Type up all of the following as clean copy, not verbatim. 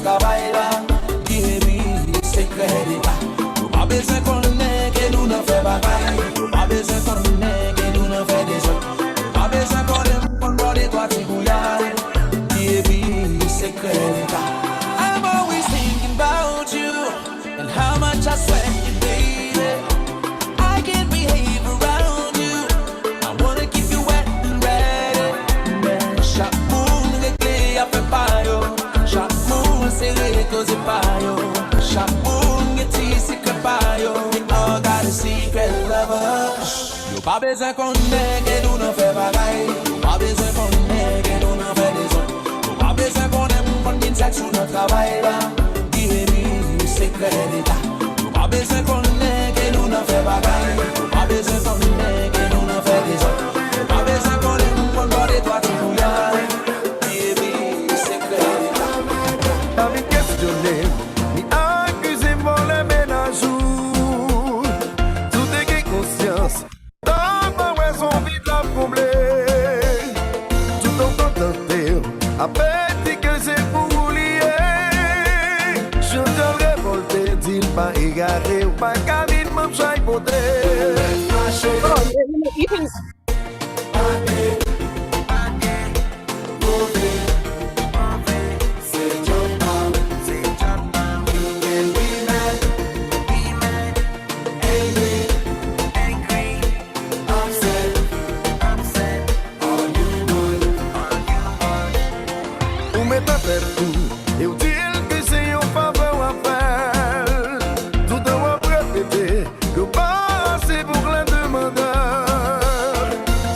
travail là. Secret d'État. Nous pas besoin qu'on ait que nous n'en fait bagaille. Nous pas besoin qu'on ait que nous n'en fait des autres. Nous pas besoin qu'on ait qu'on boit des toits tigouillards. Baby, secret d'État. I'm always thinking about you and how much I sweat you, baby. I can't behave around you. I wanna keep you wet and ready. Chaque moon réglé à fait pas yo. Chaque moon serré cause pas yo. Chapoon get secret bio. We all got a secret lover. Yo pas besoin qu'on ait que nous n'en fait bagaille. Yo pas besoin qu'on ait que nous n'en fait des autres. Yo pas besoin qu'on aime qu'on gagne sexe sur notre travail là. Baby, secret d'État. Yo pas besoin qu'on ait que nous n'en fait bagaille. Yo pas besoin qu'on ait que nous n'en fait des autres. Yo pas besoin qu'on aime qu'on boit des toits tigouillards. Baby, secret d'État. Avec questionner. Appétit que c'est pour lier. Je te révolté, dis pas égaré ou pas cabine, même chaille poté. Eu digo que sem um favor a faire. Tout en va répéter que passer pour la demandeur.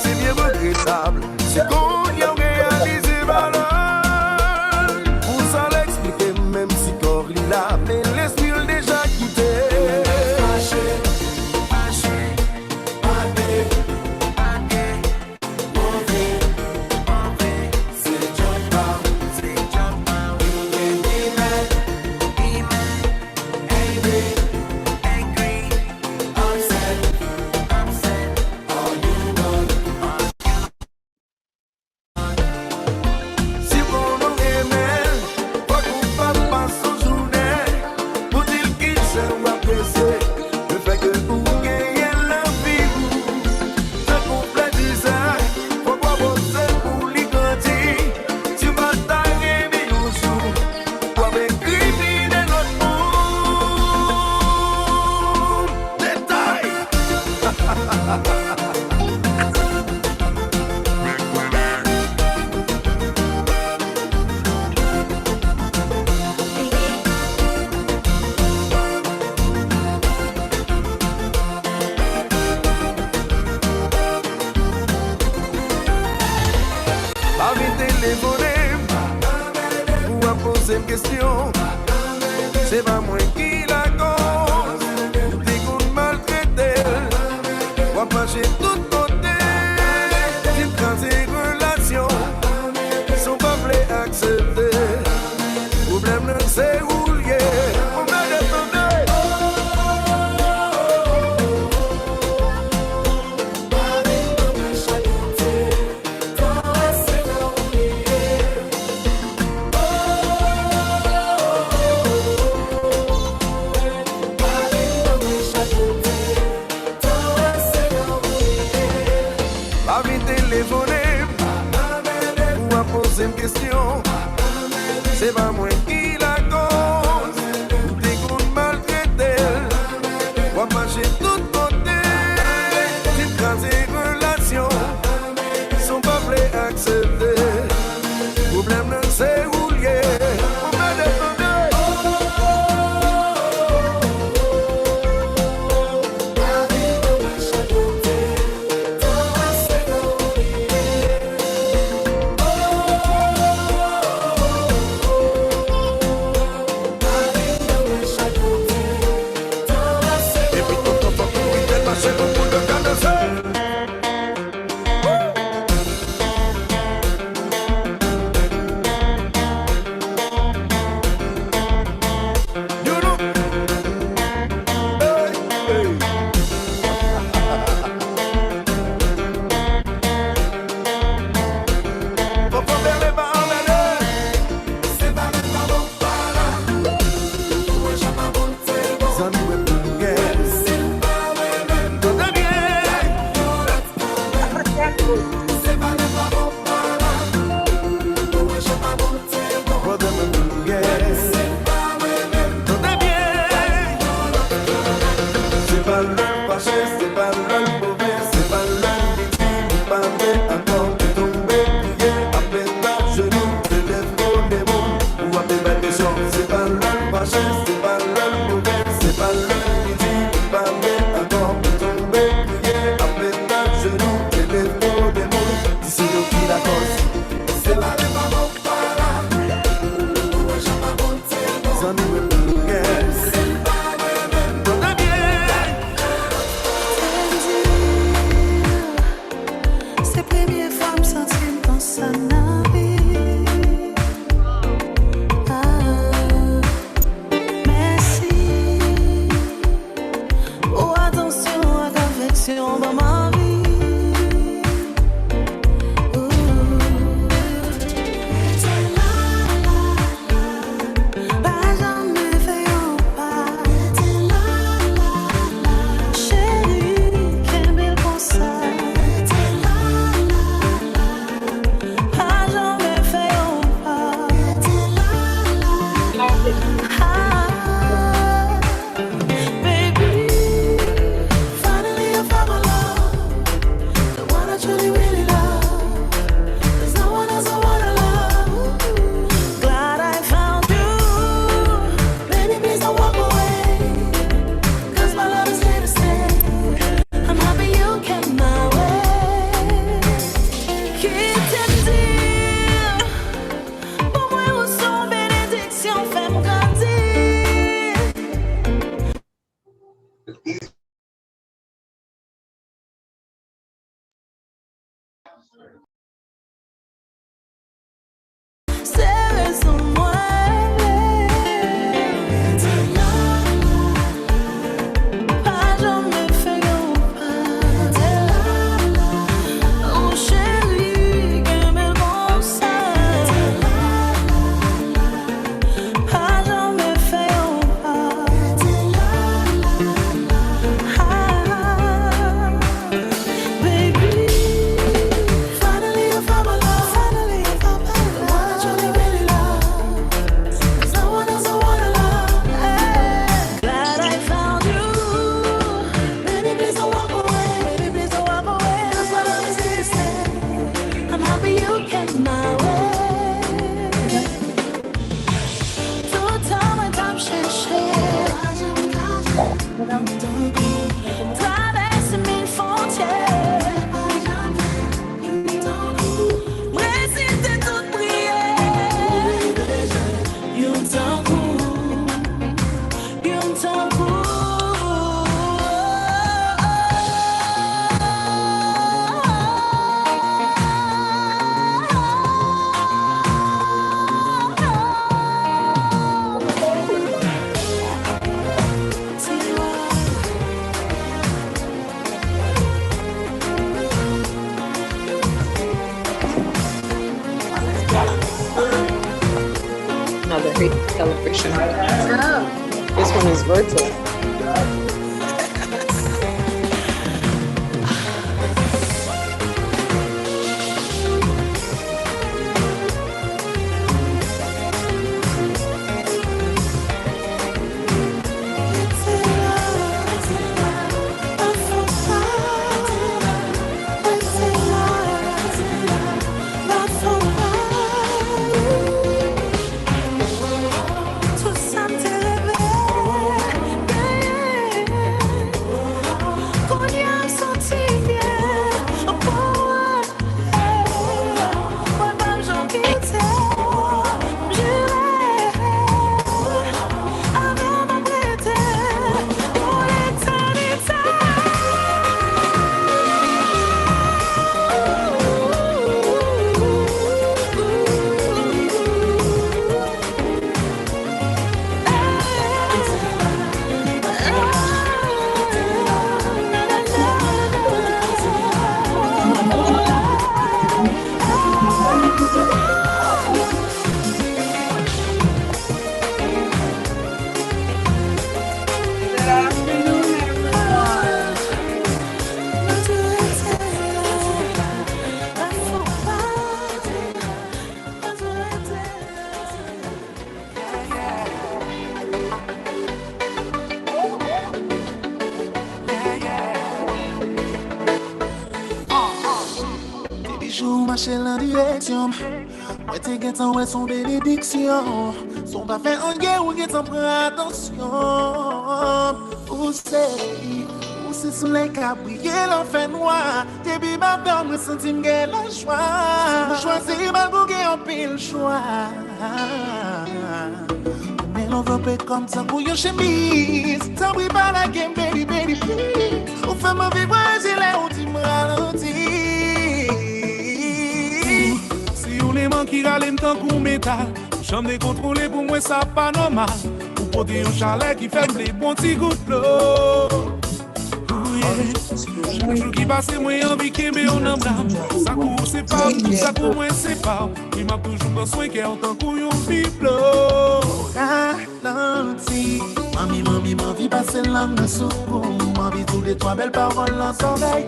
C'est bien regrettable, c'est qu'on y a réalisé valeur. Pour ça l'expliquer, même si corps là, mais l'esprit déjà quitté. Une question, c'est pas moi qui la cause. T'es qu'on maltraité, on va marcher tout côté. Quand ces relations sont pas prêts à accepter, problème là c'est rouillé. On va défendre. Une question, c'est pas moi qui la cause. T'es qu'on maltraité, on va marcher tout côté. Quand ces relations sont pas prêts à accepter, problème là c'est rouillé. On va défendre. traverse mille frontières. Réciter toute prière. Yon tankou, yon tankou. Another Haiti celebration. This one is virtual. Marcher en direction, ouais t'es guettant ouais son bénédiction, son pas fait en guerre ou guettant prend attention. Où c'est soleil qui a brillé l'enfer noir, depuis ma peur me sentis m'gay la joie, choisir mal pour gagner un pile choix. Mais l'enveloppe comme ça pour yon chemise, t'as pris par la game baby baby please, ou fait ma vivre j'ai l'air où tu me ralentis. Les mains qui râlent tant qu'on métal, chambre décontrôlée pour moi ça pas normal. Pour porter un chalet qui fait des bons petits gouttes d'eau. Chaque jour qui passe, moi envie qu'il me on en bras. Ça court c'est pas, ça court moi c'est pas. Il m'a toujours besoin qu'elle entend couillon biblo. Ralenti, mami, m'envie passer langue sous. M'envie tous les trois belles paroles en sommeil.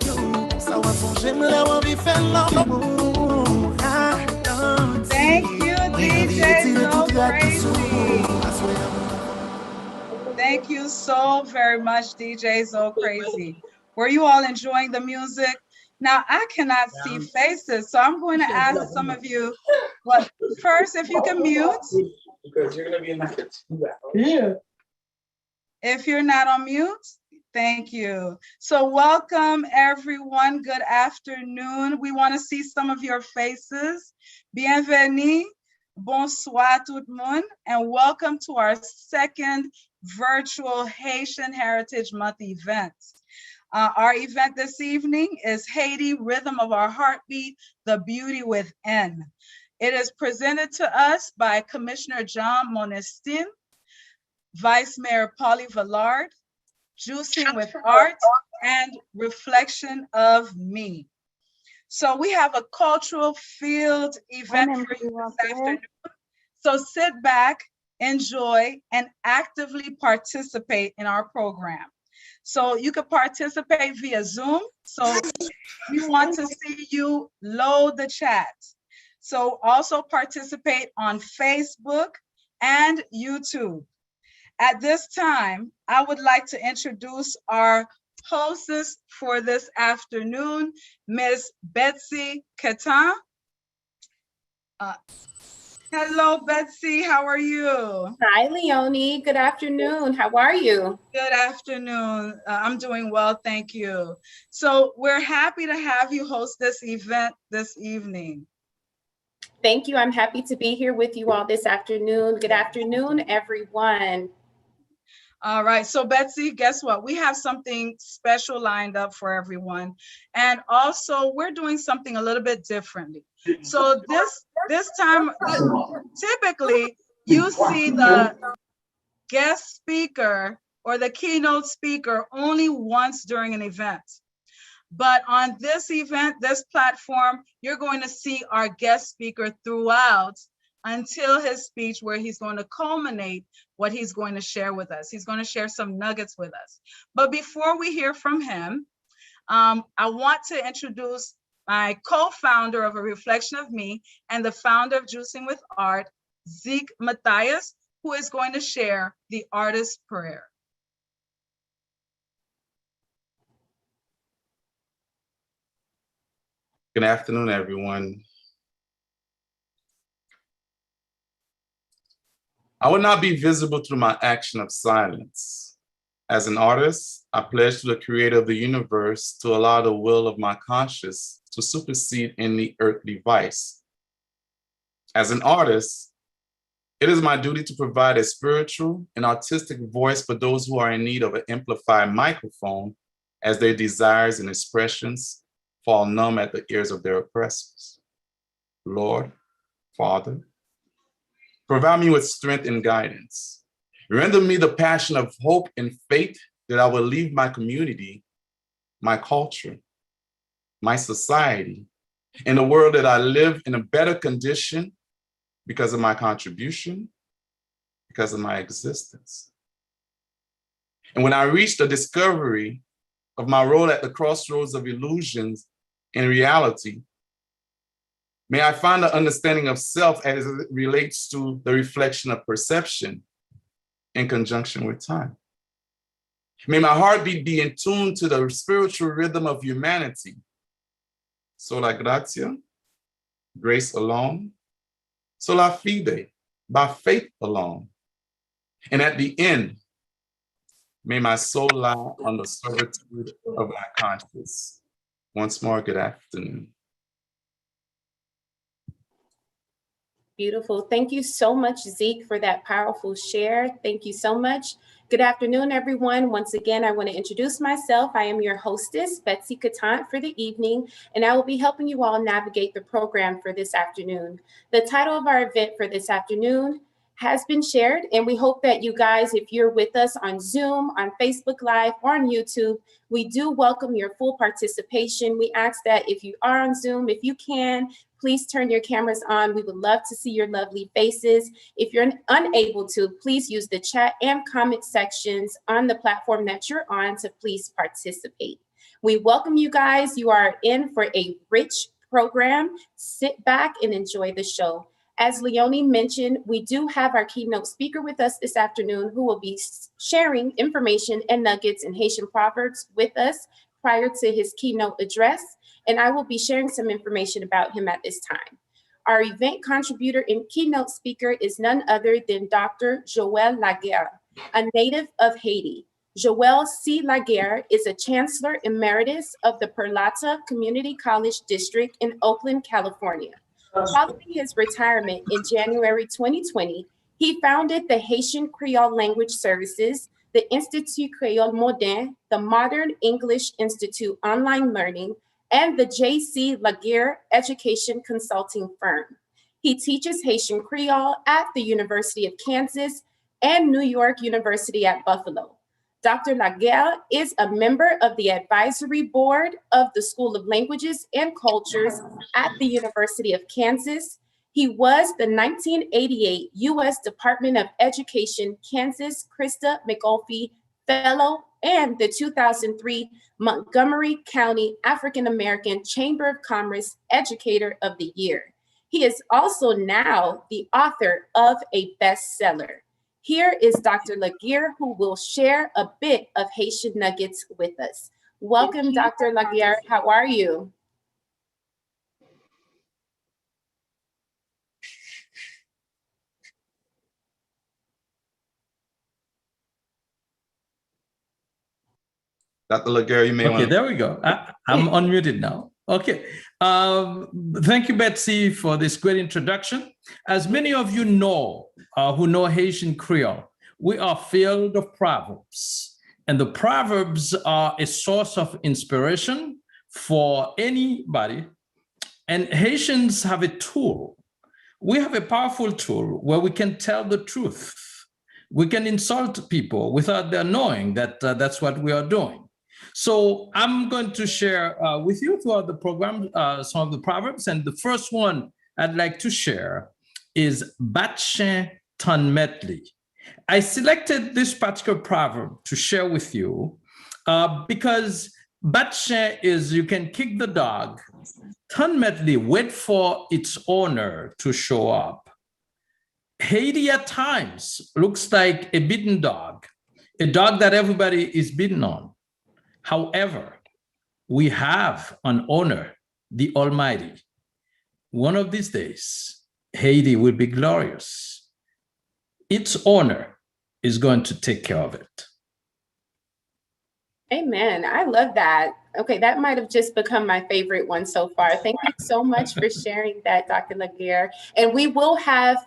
Ça va songer, me l'a envie faire l'amour. Thank you, DJ So Crazy. Thank you so very much, DJ So Crazy. Were you all enjoying the music? Now, I cannot see faces, so I'm going to ask some of you, well, first, if you can mute. Because you're going to be in the kitchen. Yeah. If you're not on mute, thank you. So welcome, everyone. Good afternoon. We want to see some of your faces. Bienvenue, bonsoir tout le monde, and welcome to our second virtual Haitian Heritage Month event. Our event this evening is Haiti, Rhythm of Our Heartbeat, the Beauty Within. It is presented to us by Commissioner Jean Monestime, Vice Mayor Paule Villard, Juicing with Art, and Reflection of Me. So we have a cultural field event for you this afternoon. So sit back, enjoy, and actively participate in our program. So you can participate via Zoom. So we want to see you load the chat. So also participate on Facebook and YouTube. At this time, I would like to introduce our hostess for this afternoon, Ms. Betsy Catan. Hello, Betsy. How are you? Hi, Leonie. Good afternoon. How are you? Good afternoon. I'm doing well, thank you. So we're happy to have you host this event this evening. Thank you. I'm happy to be here with you all this afternoon. Good afternoon, everyone. All right, so Betsy, guess what? We have something special lined up for everyone. And also we're doing something a little bit differently. So this time, typically you see the guest speaker or the keynote speaker only once during an event. But on this event, this platform, you're going to see our guest speaker throughout until his speech, where he's going to culminate what he's going to share with us. He's going to share some nuggets with us. But before we hear from him, I want to introduce my co-founder of A Reflection of Me and the founder of Juicing with Art, Zeke Matthias, who is going to share the Artist's Prayer. Good afternoon, everyone. I will not be visible through my action of silence. As an artist, I pledge to the creator of the universe to allow the will of my conscience to supersede any earthly vice. As an artist, it is my duty to provide a spiritual and artistic voice for those who are in need of an amplified microphone as their desires and expressions fall numb at the ears of their oppressors. Lord, Father, provide me with strength and guidance. Render me the passion of hope and faith that I will leave my community, my culture, my society, and the world that I live in a better condition because of my contribution, because of my existence. And when I reach the discovery of my role at the crossroads of illusions and reality, may I find an understanding of self as it relates to the reflection of perception in conjunction with time. May my heartbeat be in tune to the spiritual rhythm of humanity. Sola gratia, grace alone. Sola fide, by faith alone. And at the end, may my soul lie on the servitude of my conscience. Once more, good afternoon. Beautiful. Thank you so much, Zeke, for that powerful share. Thank you so much. Good afternoon, everyone. Once again, I want to introduce myself. I am your hostess, Betsy Catant, for the evening, and I will be helping you all navigate the program for this afternoon. The title of our event for this afternoon has been shared, and we hope that you guys, if you're with us on Zoom, on Facebook Live, or on YouTube, we do welcome your full participation. We ask that if you are on Zoom, if you can, please turn your cameras on. We would love to see your lovely faces. If you're unable to, please use the chat and comment sections on the platform that you're on to please participate. We welcome you guys. You are in for a rich program. Sit back and enjoy the show. As Leonie mentioned, we do have our keynote speaker with us this afternoon who will be sharing information and nuggets in Haitian proverbs with us prior to his keynote address, and I will be sharing some information about him at this time. Our event contributor and keynote speaker is none other than Dr. Joël Laguerre, a native of Haiti. Joël C. Laguerre is a Chancellor Emeritus of the Perlata Community College District in Oakland, California. Following his retirement in January 2020, he founded the Haitian Creole Language Services, the Institut Créole Modern, the Modern English Institute Online Learning, and the J.C. Laguerre Education Consulting Firm. He teaches Haitian Creole at the University of Kansas and New York University at Buffalo. Dr. Laguerre is a member of the advisory board of the School of Languages and Cultures at the University of Kansas. He was the 1988 U.S. Department of Education Kansas Krista McAuliffe Fellow and the 2003 Montgomery County African American Chamber of Commerce Educator of the Year. He is also now the author of a bestseller. Here is Dr. Laguerre, who will share a bit of Haitian nuggets with us. Welcome, Dr. Laguerre. How are you? Dr. Laguerre, you may Okay, there we go. I'm unmuted now. Okay. Thank you, Betsy, for this great introduction. As many of you know, who know Haitian Creole, we are filled of proverbs. And the proverbs are a source of inspiration for anybody. And Haitians have a tool. We have a powerful tool where we can tell the truth. We can insult people without their knowing that that's what we are doing. So I'm going to share with you throughout the program some of the proverbs. And the first one I'd like to share is Batchen Ton Metli. I selected this particular proverb to share with you because Batchen is you can kick the dog. Ton Metli, wait for its owner to show up. Haiti at times looks like a beaten dog, a dog that everybody is beaten on. However, we have an owner, the Almighty. One of these days, Haiti will be glorious. Its owner is going to take care of it. Amen. I love that. Okay, that might have just become my favorite one so far. Thank you so much for sharing that, Dr. Laguerre. And we will have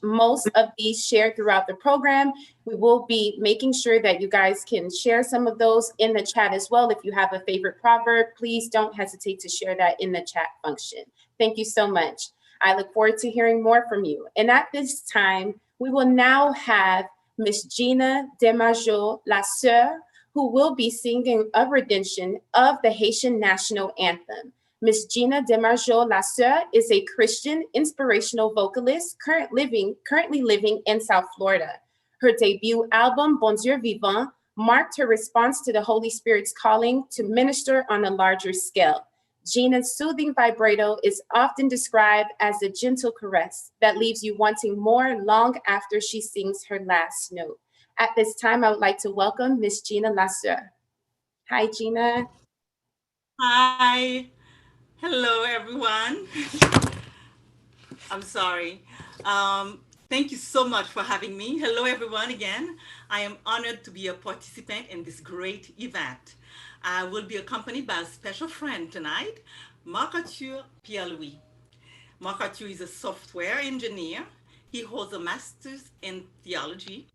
most of these shared throughout the program. We will be making sure that you guys can share some of those in the chat as well. If you have a favorite proverb, please don't hesitate to share that in the chat function. Thank you so much. I look forward to hearing more from you. And at this time, we will now have Miss Gina Desmageaux, La Sœur, who will be singing a rendition of the Haitian National Anthem. Miss Gina Desmageaux La Sœur is a Christian inspirational vocalist currently living in South Florida. Her debut album, Bon Dieu Vivant, marked her response to the Holy Spirit's calling to minister on a larger scale. Gina's soothing vibrato is often described as a gentle caress that leaves you wanting more long after she sings her last note. At this time, I would like to welcome Miss Gina La Sœur. Hi, Gina. Hi. Hello, everyone. I'm sorry. Thank you so much for having me. Hello, everyone, again. I am honored to be a participant in this great event. I will be accompanied by a special friend tonight, Marc-Arthur Pierre-Louis. Marc-Arthur is a software engineer. He holds a master's in theology.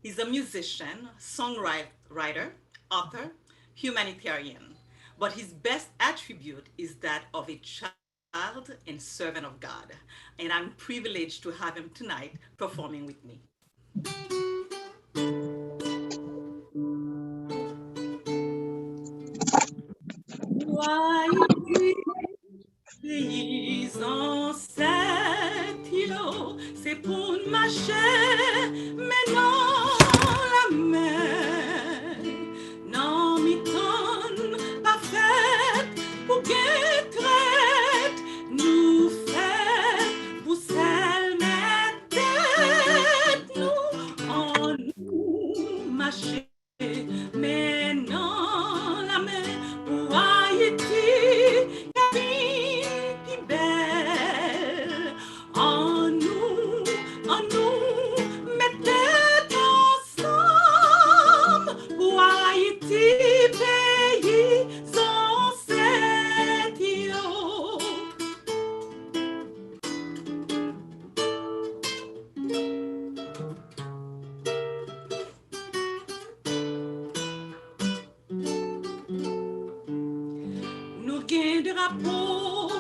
He's a musician, songwriter, author, humanitarian. But his best attribute is that of a child and servant of God. And I'm privileged to have him tonight performing with me. C'est pour marcher, mais non la mer. Non, m'y tonne pas faite pour guet traite. Nous fait pour celle mes têtes. Nous en nous marcher, mais non la mer. Pour Haïti, cabine qui belle. En nous, mettez ensemble pour Haïti, pays ancêtres. Nous gagnons des drapeaux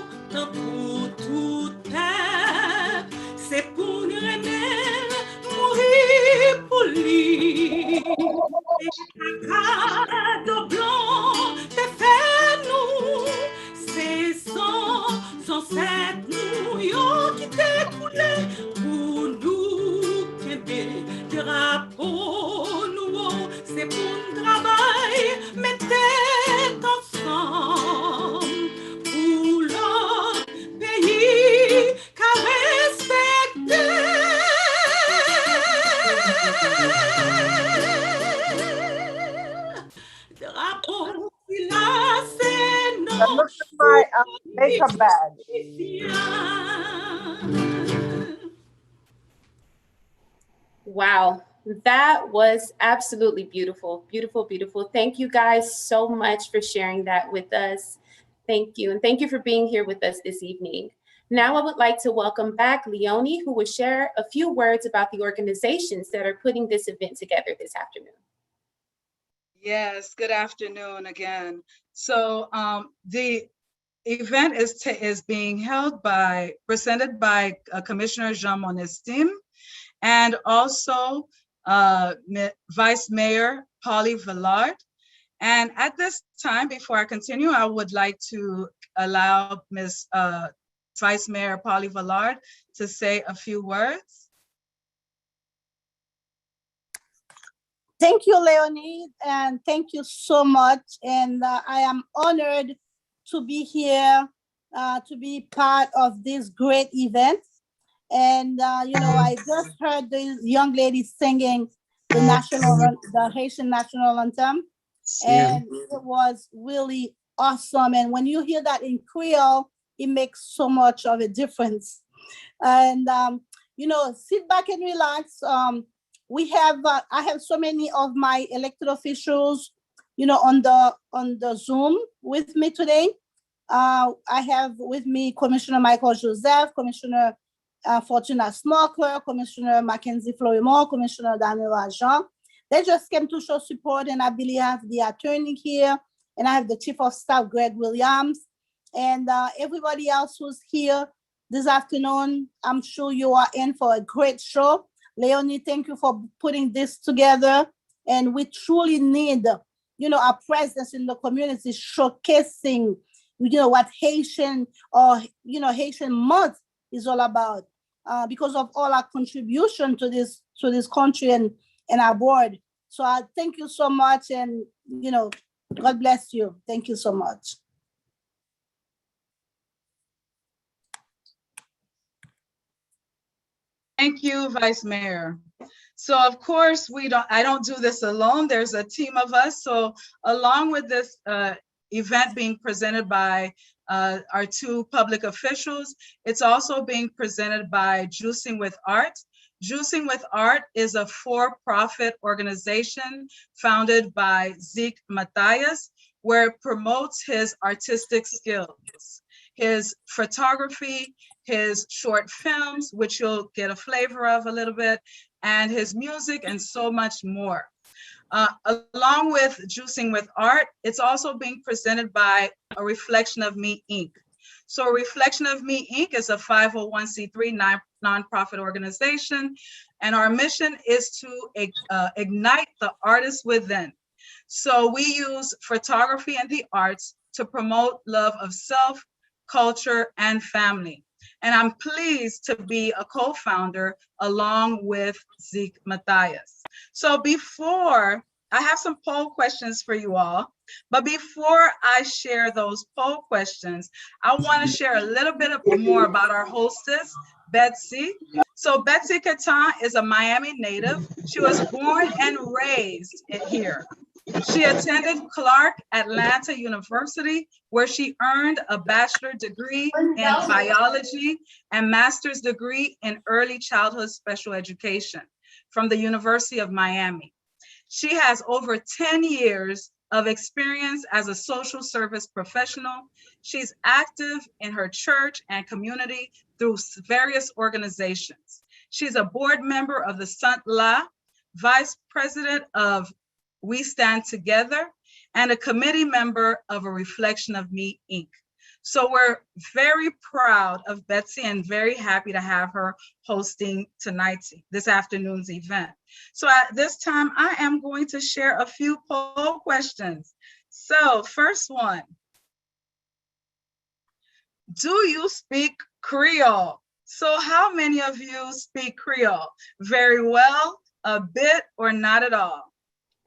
pour tout peuple. C'est pour nous remettre, mourir pour lui. C'est un cadeau blanc, c'est fait nous. C'est sans ancêtre nous, yo qui t'écoulait pour nous. Qu'aimer des drapeaux nous, c'est pour nous travailler, mettez ensemble. Pour l'autre pays, qu'à respecter. Drapeau, il a ses noms. That looks like my makeup bag. Wow. That was absolutely beautiful, beautiful, beautiful. Thank you guys so much for sharing that with us. Thank you. And thank you for being here with us this evening. Now I would like to welcome back Leonie, who will share a few words about the organizations that are putting this event together this afternoon. Yes, good afternoon again. So the event is being held presented by Commissioner Jean Monestime and also Vice Mayor Paule Villard. And at this time, before I continue, I would like to allow Ms. Vice Mayor Paule Villard to say a few words. Thank you, Leonie, and thank you so much. And I am honored to be here, to be part of this great event. And, you know, I just heard this young lady singing the Haitian national anthem, and it was really awesome. And when you hear that in Creole, it makes so much of a difference. And, you know, sit back and relax. I have so many of my elected officials, you know, on the Zoom with me today. I have with me Commissioner Michael Joseph, Commissioner Fortuna Smoker, Commissioner Mackenzie Florimont, Commissioner Daniel Agent. They just came to show support, and I believe I have the attorney here, and I have the Chief of Staff, Greg Williams, and everybody else who's here this afternoon. I'm sure you are in for a great show. Leonie, thank you for putting this together, and we truly need, you know, our presence in the community, showcasing, you know, what Haitian month is all about, because of all our contribution to this country and abroad. So I thank you so much, and, you know, God bless you. Thank you so much. Thank you, Vice Mayor. So of course, I don't do this alone. There's a team of us. So along with this event being presented by our two public officials, it's also being presented by Juicing with Art. Juicing with Art is a for-profit organization founded by Zeke Matthias, where it promotes his artistic skills, his photography, his short films, which you'll get a flavor of a little bit, and his music, and so much more. Along with Juicing with Art, it's also being presented by A Reflection of Me, Inc. So A Reflection of Me, Inc. is a 501c3 nonprofit organization, and our mission is to ignite the artists within. So we use photography and the arts to promote love of self, culture, and family. And I'm pleased to be a co-founder along with Zeke Matthias. So before, I have some poll questions for you all, but before I share those poll questions, I want to share a little bit more about our hostess, Betsy. So Betsy Catan is a Miami native. She was born and raised here. She attended Clark Atlanta University, where she earned a bachelor's degree in biology and master's degree in early childhood special education from the University of Miami. She has over 10 years of experience as a social service professional. She's active in her church and community through various organizations. She's a board member of the Saint La, vice president of We Stand Together, and a committee member of A Reflection of Me, Inc. So we're very proud of Betsy and very happy to have her hosting this afternoon's event. So at this time, I am going to share a few poll questions. So first one, do you speak Creole? So how many of you speak Creole? Very well, a bit, or not at all?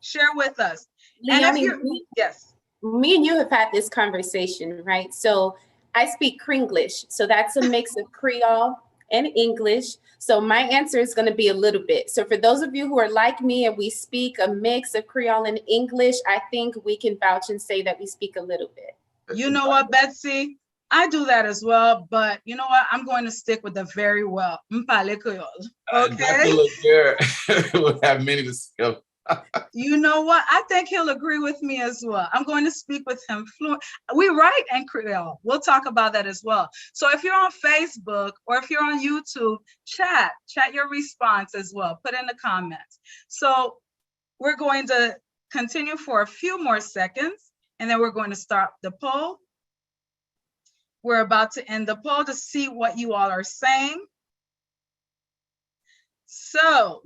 Share with us. Leonie, yes. Me and you have had this conversation, right? So I speak Kringlish. So that's a mix of Creole and English. So my answer is going to be a little bit. So for those of you who are like me and we speak a mix of Creole and English, I think we can vouch and say that we speak a little bit. You know what, Betsy? I do that as well, but you know what? I'm going to stick with the very well. M'parle Creole. Okay. Dr. Laguerre would have many to skip. You know what? I think he'll agree with me as well. I'm going to speak with him fluent. We write in Creole. We'll talk about that as well. So if you're on Facebook or if you're on YouTube, chat your response as well. Put in the comments. So we're going to continue for a few more seconds, and then we're going to start the poll. We're about to end the poll to see what you all are saying. So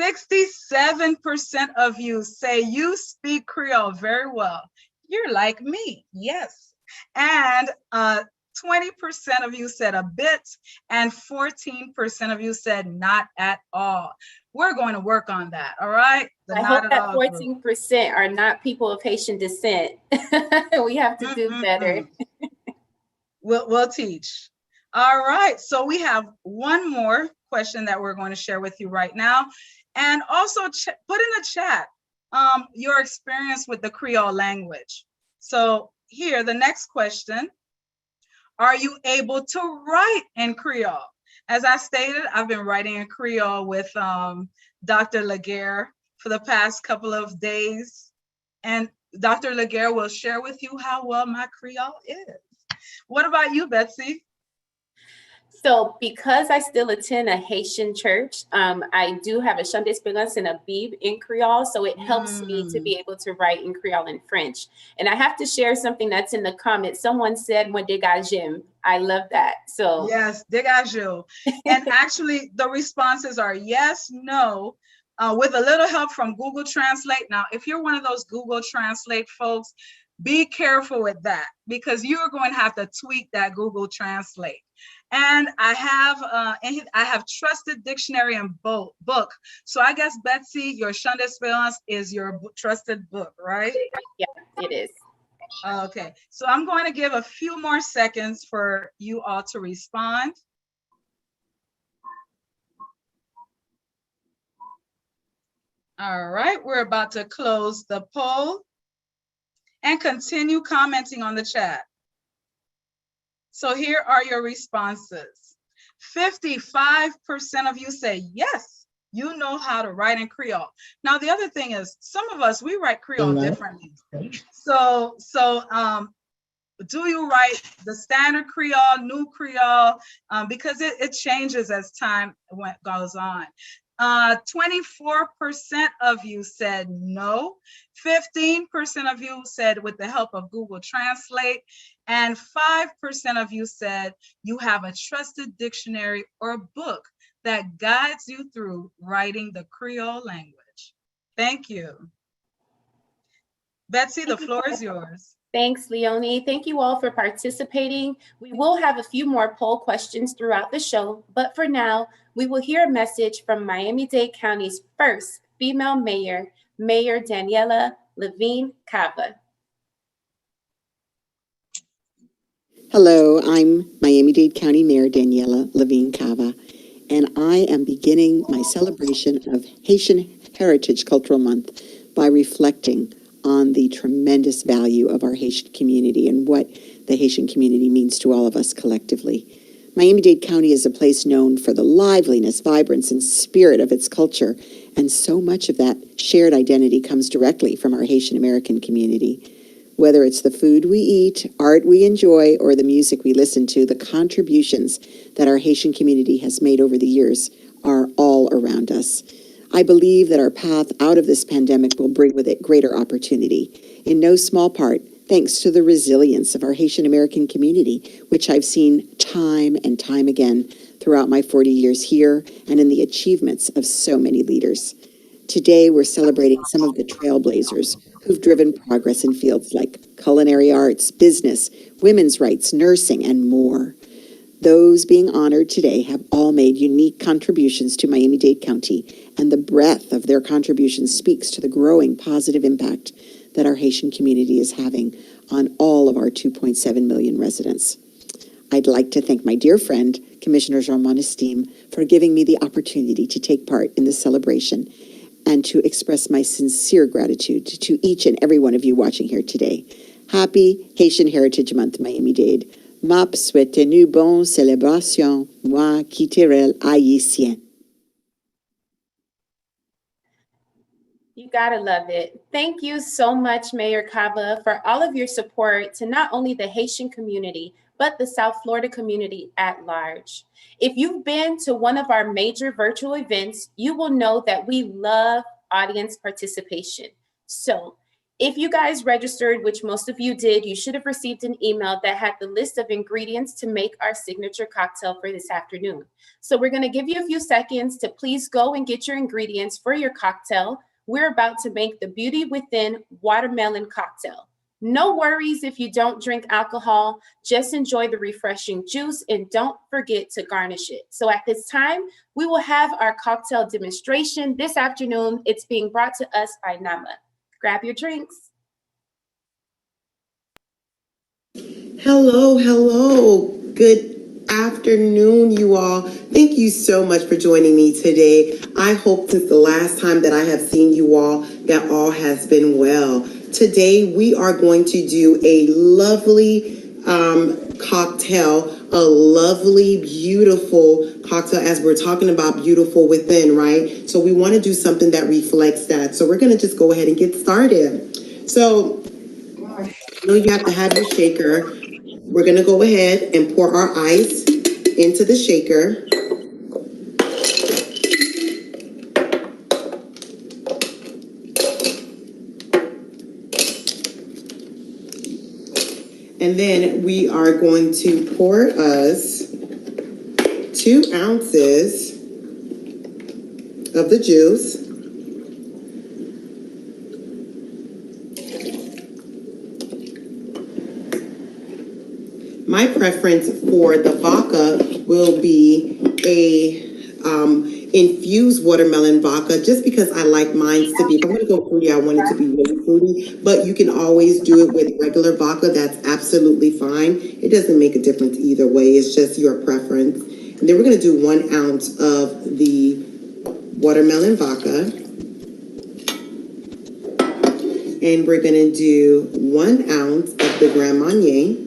67% of you say you speak Creole very well. You're like me, yes. And 20% of you said a bit, and 14% of you said not at all. We're going to work on that, all right? I hope that 14% are not people of Haitian descent. We have to do better. We'll teach. All right, so we have one more question that we're going to share with you right now. And also put in the chat your experience with the Creole language. So here, the next question, are you able to write in Creole? As I stated, I've been writing in Creole with Dr. Laguerre for the past couple of days. And Dr. Laguerre will share with you how well my Creole is. What about you, Betsy? So because I still attend a Haitian church, I do have a Chant d'Espérance and a Bible in Creole. So it helps me to be able to write in Creole and French. And I have to share something that's in the comments. Someone said, "Moi dégagem." I love that. So yes, dégagez. And actually the responses are yes, no, with a little help from Google Translate. Now, if you're one of those Google Translate folks, be careful with that because you're going to have to tweak that Google Translate. And I have Trusted Dictionary and book. So I guess, Betsy, your Chant d'Espérance is your trusted book, right? Yeah, it is. Okay, so I'm going to give a few more seconds for you all to respond. All right, we're about to close the poll and continue commenting on the chat. So here are your responses. 55% of you say, yes, you know how to write in Creole. Now, the other thing is, some of us, we write Creole differently. So do you write the standard Creole, new Creole? Because it changes as time goes on. 24% of you said no. 15% of you said with the help of Google Translate. And 5% of you said you have a trusted dictionary or book that guides you through writing the Creole language. Thank you. Betsy, the floor is yours. Thanks, Leonie. Thank you all for participating. We will have a few more poll questions throughout the show, but for now, we will hear a message from Miami-Dade County's first female mayor, Mayor Daniela Levine Cava. Hello, I'm Miami-Dade County Mayor Daniela Levine Cava, and I am beginning my celebration of Haitian Heritage Cultural Month by reflecting on the tremendous value of our Haitian community and what the Haitian community means to all of us collectively. Miami-Dade County is a place known for the liveliness, vibrance, and spirit of its culture, and so much of that shared identity comes directly from our Haitian American community. Whether it's the food we eat, art we enjoy, or the music we listen to, the contributions that our Haitian community has made over the years are all around us. I believe that our path out of this pandemic will bring with it greater opportunity, in no small part thanks to the resilience of our Haitian American community, which I've seen time and time again throughout my 40 years here and in the achievements of so many leaders. Today, we're celebrating some of the trailblazers who've driven progress in fields like culinary arts, business, women's rights, nursing, and more. Those being honored today have all made unique contributions to Miami-Dade County, and the breadth of their contributions speaks to the growing positive impact that our Haitian community is having on all of our 2.7 million residents. I'd like to thank my dear friend, Commissioner Jean Monestime, for giving me the opportunity to take part in this celebration and to express my sincere gratitude to each and every one of you watching here today. Happy Haitian Heritage Month, Miami-Dade. Map souhaite une bonne célébration, moi qui terrel haïtien. You gotta love it. Thank you so much, Mayor Cava, for all of your support to not only the Haitian community, but the South Florida community at large. If you've been to one of our major virtual events, you will know that we love audience participation. So if you guys registered, which most of you did, you should have received an email that had the list of ingredients to make our signature cocktail for this afternoon. So we're gonna give you a few seconds to please go and get your ingredients for your cocktail. We're about to make the Beauty Within watermelon cocktail. No worries if you don't drink alcohol, just enjoy the refreshing juice and don't forget to garnish it. So at this time, we will have our cocktail demonstration this afternoon. It's being brought to us by Nama. Grab your drinks. Hello, hello. Good afternoon, you all. Thank you so much for joining me today. I hope since the last time that I have seen you all, that all has been well. Today, we are going to do a lovely cocktail, a lovely, beautiful cocktail, as we're talking about beautiful within, right? So we want to do something that reflects that. So we're going to just go ahead and get started. So I know you have to have your shaker. We're going to go ahead and pour our ice into the shaker. And then we are going to pour us 2 ounces of the juice. My preference for the vodka will be a infused watermelon vodka, just because I like mine to be, if I'm going to go fruity, I want it to be really fruity, but you can always do it with regular vodka. That's absolutely fine. It doesn't make a difference either way. It's just your preference. And then we're going to do 1 ounce of the watermelon vodka. And we're going to do 1 ounce of the Grand Marnier.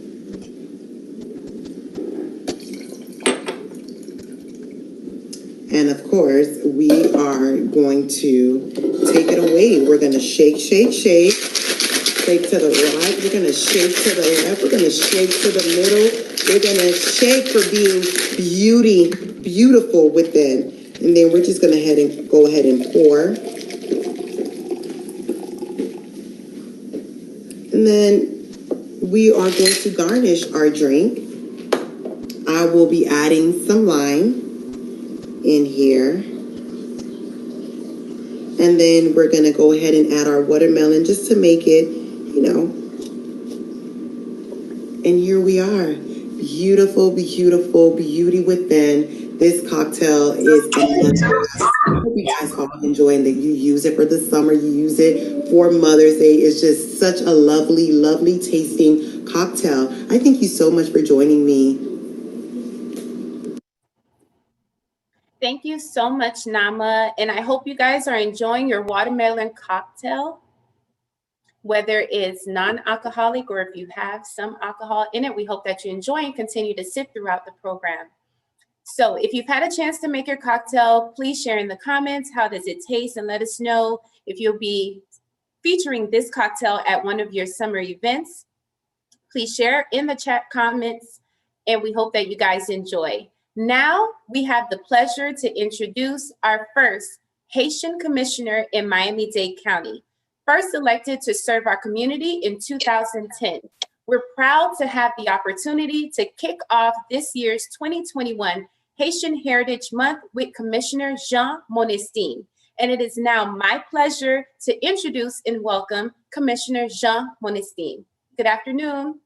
And of course, we are going to take it away. We're going to shake, shake, shake. Shake to the right. We're going to shake to the left. We're going to shake to the middle. We're going to shake for being beautiful within. And then we're just going to go ahead and pour. And then we are going to garnish our drink. I will be adding some lime in here. And then we're going to go ahead and add our watermelon just to make it, you know. And here we are. Beautiful, beautiful, beauty within. This cocktail is amazing. I hope you guys all enjoy and that you use it for the summer. You use it for Mother's Day. It's just such a lovely, lovely tasting cocktail. I thank you so much for joining me. Thank you so much, Nama. And I hope you guys are enjoying your watermelon cocktail, whether it's non-alcoholic or if you have some alcohol in it. We hope that you enjoy and continue to sip throughout the program. So if you've had a chance to make your cocktail, please share in the comments, how does it taste, and let us know if you'll be featuring this cocktail at one of your summer events. Please share in the chat comments, and we hope that you guys enjoy. Now we have the pleasure to introduce our first Haitian commissioner in Miami-Dade County, first elected to serve our community in 2010. We're proud to have the opportunity to kick off this year's 2021 Haitian Heritage Month with Commissioner Jean Monestime. And it is now my pleasure to introduce and welcome Commissioner Jean Monestime. Good afternoon.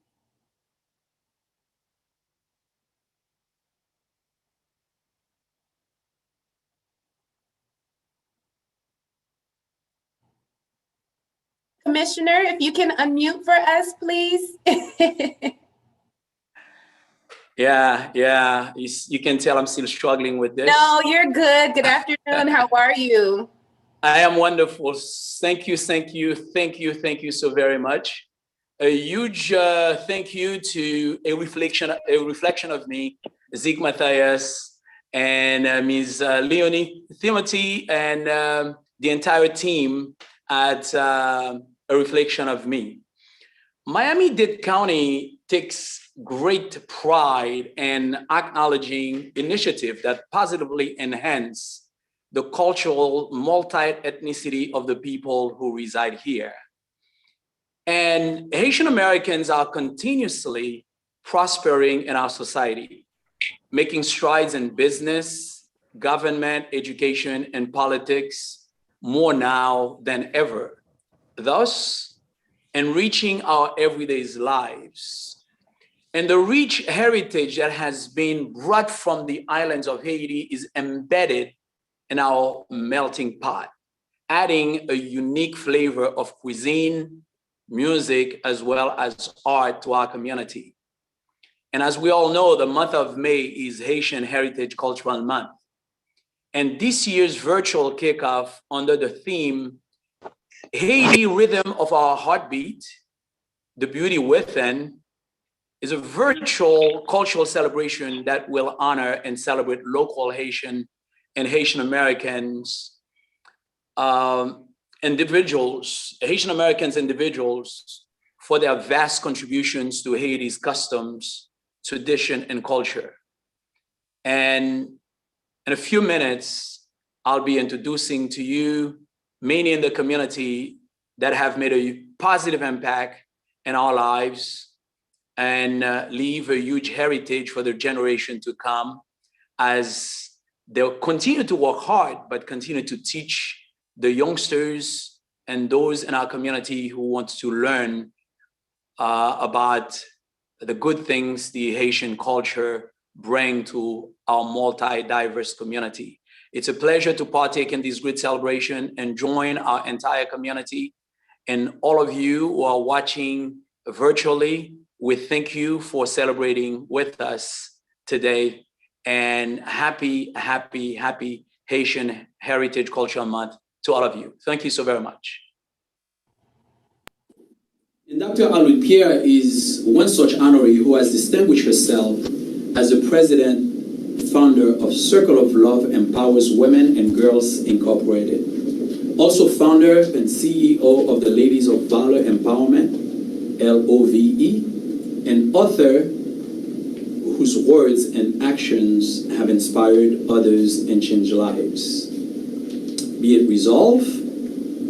Commissioner, if you can unmute for us, please. Yeah. You can tell I'm still struggling with this. No, you're good. Good afternoon. How are you? I am wonderful. Thank you so very much. a huge thank you to a reflection of me, Zeke Matthias, and Ms. Leonie Timothy, and the entire team at A Reflection of Me. Miami-Dade County takes great pride in acknowledging initiatives that positively enhance the cultural multi-ethnicity of the people who reside here. And Haitian Americans are continuously prospering in our society, making strides in business, government, education, and politics more now than ever, thus enriching our everyday lives. And the rich heritage that has been brought from the islands of Haiti is embedded in our melting pot, adding a unique flavor of cuisine, music, as well as art to our community. And as we all know, the month of May is Haitian Heritage Cultural Month. And this year's virtual kickoff under the theme, Haiti Rhythm of Our Heartbeat, the Beauty Within, is a virtual cultural celebration that will honor and celebrate local Haitian and Haitian Americans, Haitian Americans individuals for their vast contributions to Haiti's customs, tradition, and culture. And in a few minutes, I'll be introducing to you many in the community that have made a positive impact in our lives and leave a huge heritage for the generation to come as they'll continue to work hard, but continue to teach the youngsters and those in our community who want to learn about the good things the Haitian culture bring to our multi-diverse community. It's a pleasure to partake in this great celebration and join our entire community. And all of you who are watching virtually, we thank you for celebrating with us today. And happy, happy, happy Haitian Heritage Cultural Month to all of you. Thank you so very much. And Dr. Alwyn Pierre is one such honoree who has distinguished herself as the president, founder of Circle of Love Empowers Women and Girls Incorporated. Also founder and CEO of the Ladies of Valor Empowerment, LOVE, and author whose words and actions have inspired others and changed lives. Be it resolved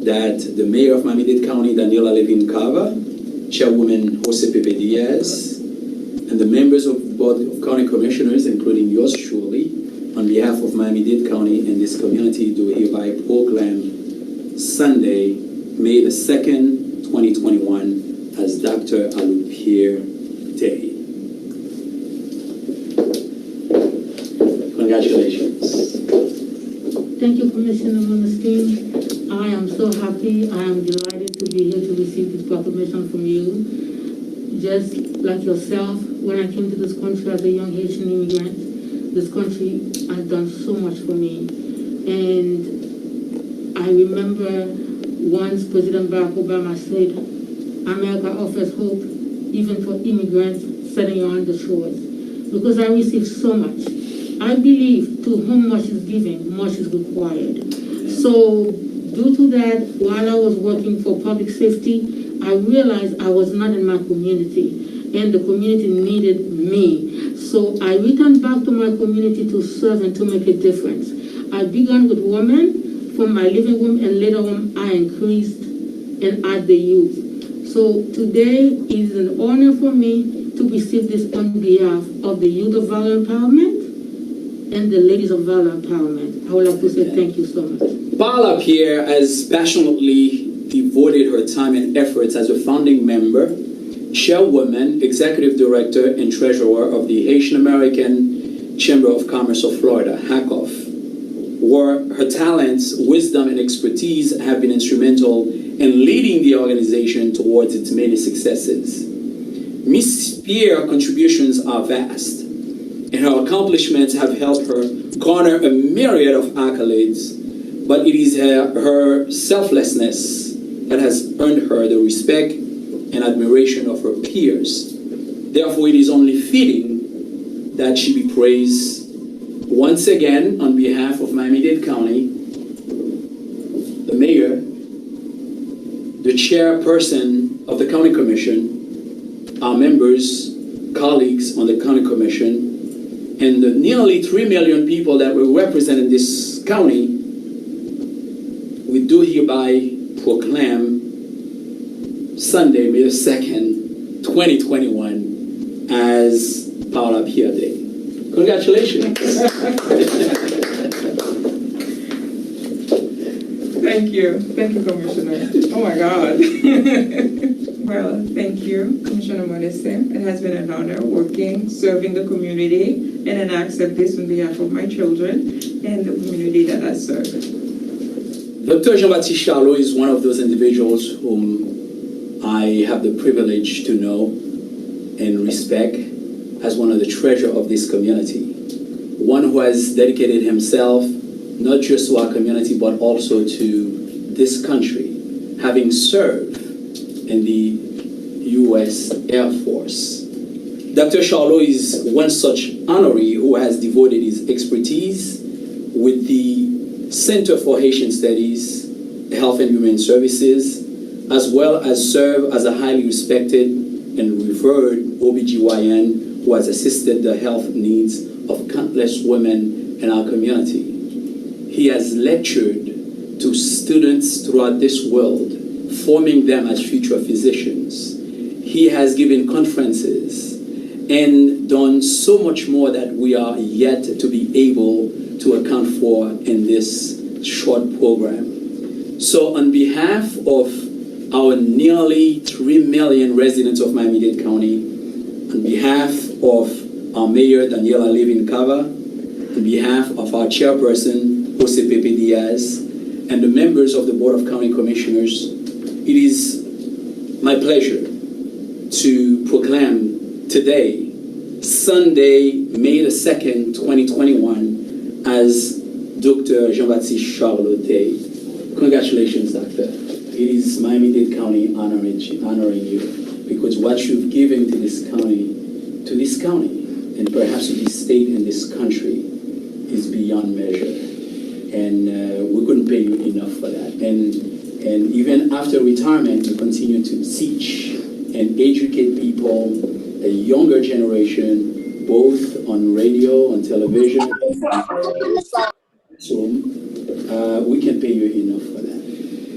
that the Mayor of Miami-Dade County, Daniela Levin Cava, Chairwoman Jose Pepe Diaz, and the members of the Board of County Commissioners, including yours truly, on behalf of Miami-Dade County and this community, do hereby proclaim Sunday, May the 2nd, 2021, as Dr. Alwyn Pierre Day. Congratulations. Thank you, Commissioner Monestime. I am so happy. I am delighted to be here to receive this proclamation from you. Just like yourself, when I came to this country as a young Haitian immigrant, this country has done so much for me. And I remember once President Barack Obama said, America offers hope even for immigrants setting on the shores. Because I received so much. I believe to whom much is given, much is required. So due to that, while I was working for public safety, I realized I was not in my community and the community needed me. So I returned back to my community to serve and to make a difference. I began with women from my living room, and later on I increased and add the youth. So today is an honor for me to receive this on behalf of the Youth of Valor Empowerment and the Ladies of Valor Empowerment. I would like to say thank you so much. Paula Pierre has passionately devoted her time and efforts as a founding member, chairwoman, executive director, and treasurer of the Haitian American Chamber of Commerce of Florida, HACOF, where her talents, wisdom, and expertise have been instrumental in leading the organization towards its many successes. Ms. Pierre's contributions are vast, and her accomplishments have helped her garner a myriad of accolades, but it is her selflessness that has earned her the respect, and admiration of her peers. Therefore, it is only fitting that she be praised once again on behalf of Miami-Dade County, the mayor, the chairperson of the county commission, our members, colleagues on the county commission, and the nearly 3 million people that we represent in this county. We do hereby proclaim Sunday, May the 2nd, 2021 as Paula Villard Day. Congratulations. Thank you, Commissioner. Oh my God. Well, thank you, Commissioner Monestime. It has been an honor working, serving the community, and I accept this on behalf of my children and the community that I serve. Dr. Jean-Baptiste Charlot is one of those individuals whom I have the privilege to know and respect as one of the treasures of this community. One who has dedicated himself not just to our community but also to this country, having served in the U.S. Air Force. Dr. Charlot is one such honoree who has devoted his expertise with the Center for Haitian Studies, Health and Human Services, as well as serve as a highly respected and revered OBGYN who has assisted the health needs of countless women in our community. He has lectured to students throughout this world, forming them as future physicians. He has given conferences and done so much more that we are yet to be able to account for in this short program. So on behalf of our nearly 3 million residents of Miami-Dade County, on behalf of our Mayor, Daniela Levin-Cava, on behalf of our Chairperson, Jose Pepe Diaz, and the members of the Board of County Commissioners, it is my pleasure to proclaim today, Sunday, May the 2nd, 2021, as Dr. Jean-Baptiste Charlot Day. Congratulations, Doctor. It is Miami-Dade County honoring you, because what you've given to this county, and perhaps to this state and this country, is beyond measure. And we couldn't pay you enough for that. And even after retirement, you continue to teach and educate people, a younger generation, both on radio, on television, so we can pay you enough for that.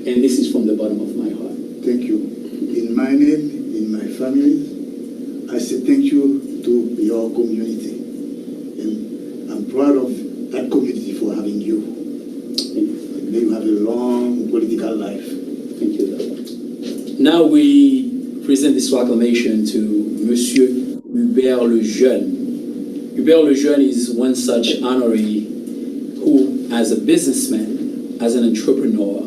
And this is from the bottom of my heart. Thank you. In my name, in my family, I say thank you to your community. And I'm proud of that community for having you. May you have a long political life. Thank you, Doctor. Now we present this proclamation to Monsieur Hubert Lejeune. Hubert Lejeune is one such honoree who, as a businessman, as an entrepreneur,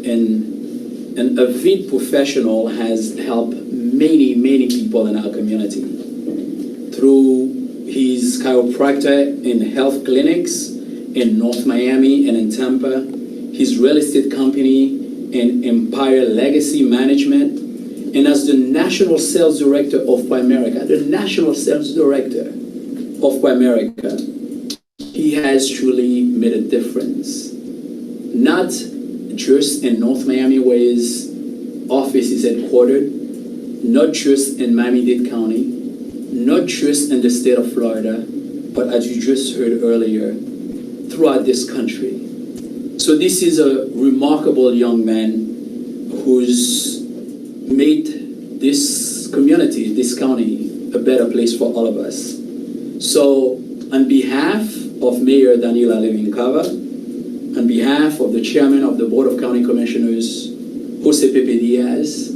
and an avid professional, has helped many, many people in our community. Through his chiropractor and health clinics in North Miami and in Tampa, his real estate company and Empire Legacy Management, and as the National Sales Director of Primerica, he has truly made a difference. Not just in North Miami where his office is headquartered, not just in Miami-Dade County, not just in the state of Florida, but as you just heard earlier, throughout this country. So this is a remarkable young man who's made this community, this county, a better place for all of us. So on behalf of Mayor Daniela Levin-Cava, on behalf of the Chairman of the Board of County Commissioners, Jose Pepe Diaz,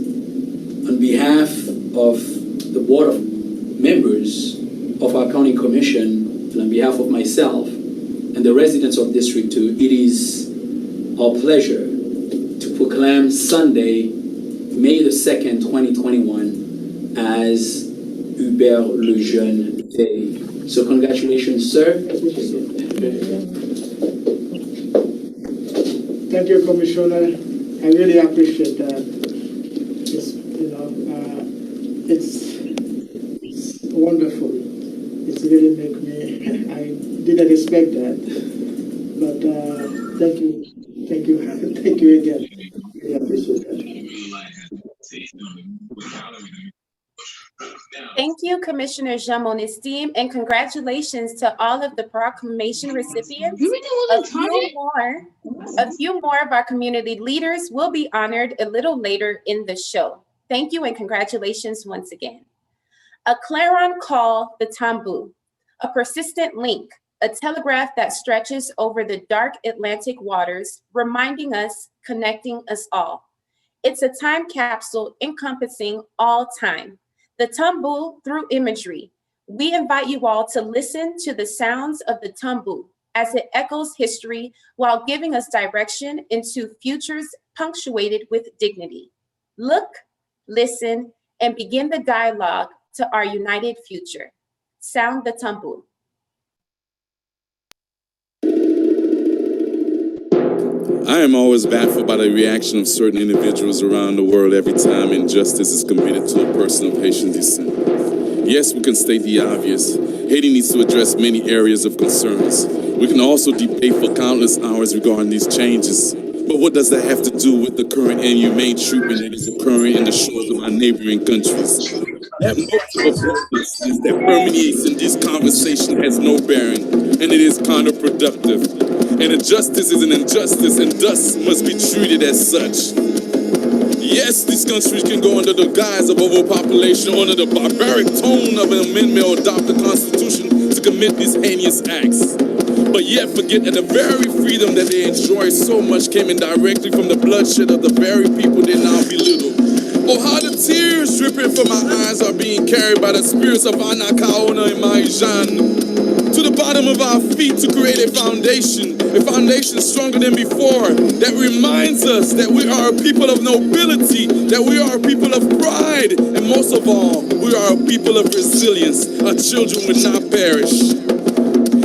on behalf of the Board of Members of our County Commission, and on behalf of myself and the residents of District 2, it is our pleasure to proclaim Sunday, May the 2nd, 2021, as Hubert Lejeune Day. So congratulations, sir. Thank you, Commissioner. I really appreciate that. It's, It's wonderful. It's really make me, I didn't expect that. But thank you. Thank you. Thank you again. I appreciate that. Thank you, Commissioner Jean Monestime, and congratulations to all of the proclamation recipients. A few more of our community leaders will be honored a little later in the show. Thank you and congratulations once again. A clarion call, the tambour, a persistent link, a telegraph that stretches over the dark Atlantic waters, reminding us, connecting us all. It's a time capsule encompassing all time. The tambour through imagery. We invite you all to listen to the sounds of the tambour as it echoes history while giving us direction into futures punctuated with dignity. Look, listen, and begin the dialogue to our united future. Sound the tambour. I am always baffled by the reaction of certain individuals around the world every time injustice is committed to a person of Haitian descent. Yes, we can state the obvious. Haiti needs to address many areas of concerns. We can also debate for countless hours regarding these changes. But what does that have to do with the current inhumane treatment that is occurring in the shores of our neighboring countries? That motive of hopelessness that permeates in this conversation has no bearing, and it is counterproductive. And injustice is an injustice and thus must be treated as such. Yes, these countries can go under the guise of overpopulation, under the barbaric tone of an amendment or adopt the Constitution to commit these heinous acts. But yet forget that the very freedom that they enjoy so much came indirectly from the bloodshed of the very people they now belittle. Oh, how the tears dripping from my eyes are being carried by the spirits of Anakaona and Maijan to the bottom of our feet to create a foundation stronger than before that reminds us that we are a people of nobility, that we are a people of pride, and most of all, we are a people of resilience. Our children will not perish.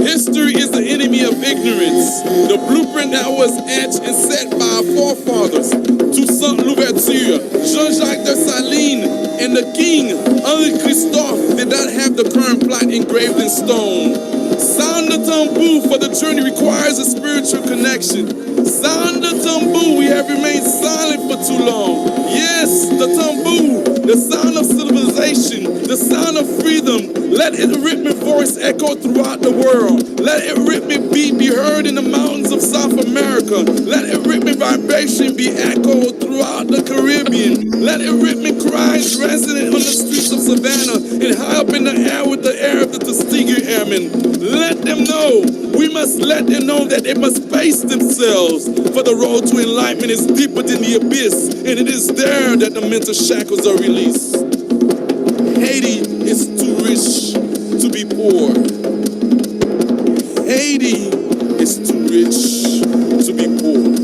History is the enemy of ignorance. The blueprint that was etched and set by our forefathers, Toussaint Louverture, Jean-Jacques Dessalines, and the king, Henri Christophe, did not have the current plot engraved in stone. Sound the tambour, for the journey requires a spiritual connection. Sound the tambour, we have remained silent for too long. Yes, the tambour, the sound of civilization, the sound of freedom. Let its rhythmic voice echo throughout the world. Let its rhythmic beat be heard in the mountains of South America. Let its rhythmic vibration be echoed throughout the Caribbean. Let its rhythmic cries resonate on the streets of Savannah and high up in the air with the air of the Tuskegee Airmen. Let them know, we must let them know that they must pace themselves, for the road to enlightenment is deeper than the abyss, and it is there that the mental shackles are released. Haiti is too rich to be poor. Haiti is too rich to be poor.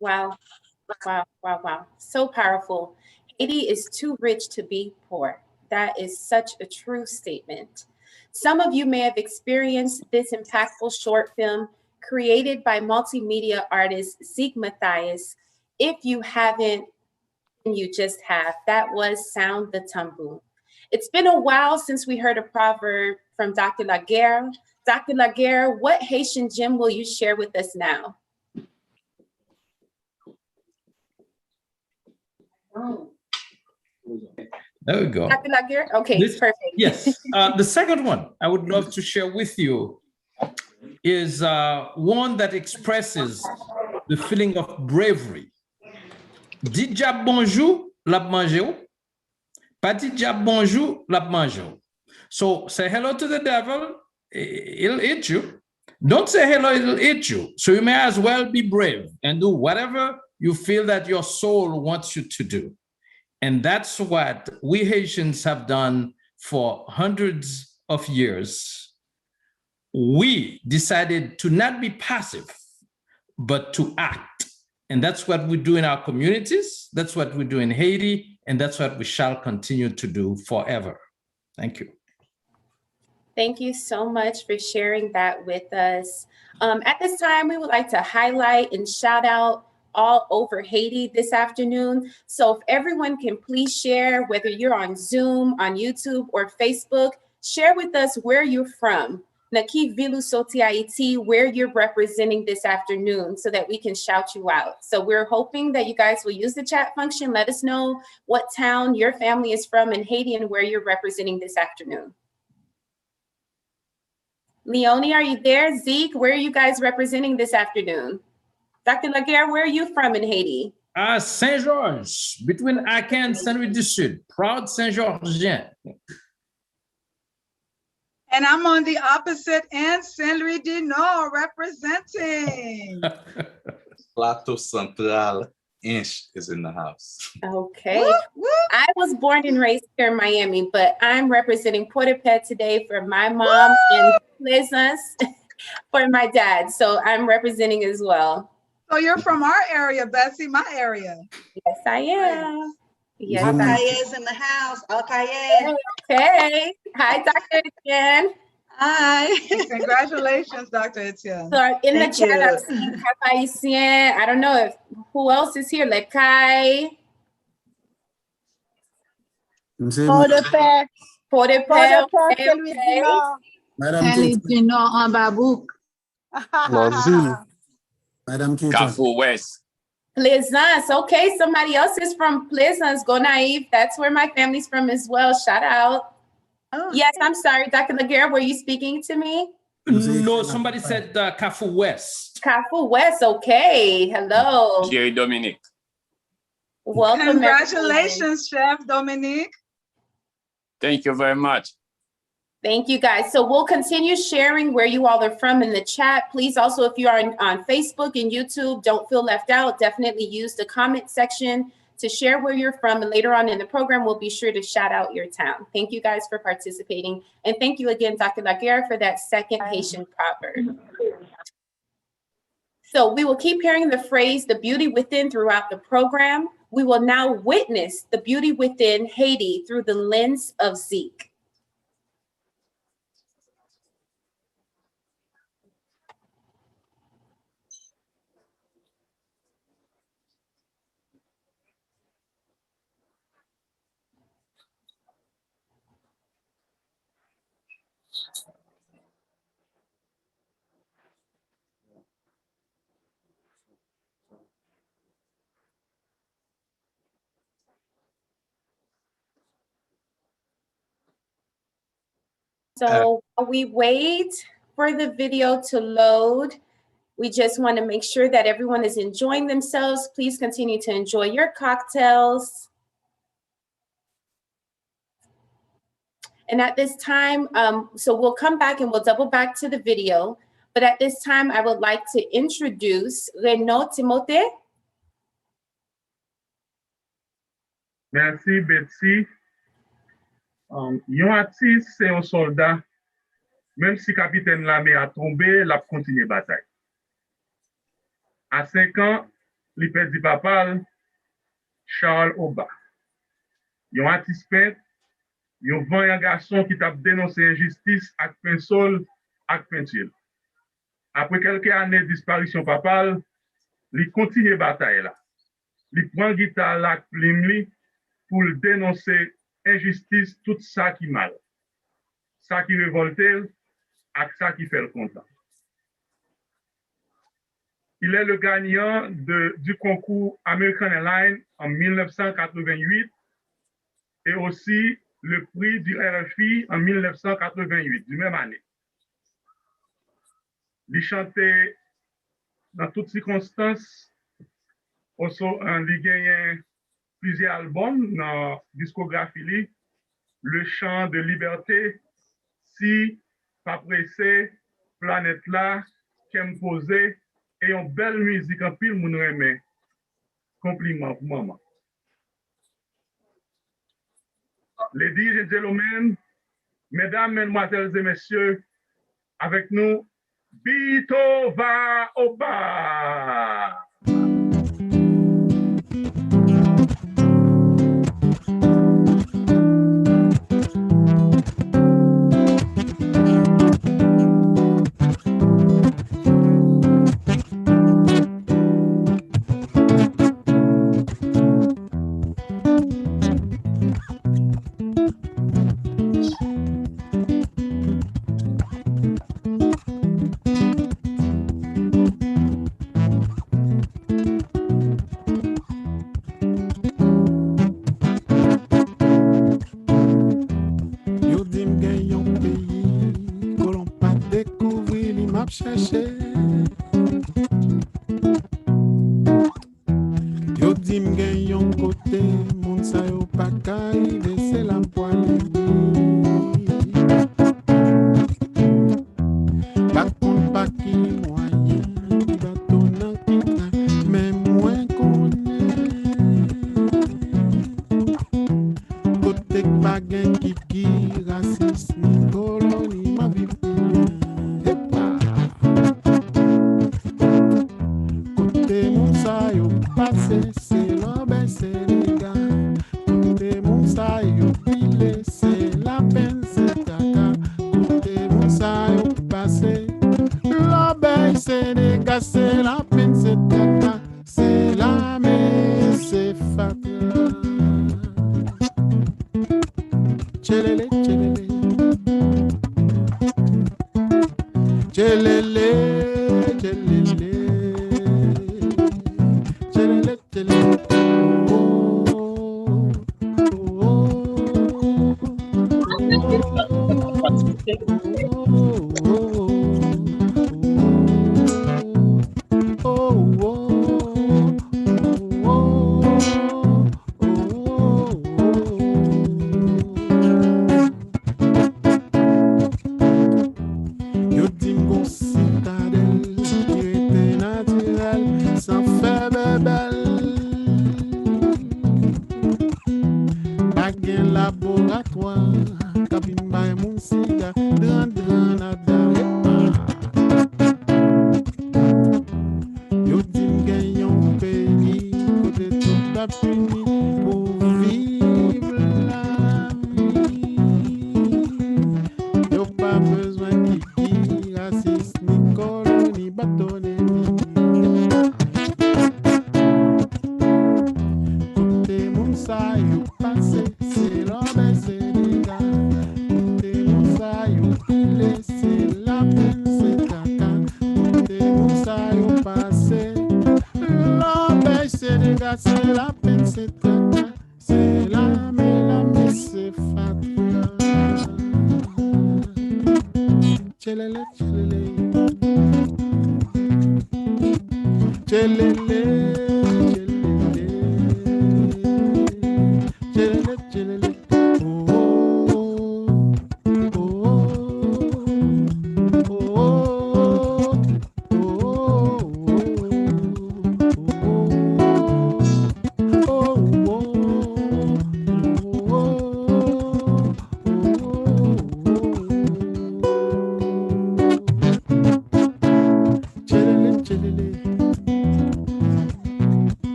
Wow, wow, wow, wow. So powerful. Haiti is too rich to be poor. That is such a true statement. Some of you may have experienced this impactful short film created by multimedia artist Zeke Matthias. If you haven't, you just have. That was Sound the Tambour. It's been a while since we heard a proverb from Dr. Laguerre. Dr. Laguerre, what Haitian gem will you share with us now? There we go. Dr. Laguerre? Okay, perfect. Yes. The second one I would love to share with you is one that expresses the feeling of bravery. Dit diable bonjour, l'a mangé ou? Pas dit diable bonjour, l'a mangé ou? So say hello to the devil, he'll eat you. Don't say hello, it'll hit you. So you may as well be brave and do whatever you feel that your soul wants you to do. And that's what we Haitians have done for hundreds of years. We decided to not be passive, but to act. And that's what we do in our communities. That's what we do in Haiti. And that's what we shall continue to do forever. Thank you. Thank you so much for sharing that with us. At this time, we would like to highlight and shout out all over Haiti this afternoon. So if everyone can please share, whether you're on Zoom, on YouTube, or Facebook, share with us where you're from. Naki Vilu Soti Haiti, where you're representing this afternoon so that we can shout you out. So we're hoping that you guys will use the chat function. Let us know what town your family is from in Haiti and where you're representing this afternoon. Leonie, are you there? Zeke, where are you guys representing this afternoon? Dr. Laguerre, where are you from in Haiti? Saint-Georges, between Aken and Saint-Louis du Sud. Proud Saint-Georgien. And I'm on the opposite end, Saint-Louis du Nord, representing. Plateau Central Inch is in the house. Okay. Whoop, whoop. I was born and raised here in Miami, but I'm representing Port-au-Paix today for my mom and Plaisance for my dad. So I'm representing as well. So you're from our area, Betsy, my area. Yes, I am. Yes, Alcaye is in the house. Alcaye. Okay. Hi, Dr. Etienne. Hi. Congratulations, Dr. Etienne. So in the chat, I'm seeing Haïtien. I don't know if who else is here. Lekai. Port-au-Paix. Port-au-Paix. Madame en Babouk. Madame Carrefour West. Plaisance. Okay, somebody else is from Plaisance. Go Naive. That's where my family's from as well. Shout out. Oh, yes, I'm sorry, Dr. Laguerre, were you speaking to me? No, somebody said Carrefour West. Carrefour West, okay. Hello. Jerry Dominique. Welcome. Congratulations, Chef Dominique. Thank you very much. Thank you, guys. So we'll continue sharing where you all are from in the chat. Please also, if you are on Facebook and YouTube, don't feel left out. Definitely use the comment section to share where you're from. And later on in the program, we'll be sure to shout out your town. Thank you guys for participating. And thank you again, Dr. Laguerre, for that second Haitian proverb. So we will keep hearing the phrase, the beauty within, throughout the program. We will now witness the beauty within Haiti through the lens of Zeke. So while we wait for the video to load, we just want to make sure that everyone is enjoying themselves. Please continue to enjoy your cocktails. And at this time, so we'll come back and we'll double back to the video. But at this time, I would like to introduce Renaud Timothée. Merci, Betsy. Yon artiste, c'est un soldat. Même si capitaine l'armée a tombé, il a continué la bataille. À 5 ans, il perdit papa, Charles Oba. Yon artiste peintre, yon un garçon qui t'a dénoncé injustice avec pinceau, avec peinture. Après quelques années de disparition papa, il continue la bataille là. Il prend guitare là, pour dénoncer injustice, tout ça qui mal. Ça qui révolte, et ça qui fait le content. Il est le gagnant du concours American Airlines en 1988 et aussi le prix du RFI en 1988, du même année. Il chantait dans toutes circonstances, aussi il gagne plusieurs albums dans la discographie, Le Chant de Liberté, Si, Pas Pressé, planète là qui me posé et une belle musique en pile moun remet. Compliment pour maman. Ladies and gentlemen, mesdames, mesdemoiselles et messieurs, avec nous, Bito va au bar. Yo di m gen yon kote, moun sa yo pa ka rive, se la poale. Pa kon pa ki mwayen, ki bato nan ki tan, men mwen konen. Kote k pa gen ki rasisme, koloni ma viv bien. C'est l'obé, c'est les gars. Côté mon saillot, pile, c'est la peine, c'est caca. Côté mon saillot, passé. L'obé, c'est les gars, c'est la peine, c'est caca. C'est la mais c'est fatra. Tchelele, tchelele. Tchelele, tchelele.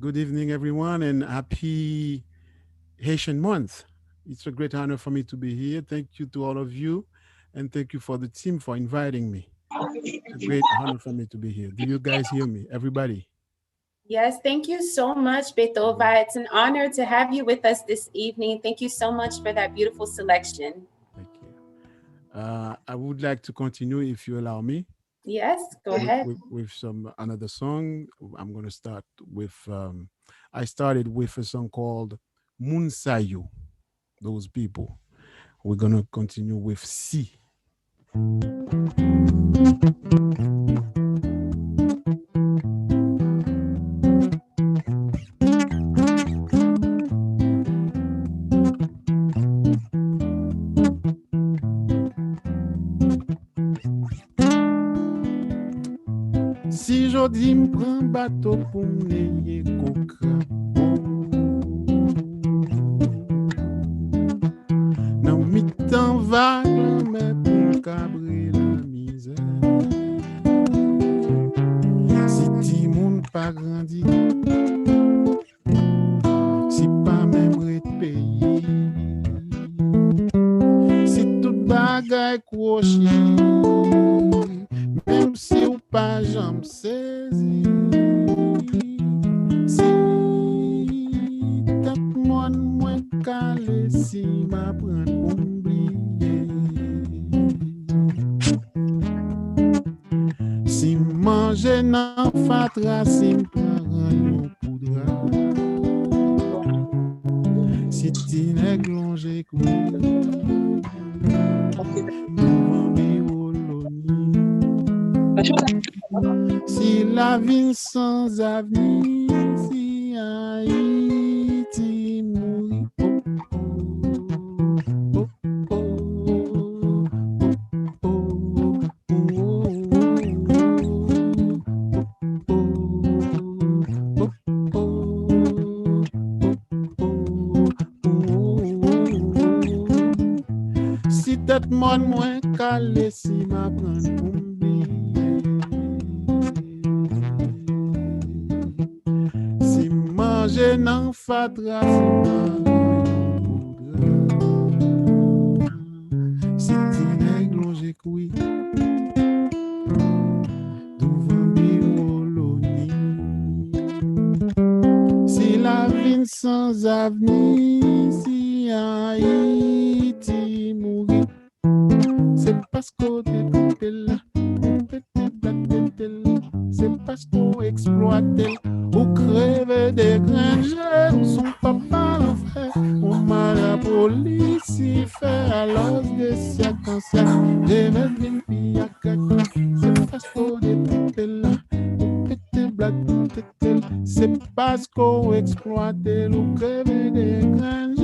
Good evening, everyone, and happy Haitian month. It's a great honor for me to be here. Thank you to all of you, and thank you for the team for inviting me. It's a great honor for me to be here. Do you guys hear me, everybody? Yes, thank you so much, Betova. It's an honor to have you with us this evening. Thank you so much for that beautiful selection. Thank you. I would like to continue if you allow me. Yes, go ahead. With some another song. I'm going to start with, I started with a song called Munsayu, those people. We're going to continue with Si. Si jodi m'prend bateau pour m'neye coca, nan mi-temps vague mais pour m'cabrer la misère. Si ti moun pas grandi, si pas même ret payé, si tout bagay croché, même si ou pas j'en saisi, si tête moun moins calé, si m'apprend pour m'oublier, si manger nan fatra, si m'prend yon poudra, si ti nèg longe koui, si la vie sans avenir, si Haïti mourit, si tête mon moins calé, si m'apprend pour m'oublier, si manger nan fatra, si ti nèg longe koui, devant bioloni, si la vie sans avenir, si Haïti mourit, c'est parce qu'on était là, c'est parce qu'on exploitait, ou crevait des granges, ou son papa en frère, on m'a la police y fait à l'os de siècle en siècle, j'ai même une fille à quatre, c'est parce qu'on était là, ou pété black, c'est parce qu'on exploitait, ou crevait des granges,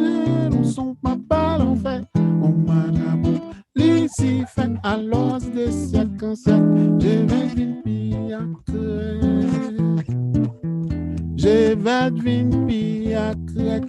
ou son papa en fait, on m'a la police y fait à l'os de siècle en siècle, j'ai même une fille à crête, j'ai vingt une fille à crête,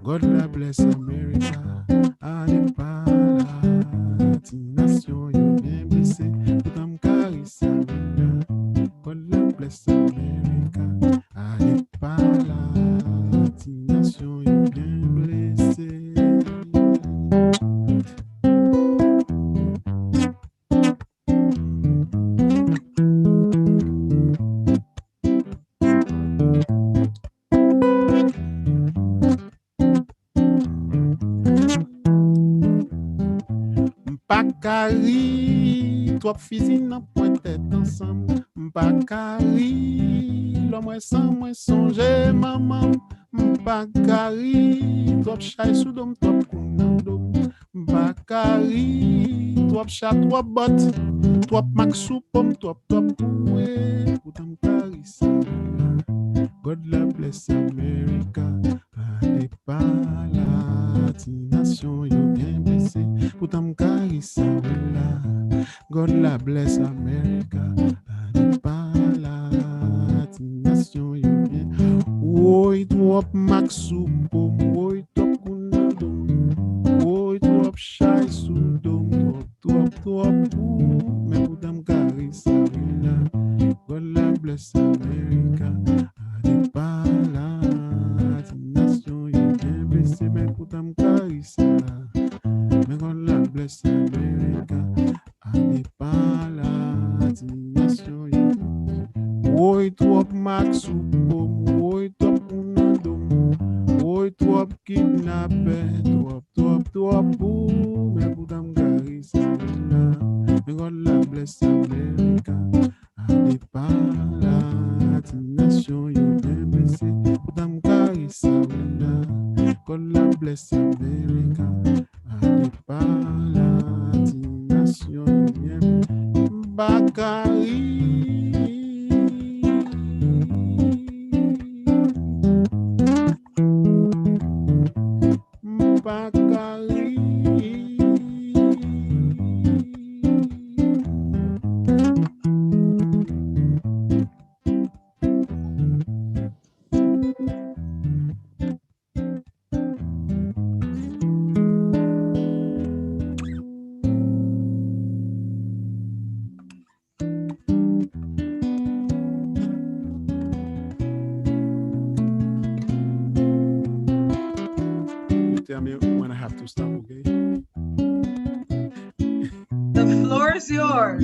God la bless America, allez par la nation, yo bien blessé, tout en carissa. God la bless America, allez par la nation, yo bien blessé. Bakari, trois fusil nan pointe ensemble. Bakari, l'homme ouais sans moi songer maman Bakari trop chay sous dom trop kounando Bakari trop chat trop bot trop max sous pomme trop poué pour tam carissa God la bless America allez pas la nation yo bien blessé pour tam carissa God la bless America allez pas la nation yo bien oi trop max sous pomme oi trop kunado oi trop shy sous dom trop mais pour tam carissa God la bless America allez pas la nation yo bien blessé mais pour tam carissa mais God la bless America allez pas la nation yo oi trop max ou pomme oi trop kunado oi trop kidnappé trop mais pour tam carissa mais God la bless America allez pas la nation yo bien blessé pour tam carissa God la bless America allez pas la nation yo bien Bakari Bakari tell me when I have to stop, okay? The floor is yours.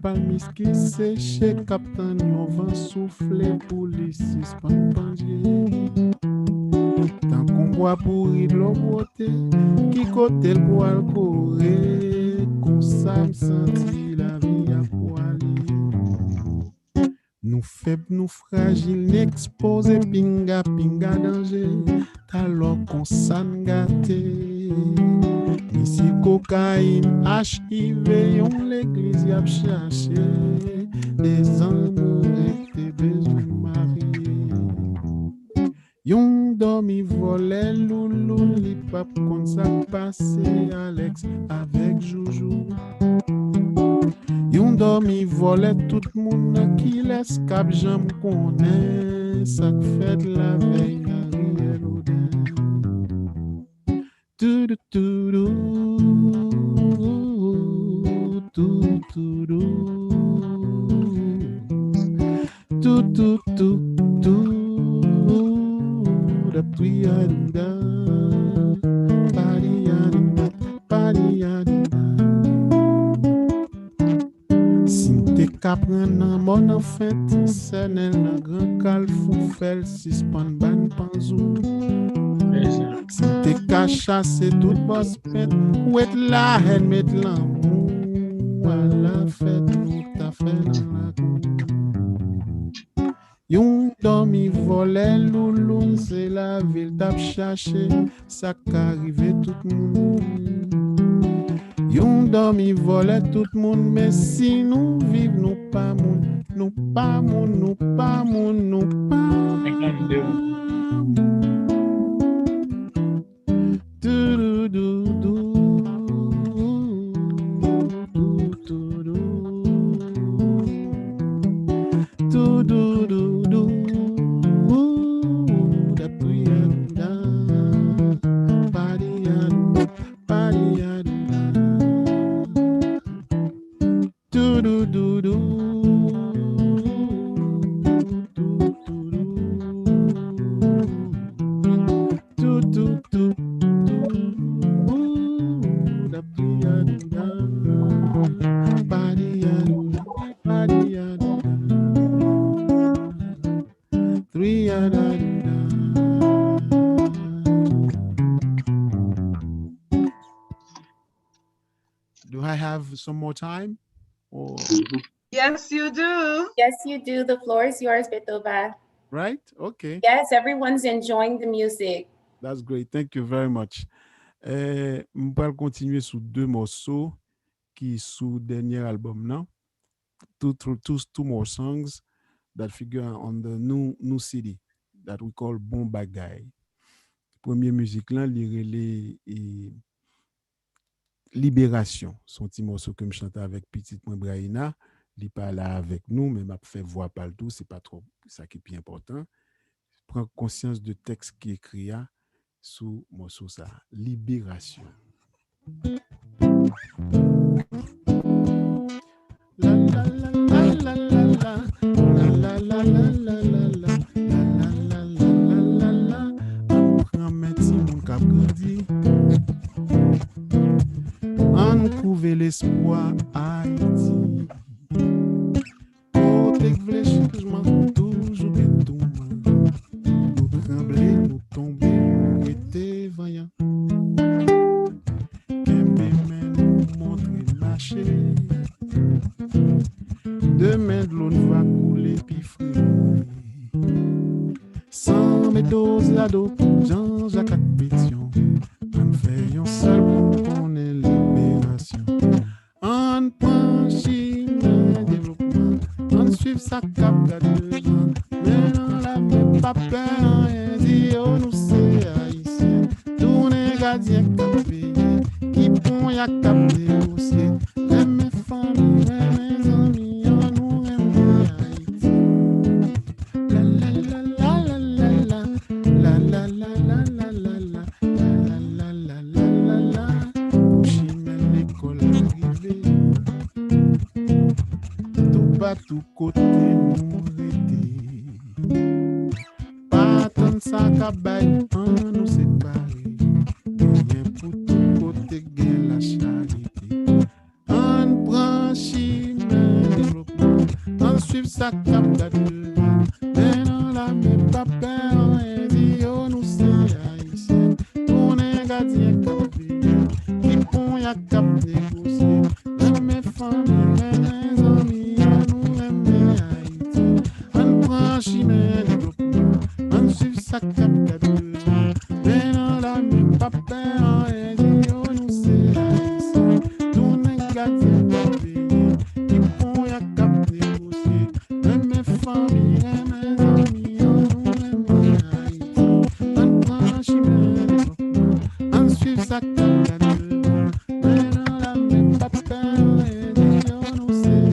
Palmis qui sèche, capitaine, yon vent soufflé pour les six panpangier. Tant qu'on boit pourri de l'eau beauté, qui côté le poil coré, qu'on s'ame senti la vie à poilier. Nous faibles, nous fragiles, n'exposés, pinga, pinga danger, alors qu'on s'en gâté. Ici cocaïne, HIV, on l'église y a cherché des amours et besoin de marier. Yon dormi volé loulou, li pap kon sa passe Alex avec Joujou. Yon dormi volé tout moun qui l'escape j'aime connaît ça fait de la veille Ariel Odin. Do do do do do do do do do do da da Sinte kapren nan mon en fête senel nan grand kalfou fel sispan ban panzou. Sinte ka chasse tout boss pet ou et la haine met l'amour à la fête nous ta fait dans la cour. Yon dormi volé louloun c'est la ville tap cherché ça qu'arrive tout monde. Yon dormi volé tout monde mais si nous vivons nous pas moun, nous pas moun, nous pas moun, nous pas do do do do do do do da da do do do do Do I have some more time? Or Yes, you do. Yes, you do. The floor is yours, Betova. right? Okay. Yes, everyone's enjoying the music. That's great. Thank you very much. Je vais continuer sur 2 morceaux qui sont dernier album now. Two more songs that figure on the new CD that we call Bon Bagay. Première musique là, l'irélé et Libération. Son petit morceau que je chante avec petite moi Brahina, il pas là avec nous mais m'a fait voix pas le tout, c'est pas trop ça qui est plus important. Prends conscience de texte qui écrit sous morceau ça, Libération. La la la la la la la la la la la la la. On prend médecin mon cap grandi. On trouve l'espoir Haïti. Côté vle changement toujours béton. Nous trembler, nous tomber, nous était vaillant. Kembe men nous montrer marcher. Demain de l'eau va couler puis frais. Sans mes doses à dos, Jean-Jacques Pétion. On fait un seul pour qu'on ait libération. On prend chemin développement. On suit sa cap à 2 ans. Mais on la met pas peur. Et dit oh nous c'est haïtien. Tourner gardien capé. Qui pont y'a cap négocier. Mes familles, mes amis. Tout côté nous rété. Pas tant ça cabaye, on nous séparer. Rien pour tout côté, gain la charité. On prend chemin développement, on suit sa cap devant. Mais non la même pas peur, et dit oh nous c'est haïtien. On est gardien capé, qui pont y'a cap négocier. Mes familles, mes amis. Chemin développement, on suit sa cap devant. Mais non la même pas peur, et dit oh nous c'est haïtien. Tourner gardien capé, qui pont y'a cap négocier. Mes familles, mes amis, nous aimons Haïti. On prend chemin développement, on suit sa cap devant. Mais non la même pas peur, et dit oh nous c'est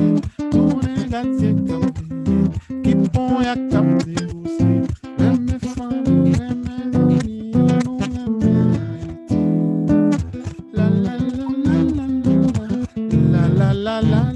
haïtien. Tourner gardien capé. On y a capté aussi, mes familles, mes amis, nous aimons Haïti. La la la la la la la la la la la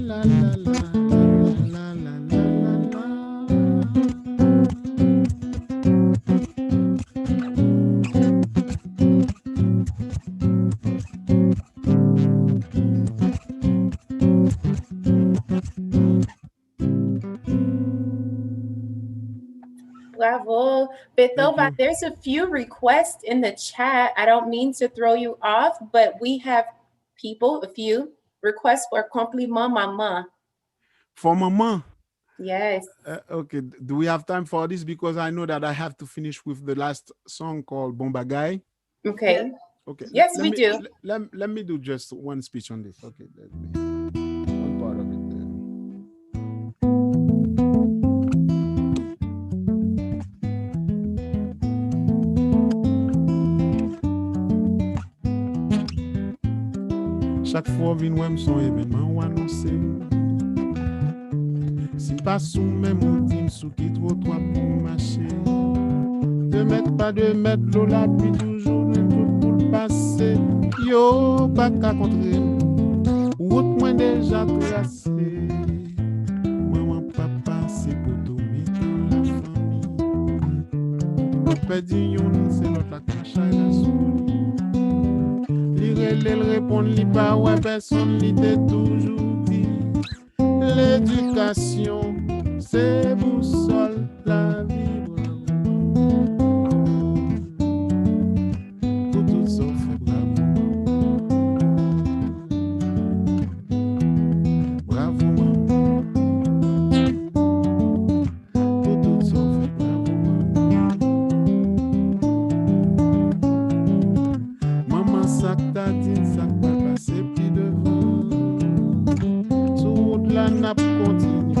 Bravo. Betova, there's a few requests in the chat. I don't mean to throw you off, but we have a few requests for compliment maman. For maman? Yes. Okay, do we have time for this? Because I know that I have to finish with the last song called Bon Bagay. Okay. Okay. Yes, we do. Let me do just one speech on this. Okay. One part of it. Chaque fois vin wèm son événement ou annoncé. Si pas sous même outil sous qui trop toi pour marcher. 2 mètres pas 2 mètres l'eau la pluie toujours le tout pour le passer. Yo pas qu'à contrer. Route moins déjà tracé. Maman papa c'est pour tomber dans la famille. On peut dire yon c'est l'autre la cacha et la souris. Elle répond, li pas, ouais, personne li t'est toujours dit. L'éducation, c'est boussole la vie. Pour tout ça, fait bravo. ça que t'as dit, ça va passer plus devant. Sur route la nappe continue.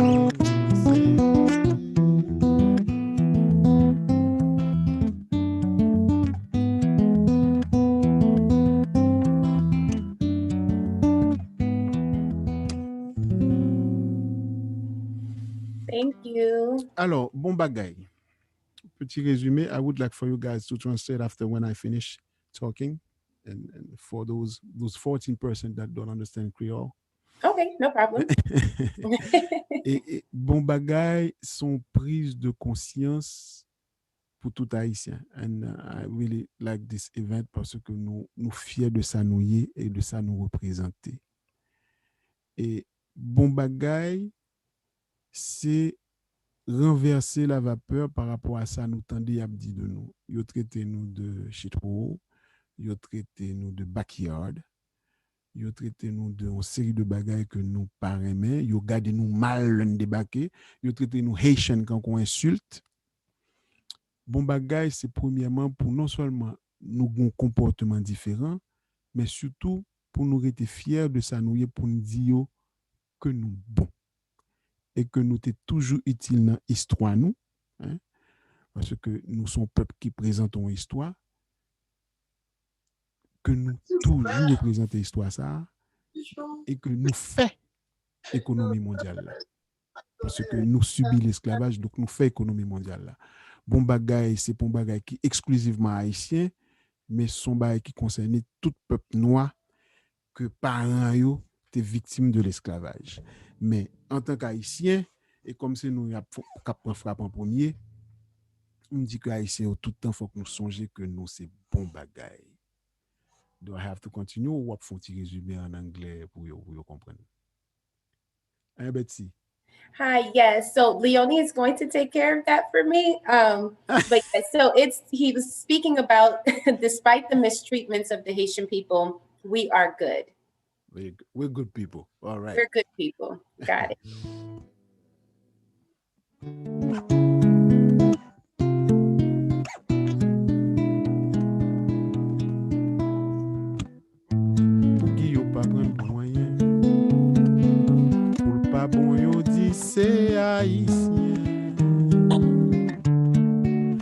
Thank you. Alors, bon bagay. Petit résumé, I would like for you guys to translate after when I finish talking. And for those 14% that don't understand Creole. Okay, no problem. et bon bagay sont prises de conscience pour tout Haïtien. And I really like this event parce que nous fiers de ça nous y et de ça nous représenter. Et bon bagay, c'est renverser la vapeur par rapport à ça nous tendez à dire de nous. Yo traité nous de shithole, yo traité nous de backyard, yo traité nous de une série de bagailles que nous pas aimer, yo gardé nous mal l'un débarquer, yo traité nous Haitian quand on insulte. Bon bagay c'est premièrement pour non seulement nous un comportement différent, mais surtout pour nous rester fiers de ça nous pour nous dire que nous bon. Et que nous sommes toujours utiles dans l'histoire, nous, hein, parce que nous sommes peuple qui présentons l'histoire, que nous toujours représentons l'histoire, ça, et que nous faisons l'économie mondiale. Là. Parce que nous subissons l'esclavage, donc nous faisons l'économie mondiale. Là. Bon bagay, c'est bon bagay qui est exclusivement haïtien, mais son bagay qui concerne tout peuple noir que parents yo étaient victimes de l'esclavage. Mais en tant qu'haïtien, et comme c'est nous qui frappe en premier, on me dit que haïtien tout le temps, il faut que nous songions que nous, c'est bon bagay. Do I have to continue ou faut un résumé en anglais pour vous comprendre? Hein, Betsy? Hi, yes. So Leonie is going to take care of that for me. But so he was speaking about, despite the mistreatments of the Haitian people, we are good. We're good people. All right. We're good people. Got it. Pour qui yo pas prendre moyen. Pour pas bon yo dit c'est haïtien.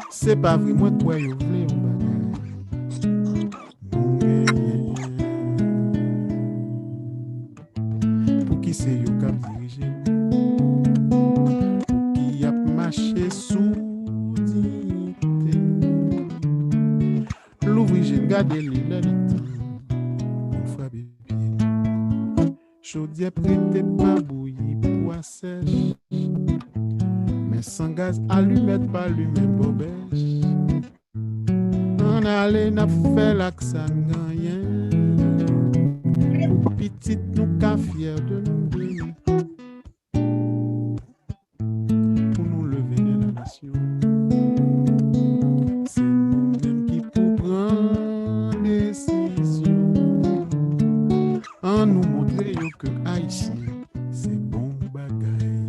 C'est pas vrai moi quoi yo vle on bagay. Qui c'est yo k'ap dirige pour qui a marché sous dignité l'ouvrier garde les temps on frappe pied chaudière prêté pas bouilli pois sèche mais sans gaz allumette pas allumé bobèche on allait n'a fait l'accent rien petite nous qu'à fier de nous donner pour nous lever de la nation. C'est nous-mêmes qui pour prendre décision en nous montrer que Haïtien c'est bon bagaille.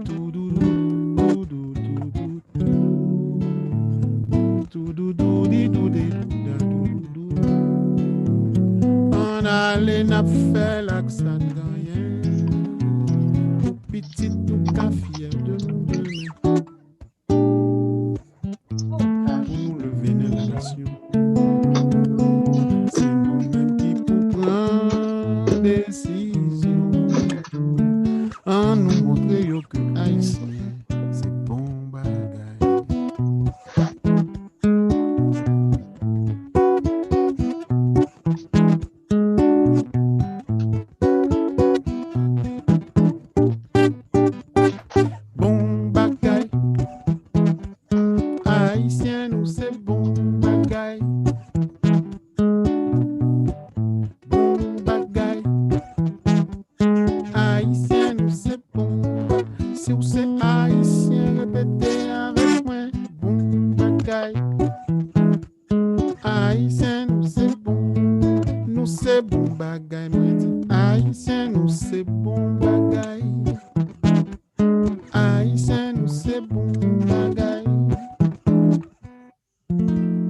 Tout doudou doudou doudou tout doudou di doudé doudou. On allait n'a fait l'accent rien pour petite nous qu'à fier de nous donner pour nous lever de la nation. C'est nous-mêmes qui pour prendre décision en nous montrer que Haïtien c'est bon bagaille.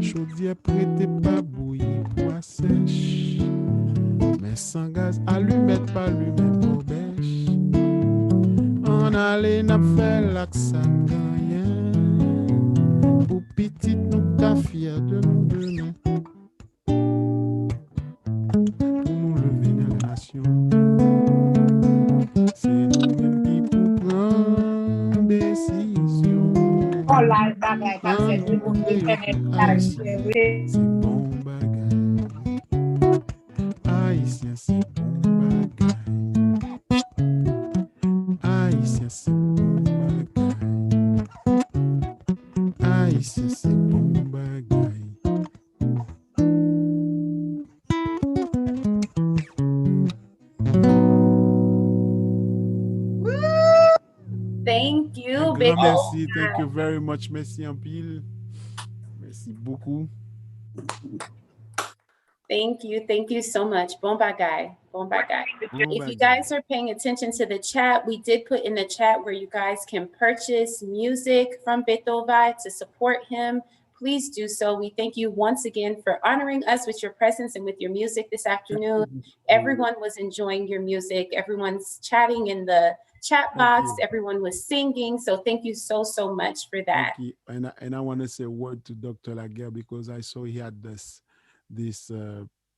Chaudière prêté pas bouilli pour bois sèche. Mais sans gaz, allumette pas allumette pour bêche. On allait n'a fait l'accent gagnant. Pour petite nous ta fière de nous donner. Pour nous lever dans la nation. C'est nous-mêmes qui pour prendre décision. Oh là, bagay, pas Un fait. monde haïtien, c'est bon bagay. Haïtien, c'est bon bagay. Haïtien, c'est bon bagay. Haïtien, c'est bon bagay. Thank you, Un big. grand merci. Thank you very much. Merci en pile. Merci beaucoup. Thank you so much. Bon bagay. Bon bagay. Bon If you bagay. guys are paying attention to the chat, we did put in the chat where you guys can purchase music from Beethoven to support him. Please do so. We thank you once again for honoring us with your presence and with your music this afternoon. Everyone was enjoying your music. Everyone's chatting in the chat box. Everyone was singing. So thank you so much for that. Thank you. And I want to say a word to Dr. Laguerre because I saw he had this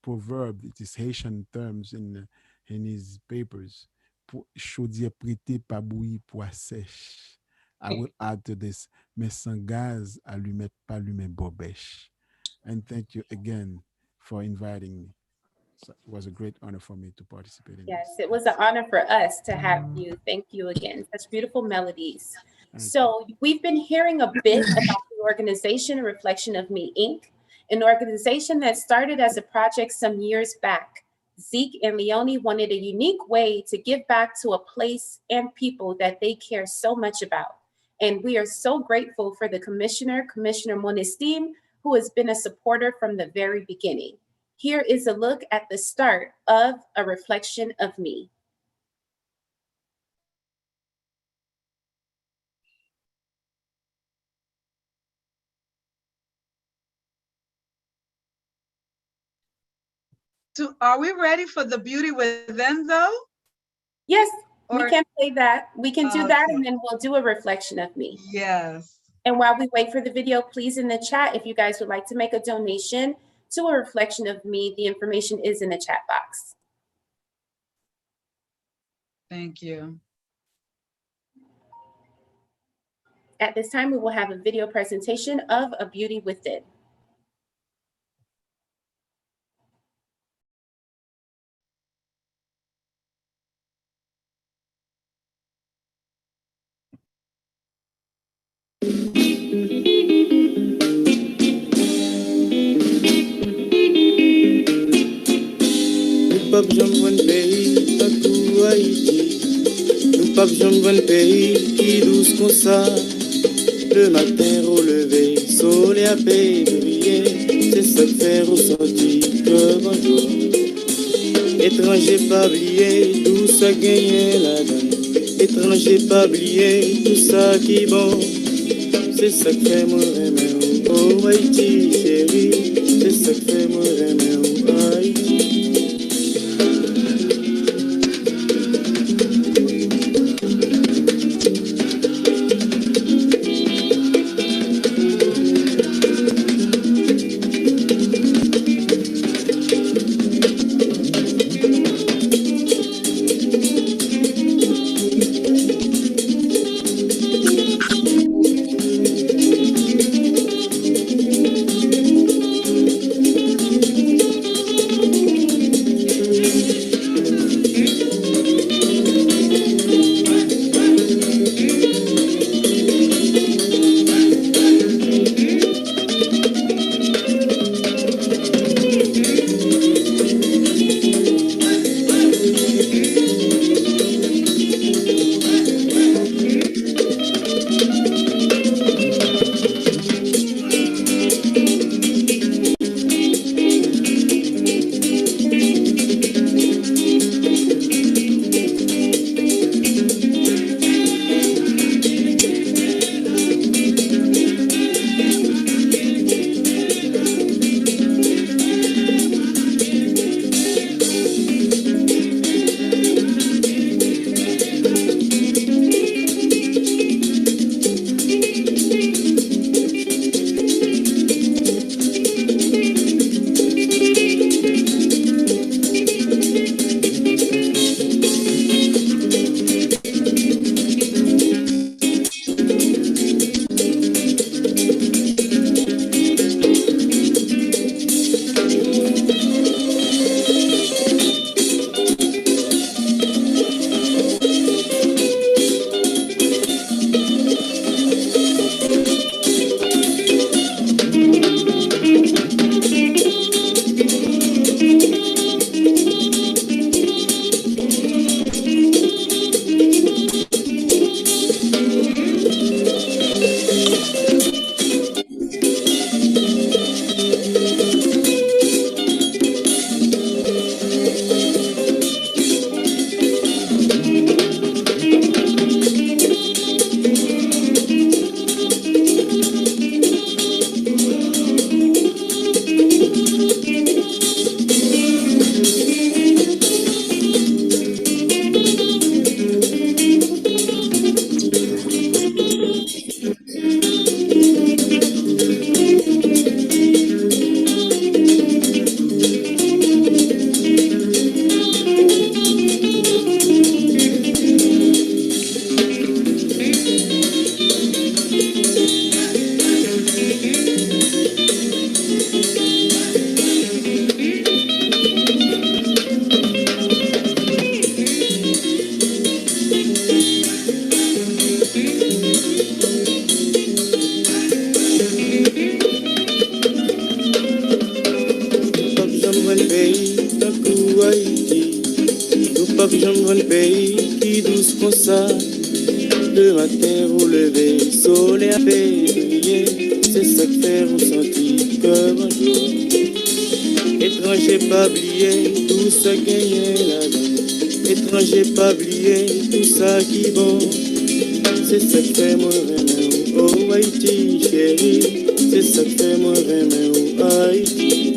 proverb, it is Haitian terms in his papers. Chaudière prêtée, pas bouillie, pois sèche. I will add to this, mais sans gaz, allumette, pas allumette, bobèche. And thank you again for inviting me. So it was a great honor for me to participate in Yes, this. it was an honor for us to have you. Thank you again. Such beautiful melodies. So we've been hearing a bit about the organization, A Reflection of Me, Inc., an organization that started as a project some years back. Zeke and Leonie wanted a unique way to give back to a place and people that they care so much about. And we are so grateful for the Commissioner Monestime, who has been a supporter from the very beginning. Here is a look at the start of A Reflection of Me. Are we ready for the beauty within though? Yes, we can play that. We can do that, and then we'll do A Reflection of Me. Yes. And while we wait for the video, please in the chat, if you guys would like to make a donation to A Reflection of Me, the information is in the chat box. Thank you. At this time, we will have a video presentation of A Beauty Within. Nous pas besoin de pays, pas tout Haïti. Nous pas besoin de pays qui douce comme ça. Le matin au lever, soleil à paix briller, c'est ça que fait ressentir que bonjour. Étranger pas oublier, tout ça gagner la donne. Étranger pas oublier, tout ça qui bon. C'est ça que fait moi aimer, oh Haïti chérie. C'est ça que fait moi aimer, oh Haïti. pas besoin de pays qui douce comme ça. Le matin au lever, soleil à briller, c'est ça que fait ressentir comme un jour. Étranger pas oublier tout ça gagné là-dedans. Étranger pas oublier tout ça qui bon. C'est ça que fait moi vraiment oh Haïti chérie. C'est ça que fait moi vraiment oh Haïti.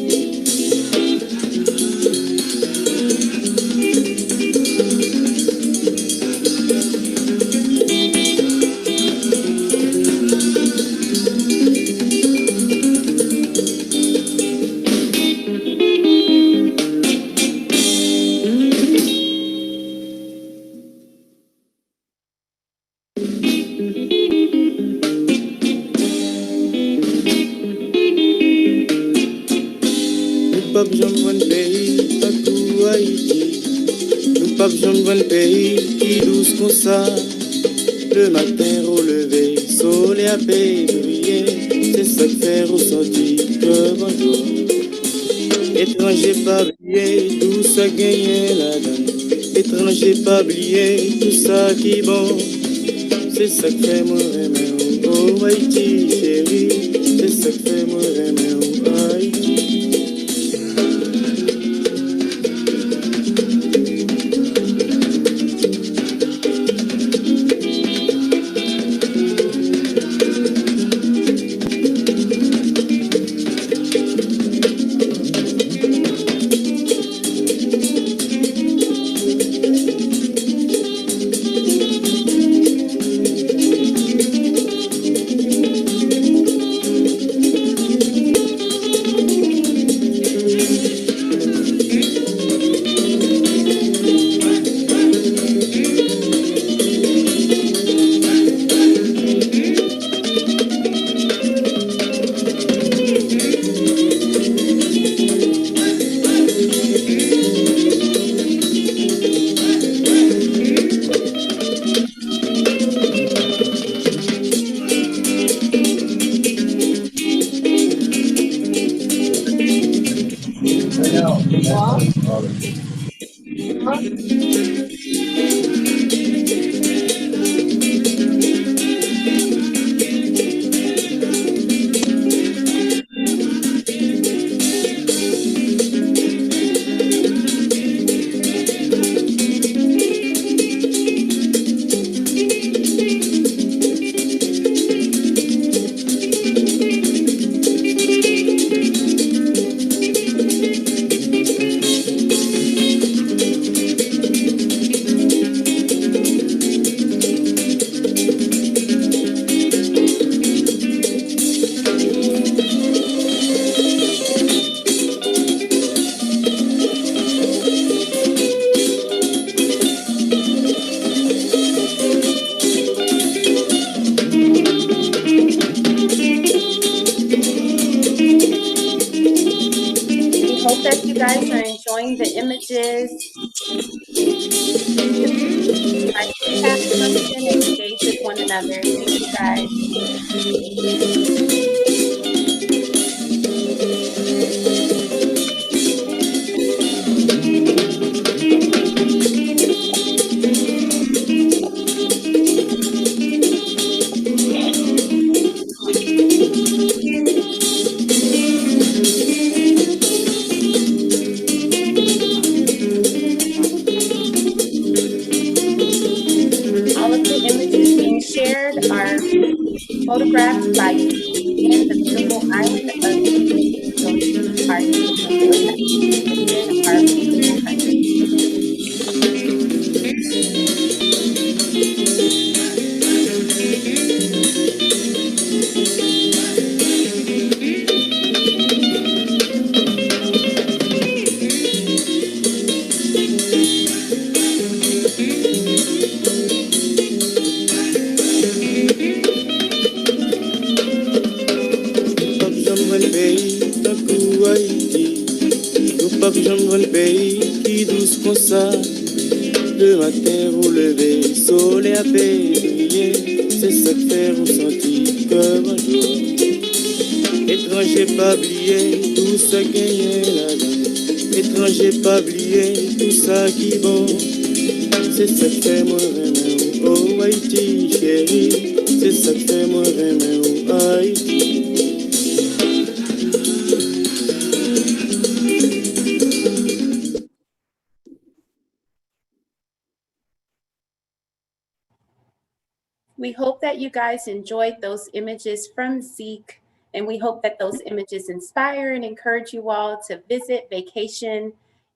Nous pas besoin de pays, pas tout Haïti. Nous pas besoin de pays qui douce comme ça. Le matin au lever, soleil à briller, c'est ça qui fait ressentir que bonjour. Étranger pas oublier tout ça gagné là-dedans. Étranger pas oublier tout ça qui bon. C'est ça qui fait moi aimer oh Haïti chérie. C'est ça qui fait moi aimer oh Haïti. Hope that you guys are enjoying the images. I have something and engage with one another. Thank you All of the images being shared are photographed by in the beautiful island of Haiti, so these are within our beautiful country. Pas besoin de pays qui douce comme ça. Le matin au lever, soleil à briller, c'est ça que fait ressentir comme un jour. Étranger pas oublier tout ça gagné là-dedans. Étranger pas oublier tout ça qui bon. c'est ça que fait moi aimer oh Haïti chérie, c'est ça que fait moi aimer oh Haïti. We hope that you guys enjoyed those images from Zeke, and we hope that those images inspire and encourage you all to visit, vacation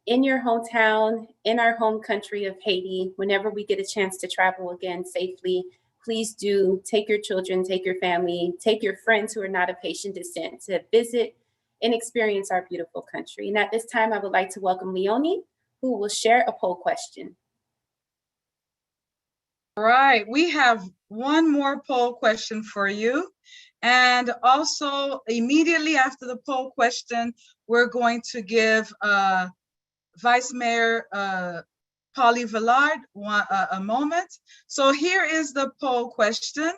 in your hometown, in our home country of Haiti. Whenever we get a chance to travel again safely, please do take your children, take your family, take your friends who are not of Haitian descent to visit and experience our beautiful country. And at this time, I would like to welcome Leonie, who will share a poll question. All right, we have one more poll question for you. And also immediately after the poll question, we're going to give Vice Mayor Paule Villard a moment. So here is the poll question.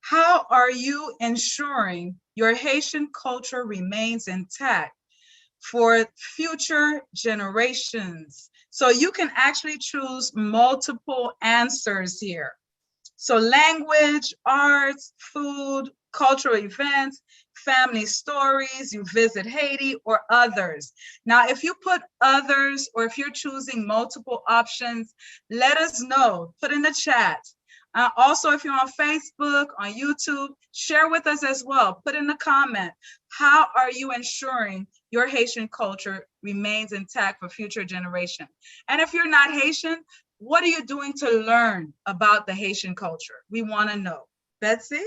How are you ensuring your Haitian culture remains intact for future generations? So you can actually choose multiple answers here. So language, arts, food, cultural events, family stories, you visit Haiti, or others. Now, if you put others, or if you're choosing multiple options, let us know, put in the chat. Also, if you're on Facebook, on YouTube, share with us as well. Put in the comment, how are you ensuring your Haitian culture remains intact for future generations? And if you're not Haitian, what are you doing to learn about the Haitian culture? We want to know. Betsy?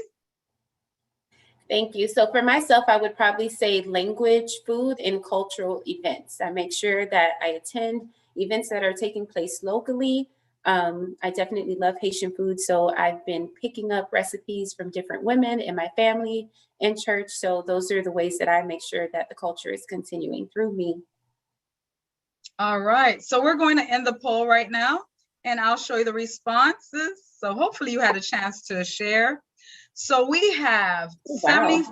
Thank you. So for myself, I would probably say language, food, and cultural events. I make sure that I attend events that are taking place locally. I definitely love Haitian food, so I've been picking up recipes from different women in my family and church. So those are the ways that I make sure that the culture is continuing through me. All right, so we're going to end the poll right now, and I'll show you the responses. So hopefully you had a chance to share. So we have 75%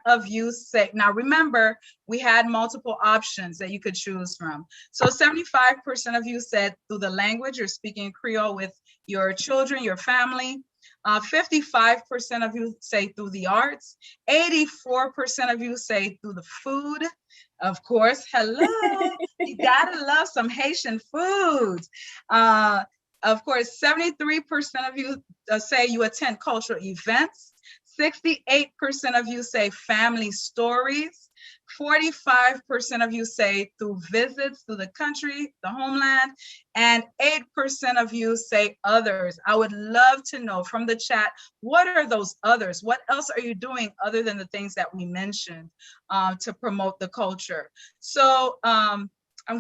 of you say, now remember, we had multiple options that you could choose from. So 75% of you said through the language, you're speaking Creole with your children, your family. 55% of you say through the arts. 84% of you say through the food. Of course, hello, you gotta love some Haitian foods. Of course, 73% of you say you attend cultural events. 68% of you say family stories. 45% of you say through visits to the country, the homeland, and 8% of you say others. I would love to know from the chat, what are those others? What else are you doing other than the things that we mentioned to promote the culture? So I'm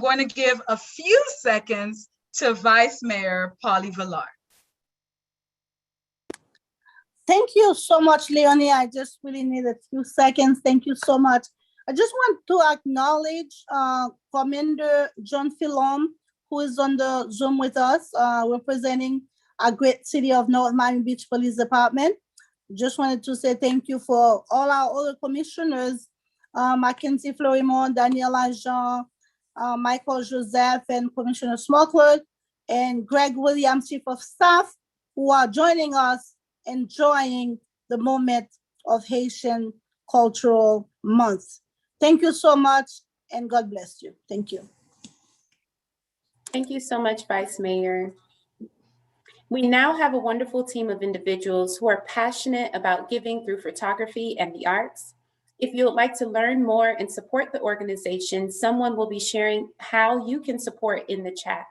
going to give a few seconds to Vice Mayor Paule Villard. Thank you so much, Leonie. I just really need a few seconds. Thank you so much. I just want to acknowledge Commander John Philom, who is on the Zoom with us, representing our great city of North Miami Beach Police Department. Just wanted to say thank you for all our other commissioners, Mackenzie Florimond, Daniela Jean, Michael Joseph, and Commissioner Smockler, and Greg Williams, Chief of Staff, who are joining us, enjoying the moment of Haitian Cultural Month. Thank you so much, and God bless you. Thank you. Thank you so much, Vice Mayor. We now have a wonderful team of individuals who are passionate about giving through photography and the arts. If you would like to learn more and support the organization, someone will be sharing how you can support in the chat.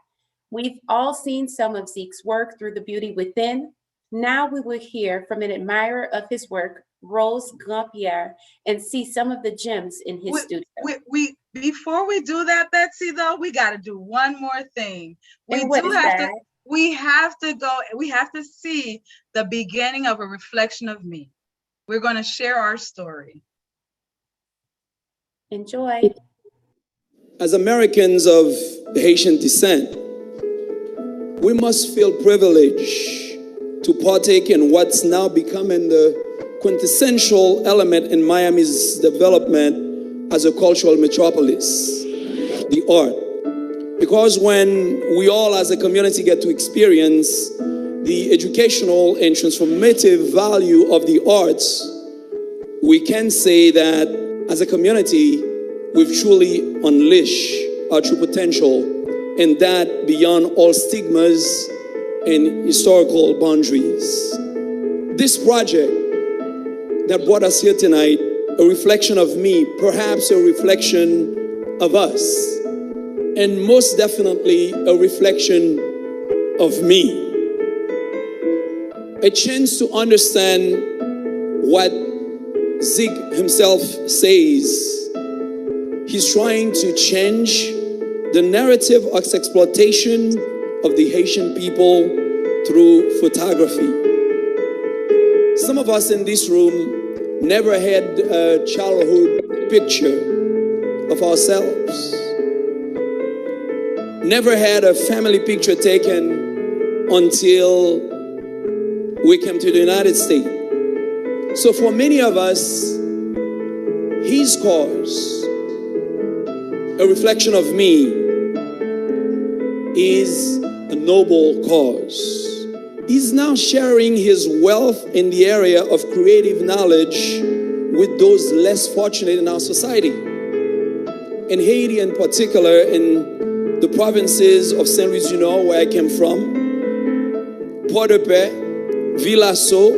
We've all seen some of Zeke's work through The Beauty Within. Now we will hear from an admirer of his work, Rose Grandpierre, and see some of the gems in his studio. Before we do that, Betsy, though, we got to do one more thing. We have to see the beginning of a reflection of me. We're going to share our story. Enjoy. As Americans of Haitian descent, we must feel privileged to partake in what's now becoming the quintessential element in Miami's development as a cultural metropolis, the art. Because when we all as a community get to experience the educational and transformative value of the arts, we can say that as a community, we've truly unleashed our true potential, and that beyond all stigmas and historical boundaries. This project that brought us here tonight, a reflection of me, perhaps a reflection of us, and most definitely a reflection of me. A chance to understand what Zig himself says. He's trying to change the narrative of exploitation of the Haitian people through photography. Some of us in this room never had a childhood picture of ourselves. Never had a family picture taken until we came to the United States. So for many of us, his cause, a reflection of me, is a noble cause. He's now sharing his wealth in the area of creative knowledge with those less fortunate in our society. In Haiti in particular, in the provinces of Saint Louis du Nord, where I came from, Port-de-Paix, Villasso,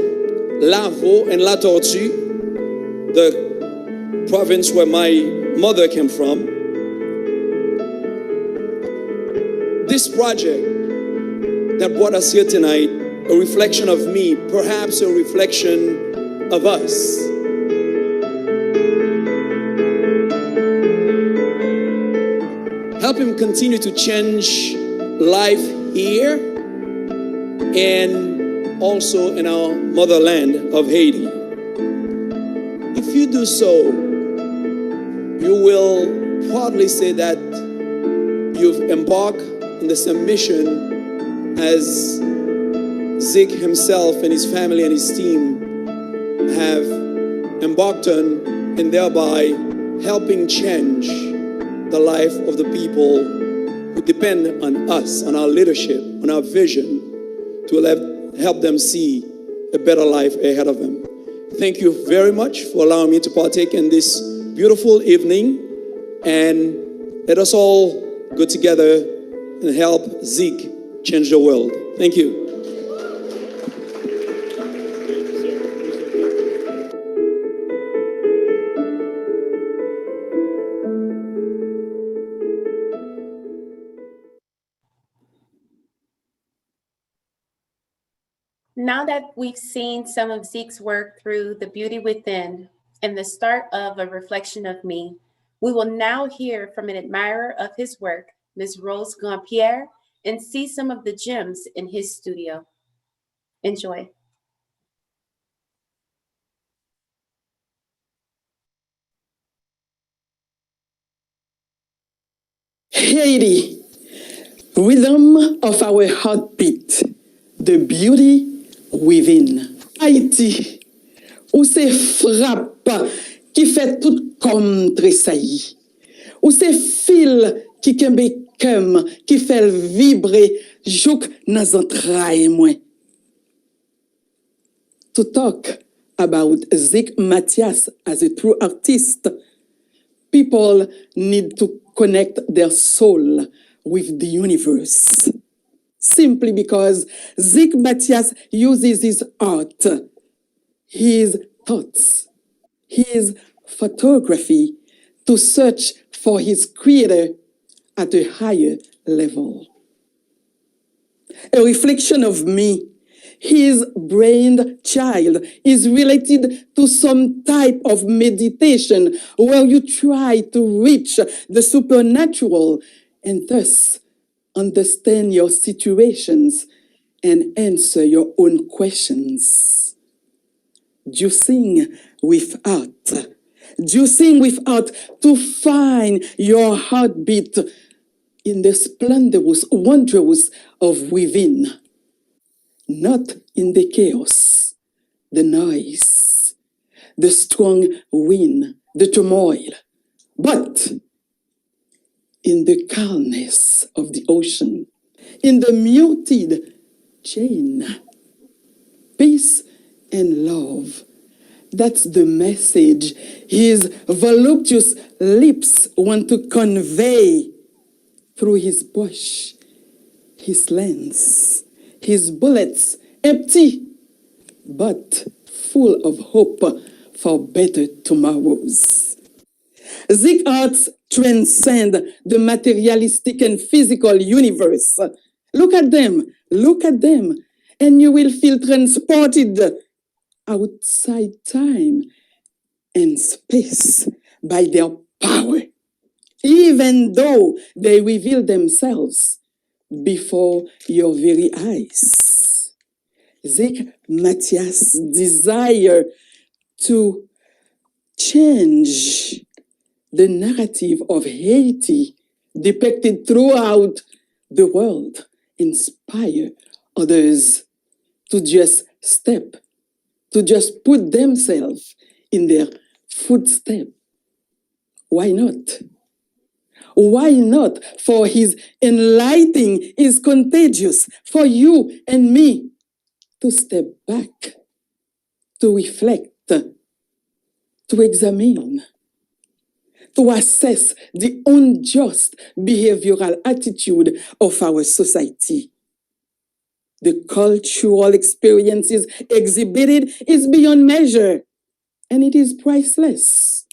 Lavaux, and La Tortue, the province where my mother came from. This project that brought us here tonight, a reflection of me, perhaps a reflection of us. Help him continue to change life here and also in our motherland of Haiti. If you do so, you will proudly say that you've embarked in the same mission as Zig himself and his family and his team have embarked on, and thereby helping change the life of the people who depend on us, on our leadership, on our vision, to help them see a better life ahead of them. Thank you very much for allowing me to partake in this beautiful evening, and let us all go together and help Zeke change the world. Thank you. Now that we've seen some of Zeke's work through The Beauty Within and the start of A Reflection of Me, we will now hear from an admirer of his work, Ms. Rose Gampierre, and see some of the gems in his studio. Enjoy. Haiti, rhythm of our heartbeat, the beauty within. Haïti, où c'est frappe qui fait tout comme tressaillir. Où c'est fil qui kembe kem, qui fait vibrer jouk dans entrailles moins. To talk about Zig Matthias as a true artist, people need to connect their soul with the universe. Simply because Zig Matthias uses his art, his thoughts, his photography to search for his creator at a higher level. A reflection of me, his brainchild, is related to some type of meditation where you try to reach the supernatural and thus understand your situations and answer your own questions. Juicing with art. Juicing with art to find your heartbeat in the splendorous wonders of within. Not in the chaos, the noise, the strong wind, the turmoil, but in the calmness of the ocean, in the muted chain. Peace and love. That's the message his voluptuous lips want to convey through his bush, his lens, his bullets, empty, but full of hope for better tomorrows. Zik arts transcend the materialistic and physical universe. Look at them, and you will feel transported outside time and space by their power, even though they reveal themselves before your very eyes. Zik Matthias' desire to change the narrative of Haiti depicted throughout the world, inspire others to just put themselves in their footsteps. Why not? Why not? For his enlightening is contagious for you and me to step back, to reflect, to examine, to assess the unjust behavioral attitude of our society. The cultural experiences exhibited is beyond measure, and it is priceless.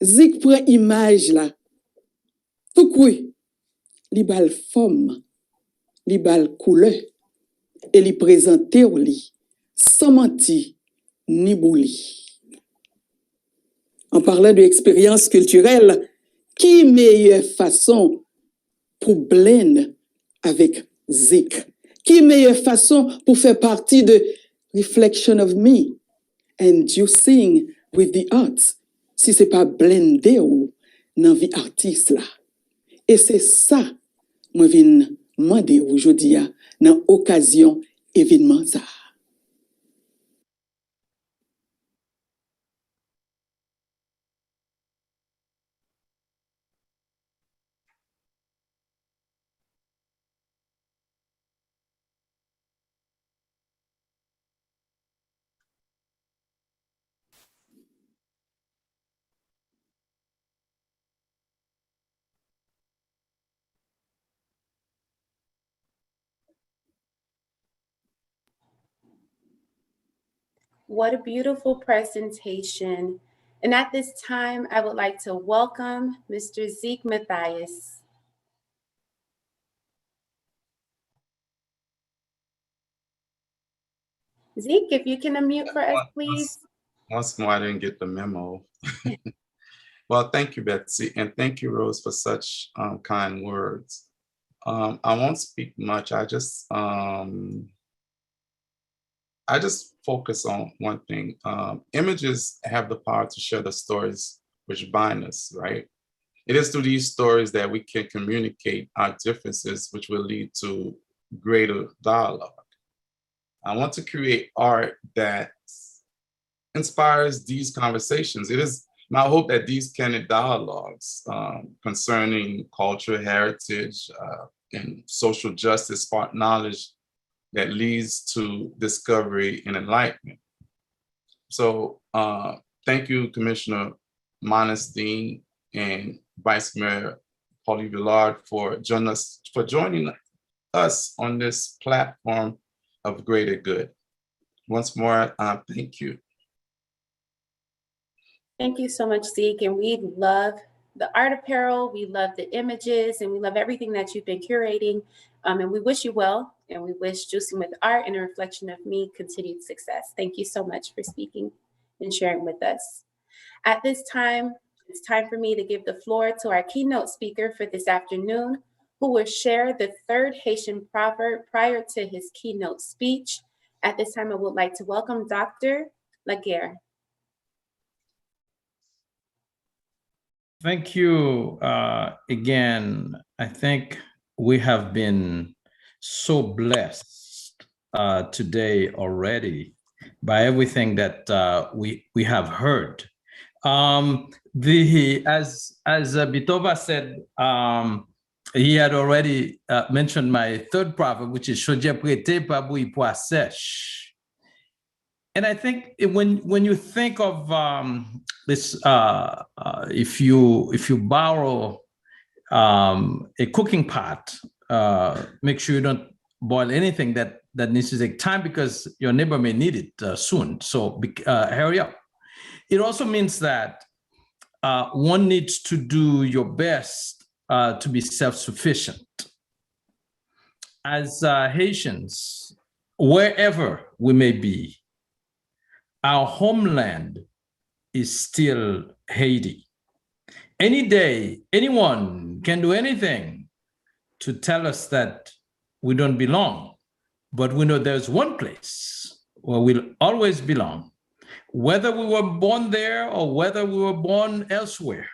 Zik prend image là, tout kwe, li bal forme, li bal couleur, et li présente ou li, sans menti ni bouli. En parlant de expérience culturelle, qui meilleure façon pour blend avec Zik? Qui meilleure façon pour faire partie de Reflection of Me, Inducing with the Arts, si c'est pas blender ou dans vie artiste là. Et c'est ça, moi vinn demander aujourd'hui dans occasion événement ça. What a beautiful presentation. And at this time, I would like to welcome Mr. Zik Matthias. Zik, if you can unmute for us, please. Once more, I didn't get the memo. Well, thank you, Betsy, and thank you, Rose, for such kind words. I won't speak much. I just focus on one thing. Images have the power to share the stories which bind us, right? It is through these stories that we can communicate our differences, which will lead to greater dialogue. I want to create art that inspires these conversations. It is my hope that these candid dialogues concerning culture, heritage, and social justice spark knowledge that leads to discovery and enlightenment. So thank you, Commissioner Monestime and Vice Mayor Paule Villard for joining us on this platform of greater good. Once more, thank you. Thank you so much, Zik. And we love the art apparel, we love the images, and we love everything that you've been curating. And we wish you well, and we wish Juicing with Art and a Reflection of Me continued success. Thank you so much for speaking and sharing with us. At this time, it's time for me to give the floor to our keynote speaker for this afternoon, who will share the third Haitian proverb prior to his keynote speech. At this time, I would like to welcome Dr. Laguerre. Thank you again. I think we have been so blessed today already by everything that we have heard. As Bitova said, he had already mentioned my third proverb, which is "Chodje prete pa bouilli pois sèche." And I think when you think of this, if you borrow a cooking pot, make sure you don't boil anything that needs to take time, because your neighbor may need it soon. So hurry up. It also means that one needs to do your best to be self-sufficient. As Haitians, wherever we may be, our homeland is still Haiti. Any day, anyone can do anything to tell us that we don't belong, but we know there's one place where we'll always belong. Whether we were born there or whether we were born elsewhere,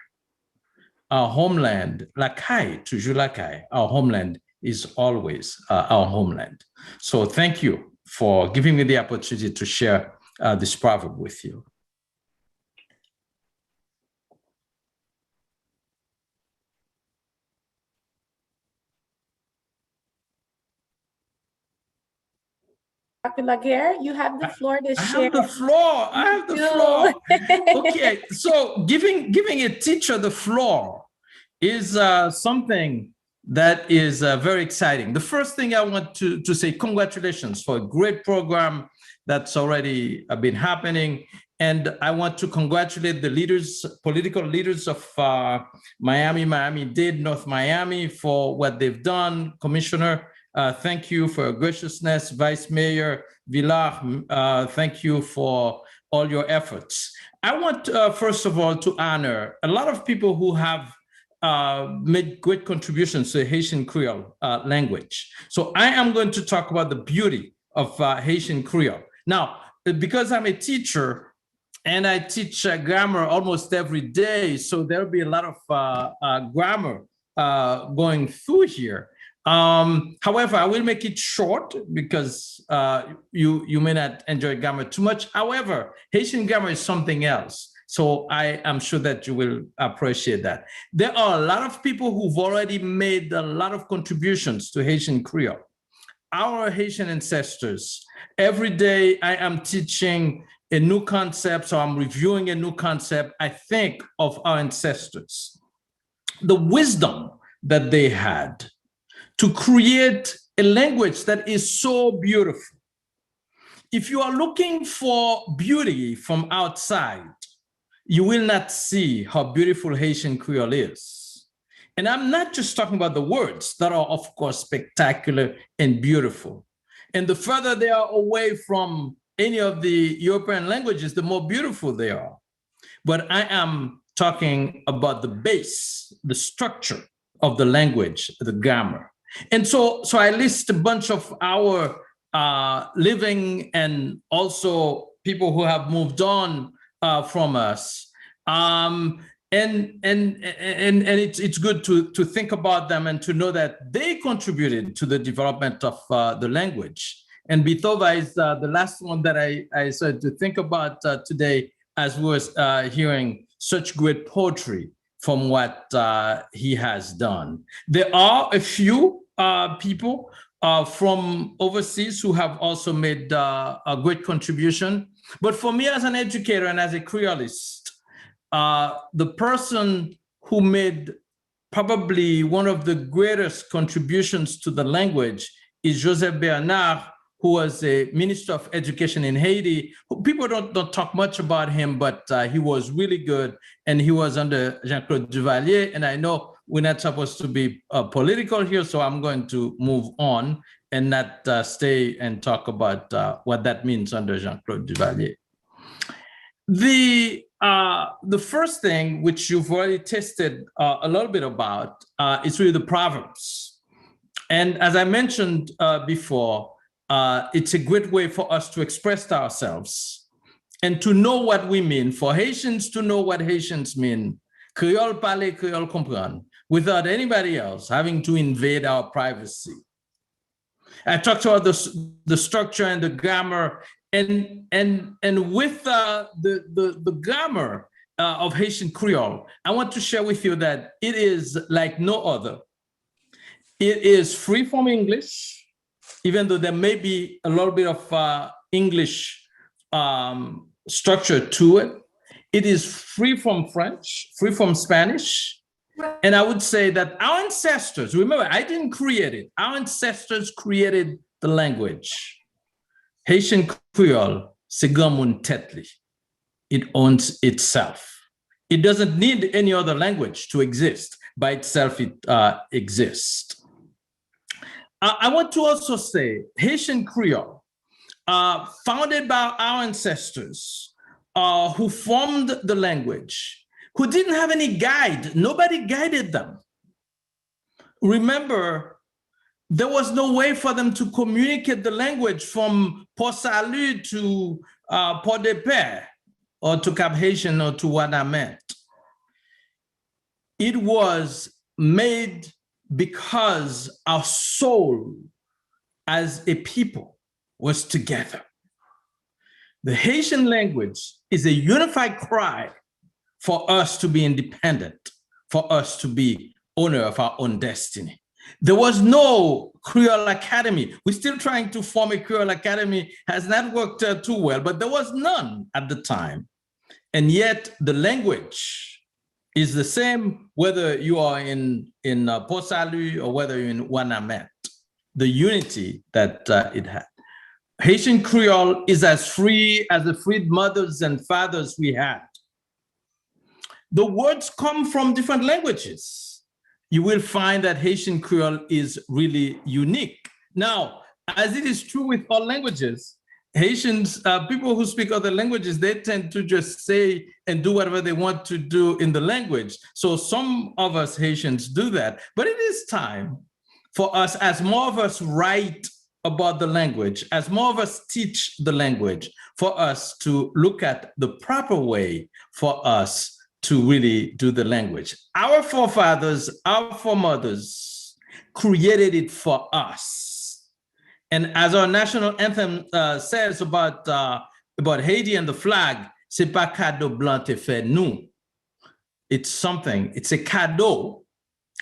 our homeland, Lakai, toujours Lakai, our homeland is always our homeland. So thank you for giving me the opportunity to share this proverb with you. Dr. Laguerre, you have the floor to share. I have the floor. Okay, so giving a teacher the floor is something that is very exciting. The first thing I want to say, congratulations for a great program that's already been happening. And I want to congratulate the leaders, political leaders of Miami-Dade, North Miami, for what they've done. Commissioner, thank you for your graciousness. Vice Mayor Villard, thank you for all your efforts. I want, first of all, to honor a lot of people who have made great contributions to the Haitian Creole language. So I am going to talk about the beauty of Haitian Creole. Now, because I'm a teacher and I teach grammar almost every day, so there'll be a lot of grammar going through here. However, I will make it short because you may not enjoy grammar too much. However, Haitian grammar is something else. So I am sure that you will appreciate that. There are a lot of people who've already made a lot of contributions to Haitian Creole. Our Haitian ancestors, every day I am teaching a new concept, so I'm reviewing a new concept. I think of our ancestors, the wisdom that they had to create a language that is so beautiful. If you are looking for beauty from outside, you will not see how beautiful Haitian Creole is. And I'm not just talking about the words that are, of course, spectacular and beautiful. And the further they are away from any of the European languages, the more beautiful they are. But I am talking about the base, the structure of the language, the grammar. And so I list a bunch of our living and also people who have moved on from us. And it's good to think about them and to know that they contributed to the development of the language. And Bitova is the last one that I started to think about today, as we were hearing such great poetry from what he has done. There are a few people from overseas who have also made a great contribution. But for me as an educator and as a Creolist, the person who made probably one of the greatest contributions to the language is Joseph Bernard, who was a Minister of Education in Haiti. People don't talk much about him, but he was really good. And he was under Jean-Claude Duvalier. And I know we're not supposed to be political here, so I'm going to move on and not stay and talk about what that means under Jean-Claude Duvalier. The first thing, which you've already tested a little bit about, is really the Proverbs. And as I mentioned before, it's a great way for us to express ourselves and to know what we mean, for Haitians to know what Haitians mean, Creole parler, Creole comprendre, without anybody else having to invade our privacy. I talked about the structure and the grammar, and with the grammar, of Haitian Creole, I want to share with you that it is like no other. It is free from English, even though there may be a little bit of English structure to it. It is free from French, free from Spanish. And I would say that our ancestors, remember, I didn't create it. Our ancestors created the language. Haitian Creole, c'est grand moun tête li. It owns itself. It doesn't need any other language to exist. By itself, it exists. I want to also say Haitian Creole, founded by our ancestors who formed the language, who didn't have any guide. Nobody guided them. Remember, there was no way for them to communicate the language from Port Salut to Port de Paix, or to Cap Haitian, or to Wanamet. It was made because our soul as a people was together. The Haitian language is a unified cry for us to be independent, for us to be owner of our own destiny. There was no Creole Academy. We're still trying to form a Creole Academy, has not worked too well, but there was none at the time. And yet the language is the same, whether you are in Port Salut or whether you're in Wanamet, the unity that it had. Haitian Creole is as free as the freed mothers and fathers we had. The words come from different languages. You will find that Haitian Creole is really unique. Now, as it is true with all languages, Haitians, people who speak other languages, they tend to just say and do whatever they want to do in the language. So some of us Haitians do that, but it is time for us, as more of us write about the language, as more of us teach the language, for us to look at the proper way for us to really do the language. Our forefathers, our foremothers created it for us. And as our national anthem says about Haiti and the flag, c'est pas cadeau blanc te fait nous. It's something, it's a cadeau,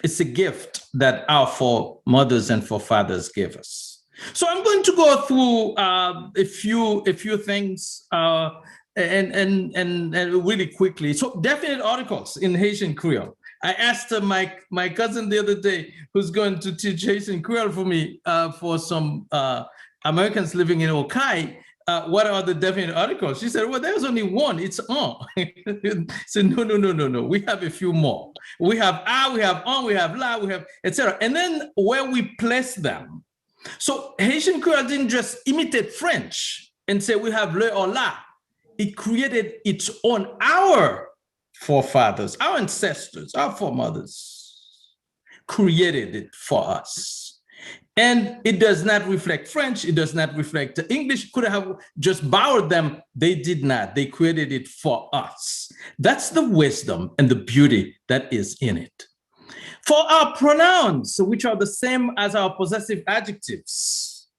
it's a gift that our foremothers and forefathers gave us. So I'm going to go through a few things and really quickly. So definite articles in Haitian Creole. I asked my cousin the other day, who's going to teach Haitian Creole for me, for some Americans living in Okai, what are the definite articles? She said, well, there's only one, it's on. I said, no, we have a few more. We have a, we have on, we have la, we have etc. And then where we place them. So Haitian Creole didn't just imitate French and say we have le or la. It created its own, our forefathers, our ancestors, our foremothers created it for us. And it does not reflect French, it does not reflect English, could have just borrowed them. They did not, they created it for us. That's the wisdom and the beauty that is in it. For our pronouns, which are the same as our possessive adjectives,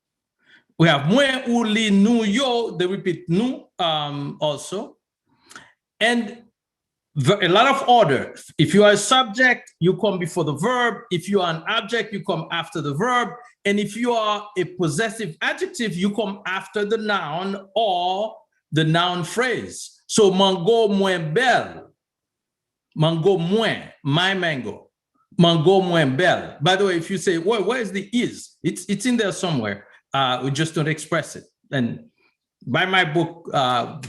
we have mwen, ou, li, nou, yo, they repeat nou also. And a lot of order. If you are a subject, you come before the verb. If you are an object, you come after the verb. And if you are a possessive adjective, you come after the noun or the noun phrase. So mango moins belle, mango moins, my mango, mango moins belle. By the way, if you say, well, where is the is? It's in there somewhere. We just don't express it. And buy my book,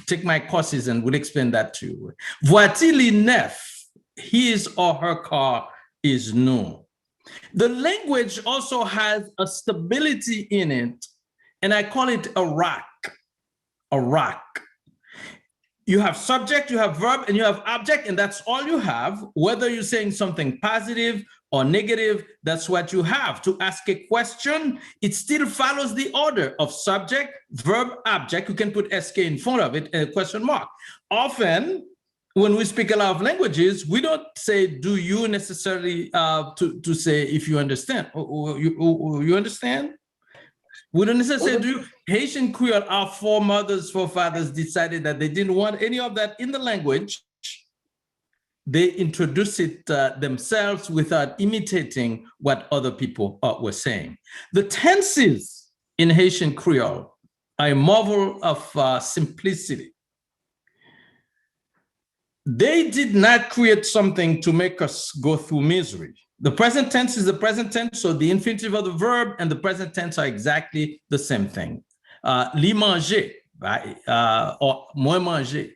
take my courses, and we'll explain that to you. Voiture neuf, his or her car is new. The language also has a stability in it, and I call it a rock, a rock. You have subject, you have verb, and you have object, and that's all you have. Whether you're saying something positive or negative, that's what you have. To ask a question, it still follows the order of subject, verb, object. You can put SK in front of it and a question mark. Often, when we speak a lot of languages, we don't say, do you necessarily to say if you understand. You understand? We don't necessarily say, do you? Haitian Creole, our forefathers decided that they didn't want any of that in the language. they introduce it themselves without imitating what other people were saying. The tenses in Haitian Creole are a marvel of simplicity. They did not create something to make us go through misery. The present tense is the present tense, so the infinitive of the verb and the present tense are exactly the same thing. Li manger, right? Or moi manger,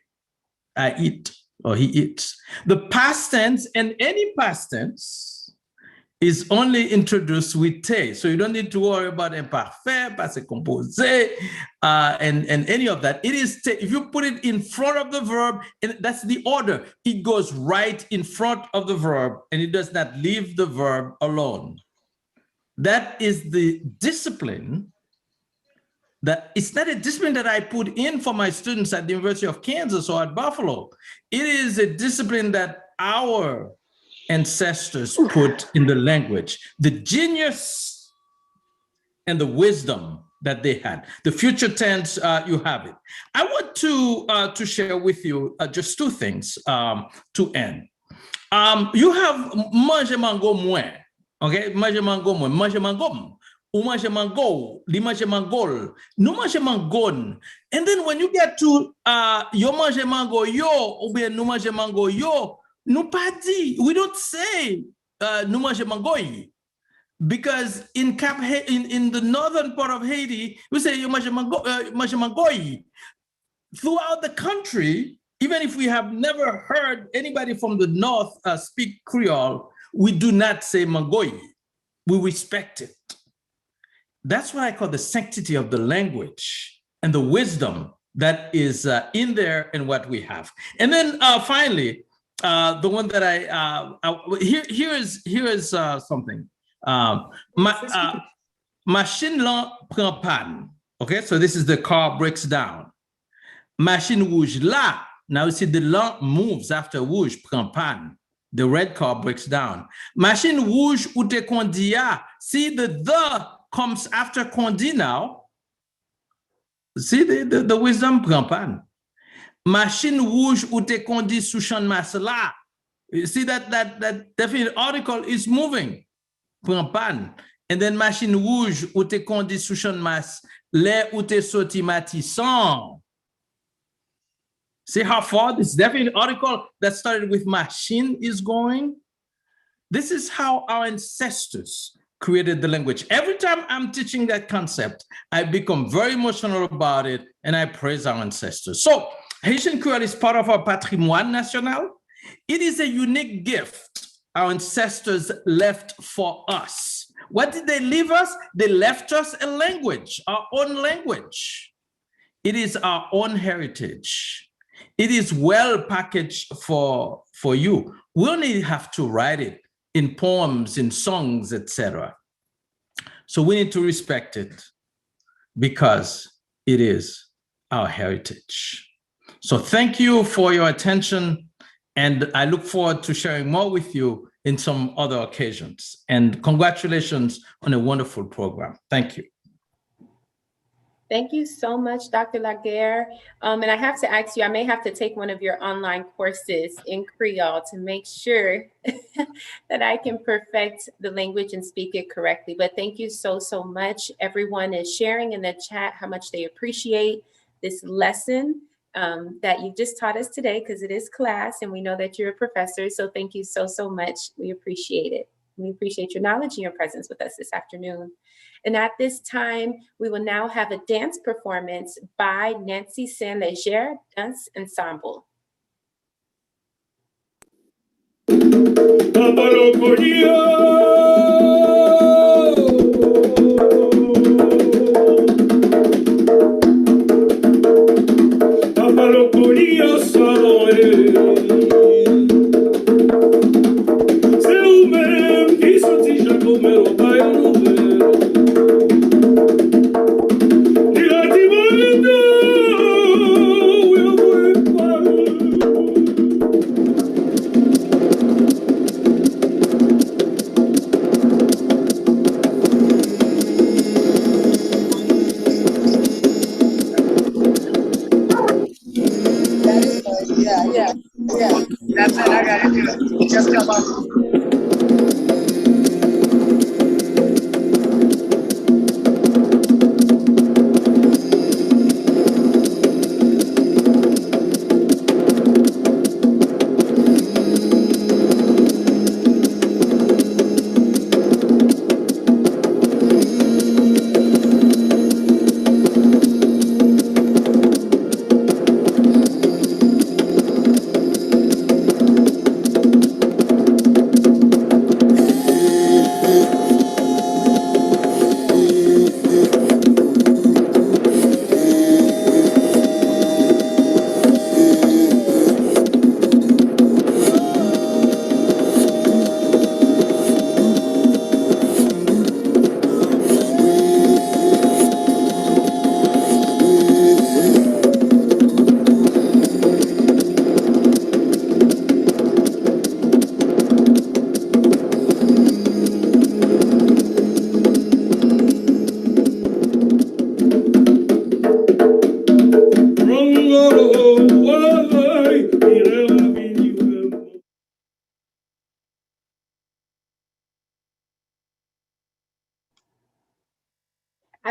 I eat, or he eats. The past tense and any past tense is only introduced with te. So you don't need to worry about imparfait, passé composé, and any of that. It is te. If you put it in front of the verb, and that's the order, it goes right in front of the verb and it does not leave the verb alone. That is the discipline that it's not a discipline that I put in for my students at the University of Kansas or at Buffalo. It is a discipline that our ancestors put in the language, the genius and the wisdom that they had. The future tense, you have it. I want to share with you just two things to end. You have manger mango moins, okay? Manger mango moins, manger mangom, ou manger mango, li manger mangol, nou manger mangon. And then when you get to yo manger mango yo, ou bien nou manger mango yo, nous pas dit. We don't say nous manger mangoy, because in the northern part of Haiti, we say you manger mangoy. Throughout the country, even if we have never heard anybody from the north speak Creole, we do not say mangoy. We respect it. That's what I call the sanctity of the language and the wisdom that is in there and what we have. And then finally, the one that here is something. Machine lan prend panne. Okay, so this is the car breaks down. Machine rouge là. Now you see the lan moves after rouge prend panne. The red car breaks down. Machine rouge ou te condia. See the comes after condi now. See the wisdom prend panne. Machine rouge ou te conduit sous champ de masse là. You see that definite article is moving. Prend panne. And then machine rouge ou te conduit sous champ de masse, l'air ou te sorti matissant. See how far this definite article that started with machine is going? This is how our ancestors created the language. Every time I'm teaching that concept, I become very emotional about it and I praise our ancestors. So Haitian Creole is part of our patrimoine national. It is a unique gift our ancestors left for us. What did they leave us? They left us a language, our own language. It is our own heritage. It is well packaged for you. We only have to write it in poems, in songs, etc. So we need to respect it because it is our heritage. So thank you for your attention, and I look forward to sharing more with you in some other occasions. And congratulations on a wonderful program. Thank you. Thank you so much, Dr. Laguerre. And I have to ask you, I may have to take one of your online courses in Creole to make sure that I can perfect the language and speak it correctly. But thank you so much. Everyone is sharing in the chat how much they appreciate this lesson that you just taught us today, because it is class and we know that you're a professor. So thank you so much. We appreciate it. We appreciate your knowledge and your presence with us this afternoon. And at this time, we will now have a dance performance by Nancy Saint-Léger Dance Ensemble. Yeah. That's it. I got it. I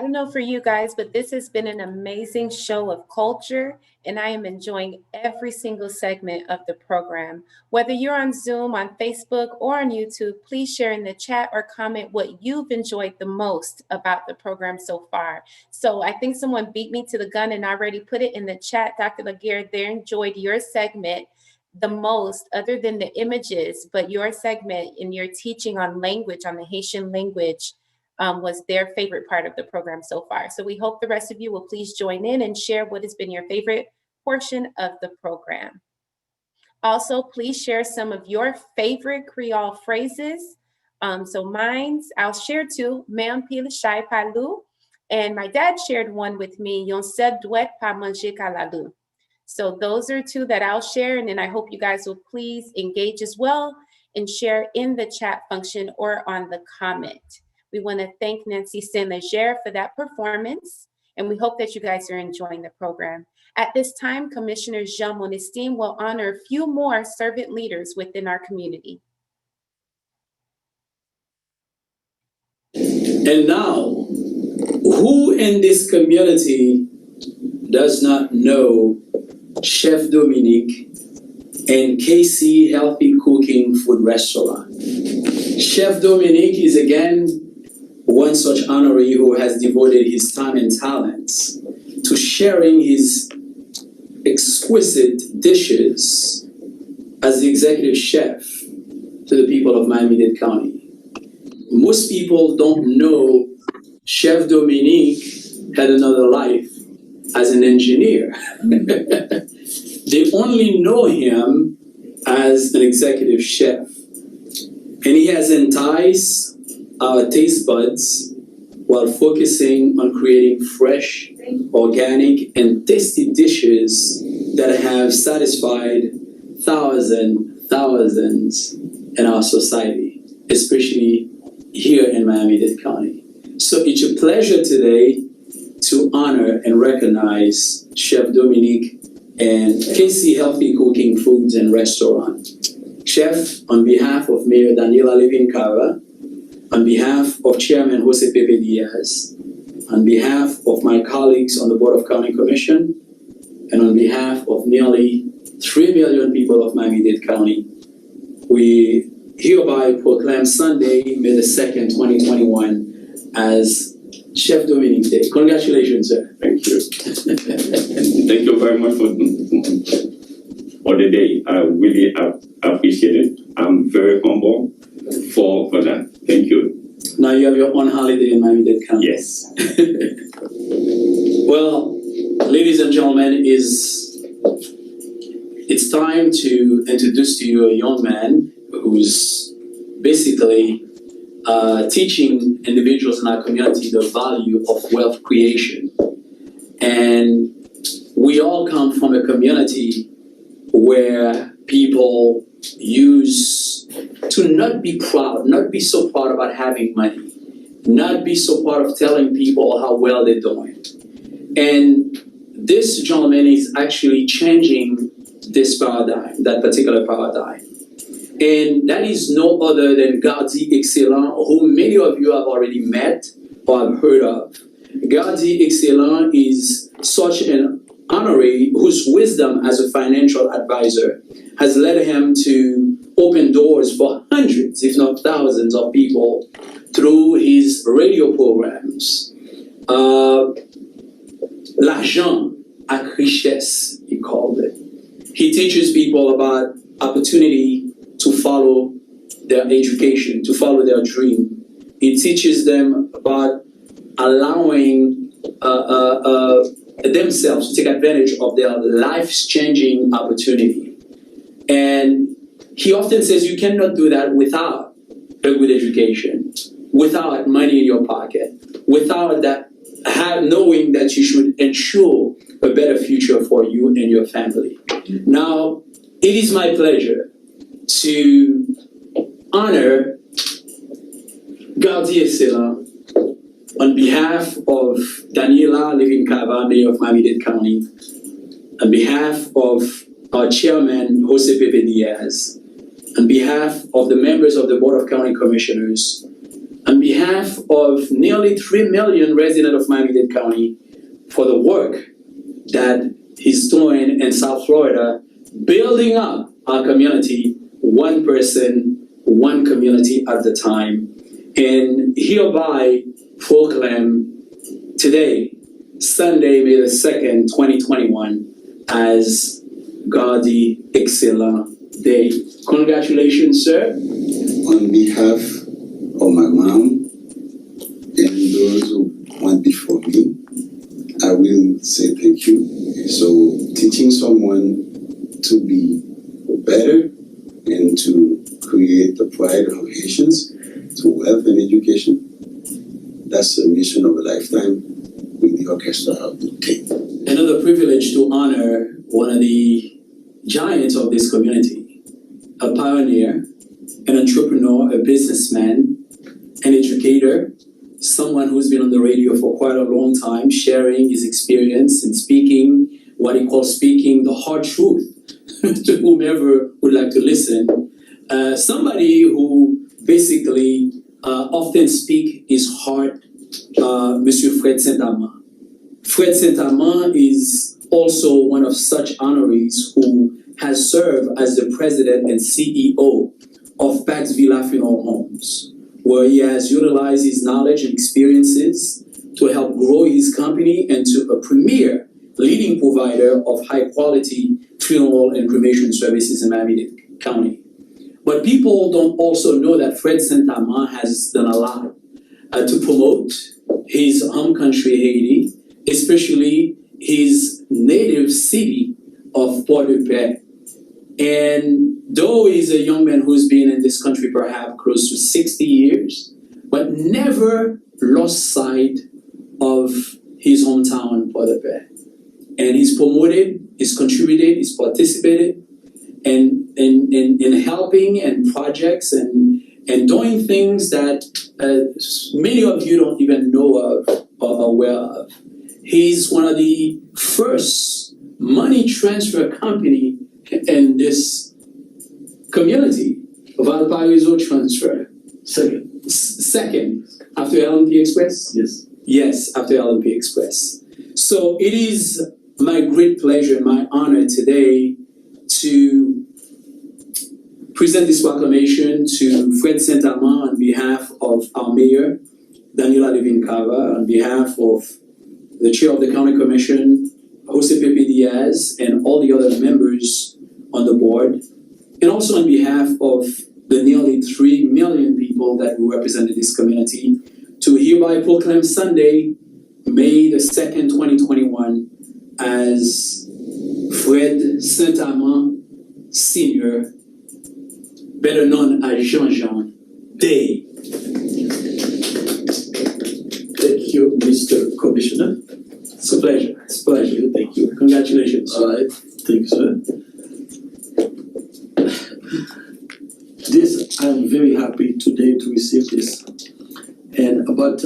don't know for you guys, but this has been an amazing show of culture, and I am enjoying every single segment of the program. Whether you're on Zoom, on Facebook, or on YouTube, please share in the chat or comment what you've enjoyed the most about the program so far. So I think someone beat me to the gun and already put it in the chat. Dr. Laguerre, they enjoyed your segment the most, other than the images, but your segment in your teaching on language, on the Haitian language, was their favorite part of the program so far. So we hope the rest of you will please join in and share what has been your favorite portion of the program. Also, please share some of your favorite Creole phrases. So mine's, I'll share two, "Mem pile chai palou," and my dad shared one with me, "Yon sed doit pa manger kalalou." So those are two that I'll share, and then I hope you guys will please engage as well and share in the chat function or on the comment. We want to thank Nancy Saint-Leger for that performance, and we hope that you guys are enjoying the program. At this time, Commissioner Jean Monestime will honor a few more servant leaders within our community. And now, who in this community does not know Chef Dominique and KC Healthy Cooking Food Restaurant? Chef Dominique is again one such honoree who has devoted his time and talents to sharing his exquisite dishes as the executive chef to the people of Miami-Dade County. Most people don't know Chef Dominique had another life as an engineer. They only know him as an executive chef. And he has enticed our taste buds while focusing on creating fresh, organic, and tasty dishes that have satisfied thousands in our society, especially here in Miami-Dade County. So it's a pleasure today to honor and recognize Chef Dominique and KC Healthy Cooking Foods and Restaurant. Chef, on behalf of Mayor Daniela Levin-Cava, on behalf of Chairman Jose Pepe Diaz, on behalf of my colleagues on the Board of County Commission, and on behalf of nearly 3 million people of Miami-Dade County, we hereby proclaim Sunday, May the 2nd, 2021, as Chef Dominique Day. Congratulations, sir. Thank you. Thank you very much for the day. I really appreciate it. I'm very humble for that. Thank you. Now you have your own holiday in Miami-Dade County. Yes. Well, ladies and gentlemen, it's time to introduce to you a young man who's basically teaching individuals in our community the value of wealth creation. And we all come from a community where people used to not be so proud about having money, not be so proud of telling people how well they're doing. And this gentleman is actually changing this paradigm, that particular paradigm. And that is no other than Gardi Excellent, whom many of you have already met or have heard of. Gardi Excellent is such an honoree whose wisdom as a financial advisor has led him to open doors for hundreds, if not thousands, of people through his radio programs. L'argent à richesse, he called it. He teaches people about opportunity to follow their education, to follow their dream. He teaches them about allowing themselves to take advantage of their life-changing opportunity. And he often says you cannot do that without a good education, without money in your pocket, without that knowing that you should ensure a better future for you and your family. Now, it is my pleasure to honor Gardi Excellent on behalf of Daniela Levin-Cava, Mayor of Miami-Dade County, on behalf of our chairman, Jose Pepe Diaz, on behalf of the members of the Board of County Commissioners, on behalf of nearly 3 million residents of Miami-Dade County for the work that he's doing in South Florida, building up our community, one person, one community at a time, and hereby proclaim today, Sunday, May the 2nd, 2021, as Gardi Excellent Day. Congratulations, sir. On behalf of my mom and those who went before me, I will say thank you. So teaching someone to be better and to create the pride of Haitians through wealth and education, that's the mission of a lifetime with the orchestra of the tape. Another privilege to honor one of the giants of this community, a pioneer, an entrepreneur, a businessman, an educator, someone who's been on the radio for quite a long time, sharing his experience and speaking what he calls speaking the hard truth to whomever would like to listen. Somebody who basically often speak his heart, Monsieur Fred Saint-Amand. Fred Saint-Amand is also one of such honorees who has served as the president and CEO of Pax Villa Funeral Homes, where he has utilized his knowledge and experiences to help grow his company into a premier leading provider of high quality funeral and cremation services in Miami-Dade County. But people don't also know that Fred Saint-Amand has done a lot to promote his home country, Haiti, especially his native city of Port-de-Paix. And though he's a young man who's been in this country perhaps close to 60 years, but never lost sight of his hometown, Port-de-Paix. And he's promoted, he's contributed, he's participated in helping and projects and doing things that many of you don't even know of or aware of. He's one of the first money transfer company in this community, Valparaiso Transfer. Second, after LNP Express? Yes. Yes, after LNP Express. So it is my great pleasure and my honor today to present this proclamation to Fred Saint-Amand on behalf of our mayor, Daniela Levin-Cava, on behalf of the chair of the county commission, Jose Pepe Diaz, and all the other members on the board, and also on behalf of the nearly 3 million people that we represent in this community, to hereby proclaim Sunday, May the 2nd, 2021, as Fred Saint-Amand Sr., better known as Jean Day. Thank you, Mr. Commissioner. It's a pleasure. It's a pleasure. Thank you. Congratulations. All right. Thank you, sir. This, I'm very happy today to receive this. But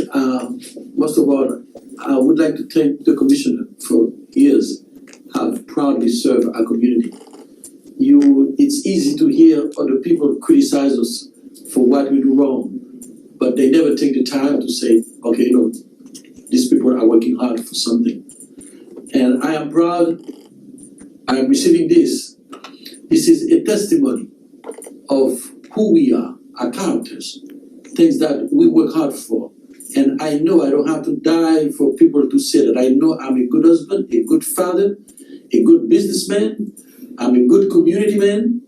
most of all, I would like to thank the Commissioner for years have proudly served our community. It it's easy to hear other people criticize us for what we do wrong, but they never take the time to say, okay, these people are working hard for something. And I am proud I am receiving this. This is a testimony of who we are, our characters, things that we work hard for. And I know I don't have to die for people to say that. I know I'm a good husband, a good father, a good businessman, I'm a good community man.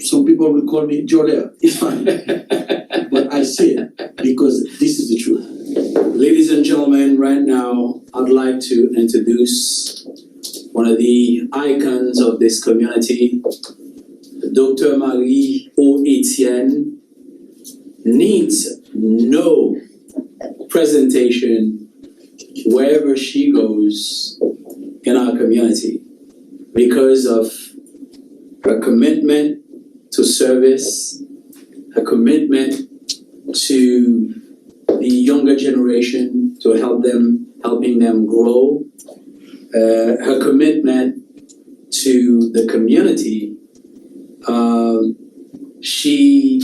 Some people will call me Jolea, it's fine. But I say it because this is the truth. Ladies and gentlemen, right now, I'd like to introduce one of the icons of this community, Dr. Marie O. Etienne, needs no presentation wherever she goes in our community because of her commitment to service, her commitment to the younger generation, to helping them grow, her commitment to the community. She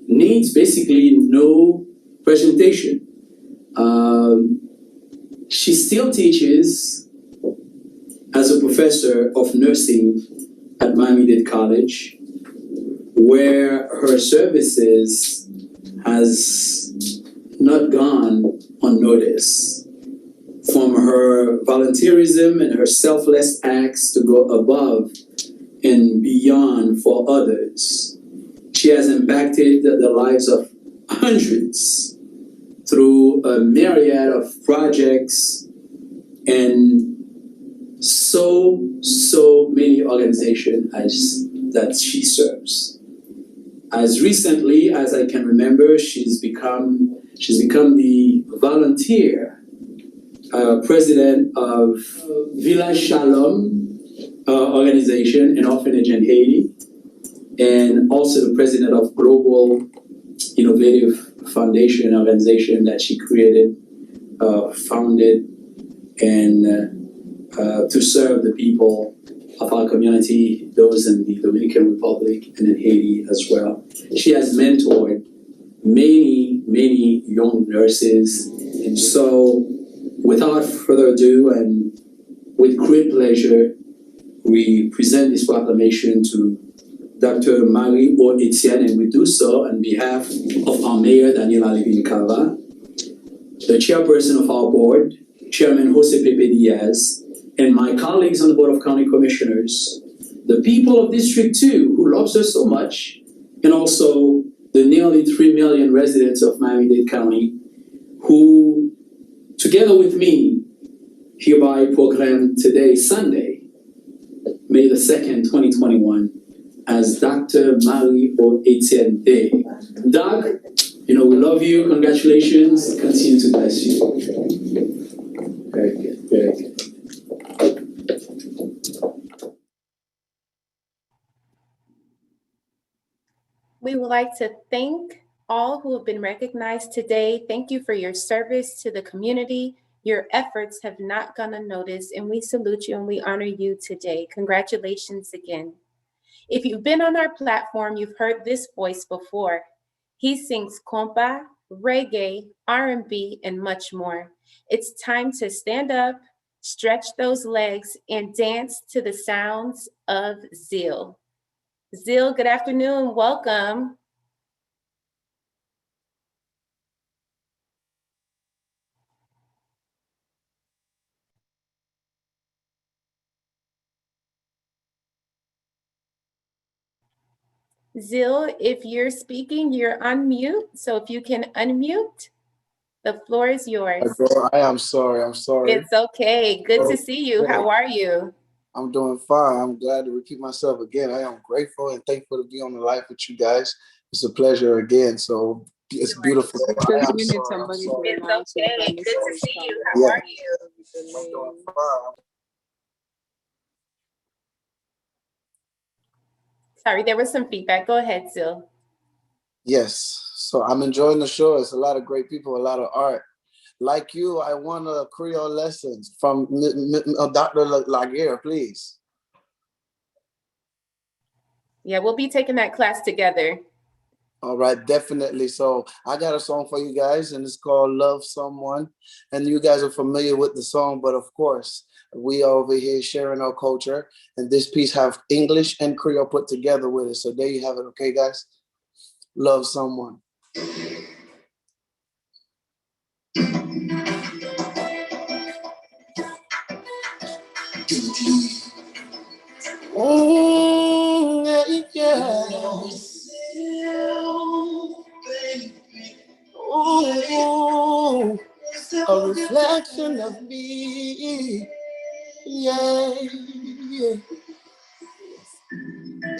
needs basically no presentation. She still teaches as a professor of nursing at Miami-Dade College, where her services has not gone unnoticed. From her volunteerism and her selfless acts to go above and beyond for others, she has impacted the lives of hundreds through a myriad of projects and so many organizations that she serves. As recently as I can remember, she's become the volunteer president of Village Shalom organization, an orphanage in Haiti, and also the president of Global Innovative Foundation organization that she created, founded, and to serve the people of our community, those in the Dominican Republic and in Haiti as well. She has mentored many young nurses. And so without further ado and with great pleasure, we present this proclamation to Dr. Marie O. Etienne, and we do so on behalf of our Mayor, Daniela Levin-Cava, the chairperson of our board, Chairman Jose Pepe Diaz, and my colleagues on the Board of County Commissioners, the people of District 2 who loves us so much, and also the nearly 3 million residents of Miami-Dade County who, together with me, hereby proclaim today, Sunday, May the 2nd, 2021, as Dr. Marie O. Etienne Day. Doc, we love you. Congratulations. Continue to bless you. Very good. Very good. We would like to thank all who have been recognized today. Thank you for your service to the community. Your efforts have not gone unnoticed, and we salute you and we honor you today. Congratulations again. If you've been on our platform, you've heard this voice before. He sings compa, reggae, R&B, and much more. It's time to stand up, stretch those legs, and dance to the sounds of Zeal. Zeal, good afternoon, welcome. Zeal, if you're speaking, you're on mute. So if you can unmute, the floor is yours. I am sorry. It's okay. Good to see you. How are you? I'm doing fine. I'm glad to repeat myself again. I am grateful and thankful to be on the live with you guys. It's a pleasure again. So it's beautiful. I am sorry. It's okay. Good to see you. How are you? I'm doing fine. Sorry, there was some feedback. Go ahead, Sil. Yes. So I'm enjoying the show. It's a lot of great people, a lot of art. Like you, I want a Creole lessons from Dr. Laguerre, please. Yeah, we'll be taking that class together. All right, definitely. So I got a song for you guys, and it's called Love Someone. And you guys are familiar with the song, but of course, we are over here sharing our culture. And this piece have English and Creole put together with it. So there you have it, okay, guys? Love Someone. Ooh, a reflection of me. Yeah, yeah.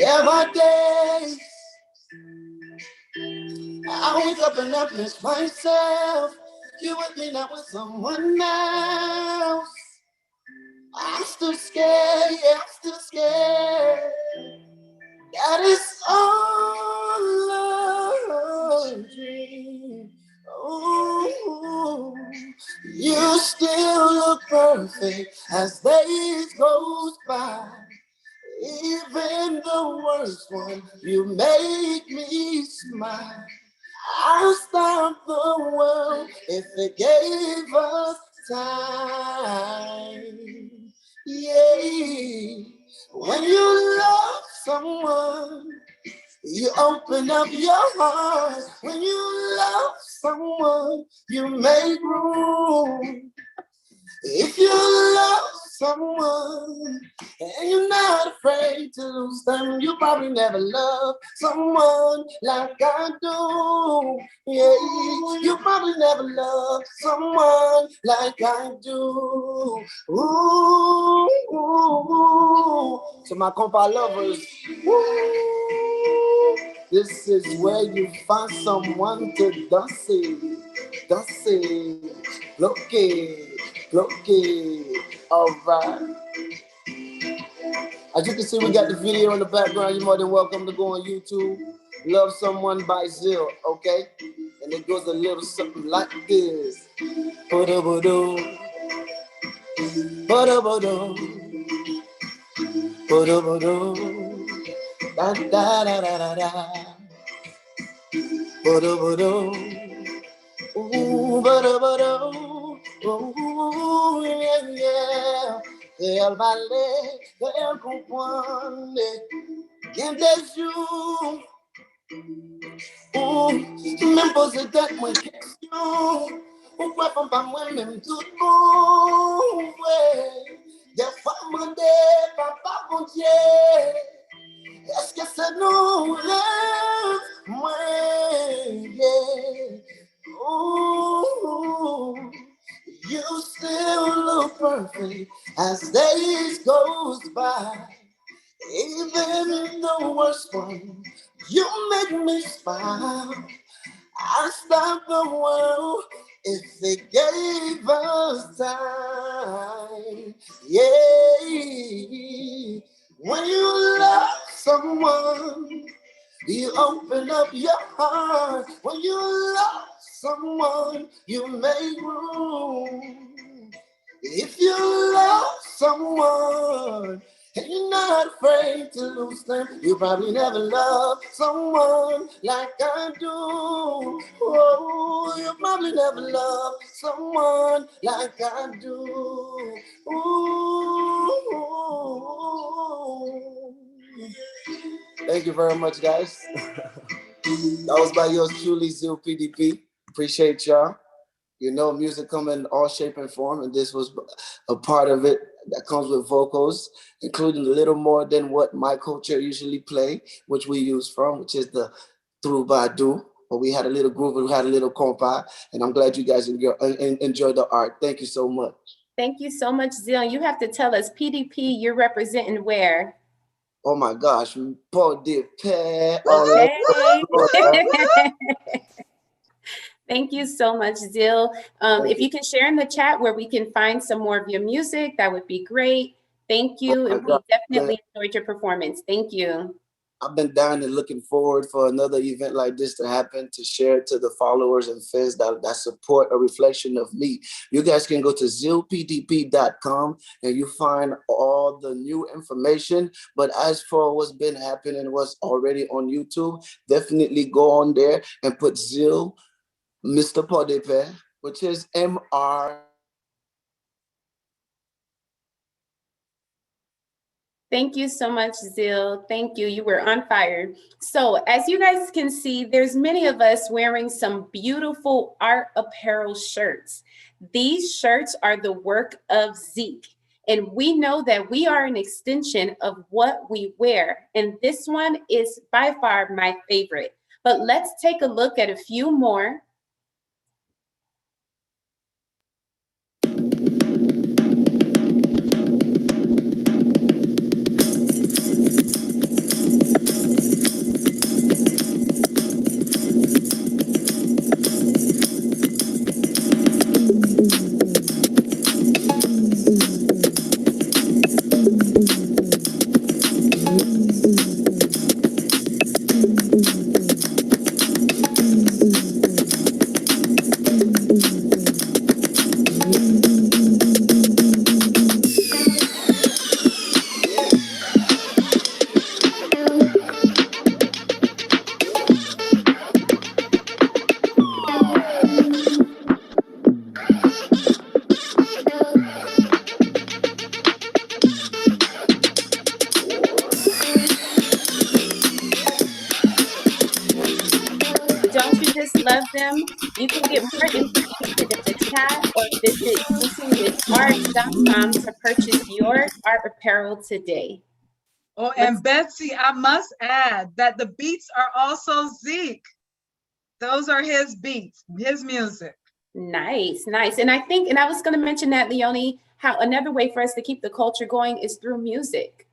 Every day I wake up and I miss myself. You with me, not with someone else. I'm still scared, yeah, I'm still scared. That is all a dream. Ooh, you still look perfect as days goes by. Even the worst one, you make me smile. I'll stop the world if it gave us time. Yeah, when you love someone, you open up your heart. When you love someone, you make room. If you love someone and you're not afraid to lose them, you probably never loved someone like I do. Yeah, you probably never loved someone like I do. Ooh, ooh, ooh. So my compa lovers, ooh, this is where you find someone to dance it, dance it, look it. All right. As you can see, we got the video in the background. You're more than welcome to go on YouTube. Love Someone by Zill, okay? And it goes a little something like this. Ba-da-ba-doo. Ba-da-ba-doo. Ba-da-ba-doo. Da-da-da-da-da-da. Ba-da-ba-doo. Ooh, ba-da-ba-doo. Ooh, yeah, yeah. Elle valait, elle comprenait. Bien des jours, même poser tête moins question. Pourquoi pas moi-même tout bon? Ouais. Des fois, demander, papa, bon Dieu, est-ce que c'est nous, rêve? Moi, yeah. Ooh. You still look perfect as days goes by. Even in the worst one, you make me smile. I stop the world if they gave us time. Yeah, when you love someone, you open up your heart. When you love someone, you make room. If you love someone and you're not afraid to lose them, you probably never loved someone like I do. Oh, you probably never loved someone like I do. Ooh. Thank you very much, guys. That was by yours truly, Zill PDP. Appreciate y'all. You know, music come in all shape and form, and this was a part of it that comes with vocals, including a little more than what my culture usually play, which we use from, which is the troubadour. But we had a little groove, we had a little compa, and I'm glad you guys enjoy the art. Thank you so much. Thank you so much, Zill. You have to tell us, PDP, you're representing where? Oh my gosh, Paul de Paix. Okay. Thank you so much, Zill. If you can share in the chat where we can find some more of your music, that would be great. Thank you. And we definitely enjoyed your performance. Thank you. I've been down and looking forward for another event like this to happen, to share it to the followers and fans that support a reflection of me. You guys can go to zillpdp.com and you find all the new information. But as for what's been happening, what's already on YouTube, definitely go on there and put Zill Mr. Podepe, which is MR. Thank you so much, Zill. Thank you. You were on fire. So as you guys can see, there's many of us wearing some beautiful art apparel shirts. These shirts are the work of Zeke. And we know that we are an extension of what we wear. And this one is by far my favorite. But let's take a look at a few more. Love them. You can get more information in the chat or visit teachingwitharts.com to purchase your art apparel today. Oh, and Betsy, I must add that the beats are also Zeke. Those are his beats, his music. Nice, nice. And I think, and I was going to mention that, Leonie, how another way for us to keep the culture going is through music.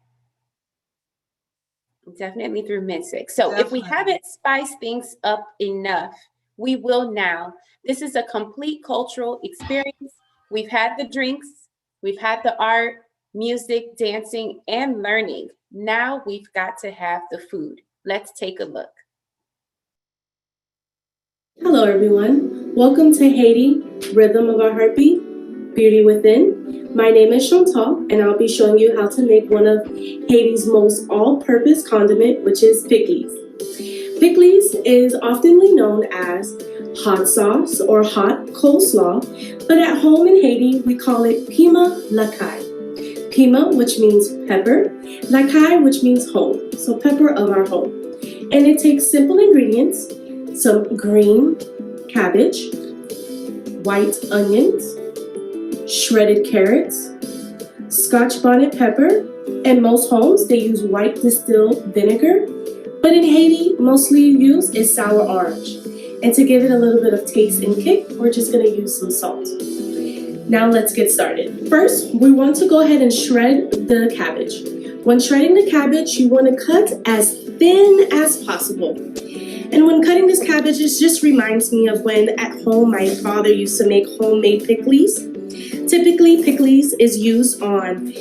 Definitely through music. So if we haven't spiced things up enough, we will now. This is a complete cultural experience. We've had the drinks, we've had the art, music, dancing, and learning. Now we've got to have the food. Let's take a look. Hello, everyone. Welcome to Haiti, Rhythm of Our Heartbeat, Beauty Within. My name is Chantal, and I'll be showing you how to make one of Haiti's most all-purpose condiment, which is pickles. Pickles is oftenly known as hot sauce or hot coleslaw, but at home in Haiti, we call it pima lakai. Pima, which means pepper, lakai, which means home, so pepper of our home. And it takes simple ingredients, some green cabbage, white onions, shredded carrots, Scotch bonnet pepper, and most homes, they use white distilled vinegar. But in Haiti, mostly used is sour orange. And to give it a little bit of taste and kick, we're just gonna use some salt. Now let's get started. First, we want to go ahead and shred the cabbage. When shredding the cabbage, you wanna cut as thin as possible. And when cutting this cabbage, it just reminds me of when at home my father used to make homemade pickles. Typically, pickles is used on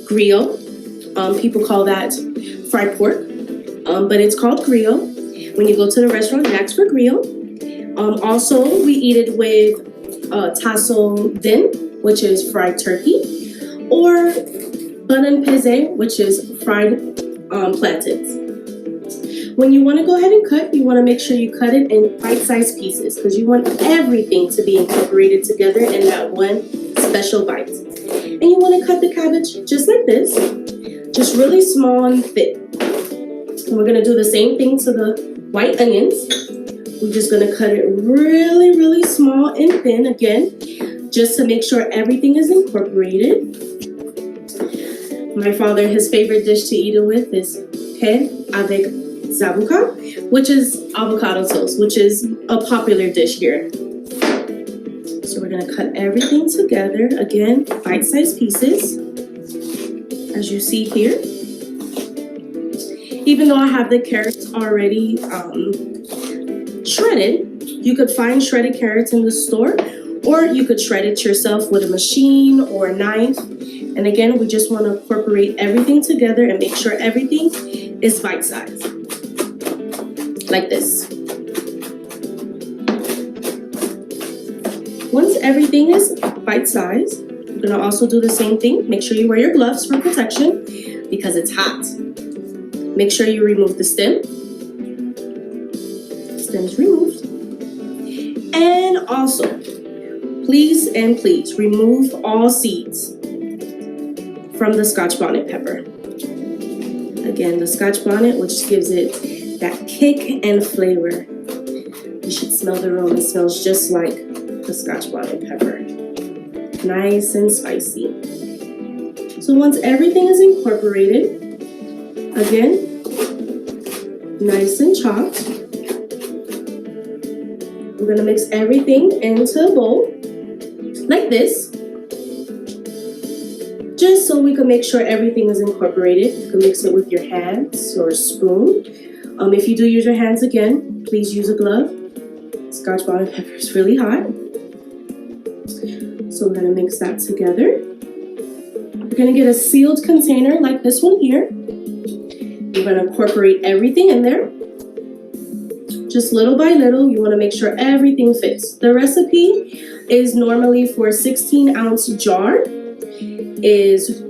griot. People call that fried pork. But it's called griot. When you go to the restaurant, you ask for griot. Also, we eat it with tasso din, which is fried turkey, or banan peze, which is fried plantains. When you want to go ahead and cut, you want to make sure you cut it in bite-sized pieces because you want everything to be incorporated together in that one special bite. And you want to cut the cabbage just like this, just really small and thick. And we're gonna do the same thing to the white onions. We're just gonna cut it really, really small and thin again, just to make sure everything is incorporated. My father, his favorite dish to eat it with is pain avec zabuka, which is avocado toast, which is a popular dish here. So we're gonna cut everything together, again, bite-sized pieces, as you see here. Even though I have the carrots already shredded, you could find shredded carrots in the store, or you could shred it yourself with a machine or a knife. And again, we just want to incorporate everything together and make sure everything is bite-sized, like this. Once everything is bite-sized, I'm gonna also do the same thing. Make sure you wear your gloves for protection because it's hot. Make sure you remove the stem. Stem is removed. And also, please remove all seeds from the Scotch bonnet pepper. Again, the Scotch bonnet, which gives it that kick and flavor. You should smell the aroma. It smells just like the Scotch bonnet pepper. Nice and spicy. So once everything is incorporated, again, nice and chopped, we're gonna mix everything into a bowl, like this, just so we can make sure everything is incorporated. You can mix it with your hands or a spoon. If you do use your hands again, please use a glove. Scotch bonnet pepper is really hot. So we're gonna mix that together. We're gonna get a sealed container like this one here. You're gonna incorporate everything in there. Just little by little, you wanna make sure everything fits. The recipe is normally for a 16-ounce jar, is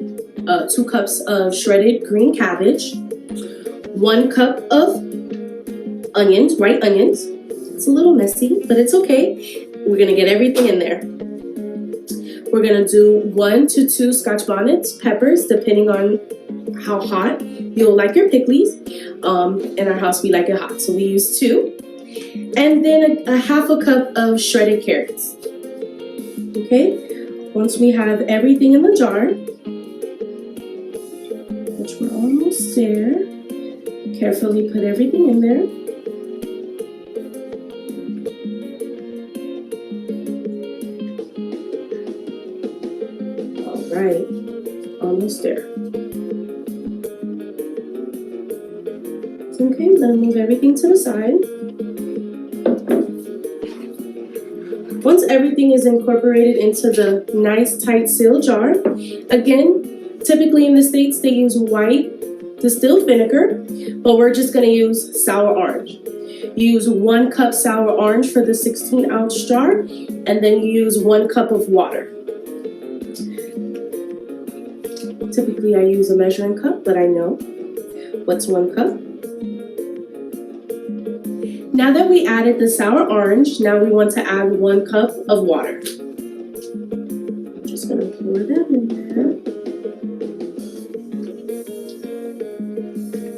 2 cups of shredded green cabbage, 1 cup of onions, white onions. It's a little messy, but it's okay. We're gonna get everything in there. We're gonna do 1 to 2 Scotch bonnet peppers, depending on how hot you'll like your pickles. In our house, we like it hot, so we use 2. And then a half a cup of shredded carrots. Okay, once we have everything in the jar, which we're almost there, carefully put everything in there. Right, almost there. Okay, I'm gonna move everything to the side. Once everything is incorporated into the nice tight seal jar, again, typically in the States they use white distilled vinegar, but we're just gonna use sour orange. You use 1 cup sour orange for the 16-ounce jar, and then you use 1 cup of water. Typically I use a measuring cup, but I know what's 1 cup. Now that we added the sour orange, now we want to add 1 cup of water. Just gonna pour that in there.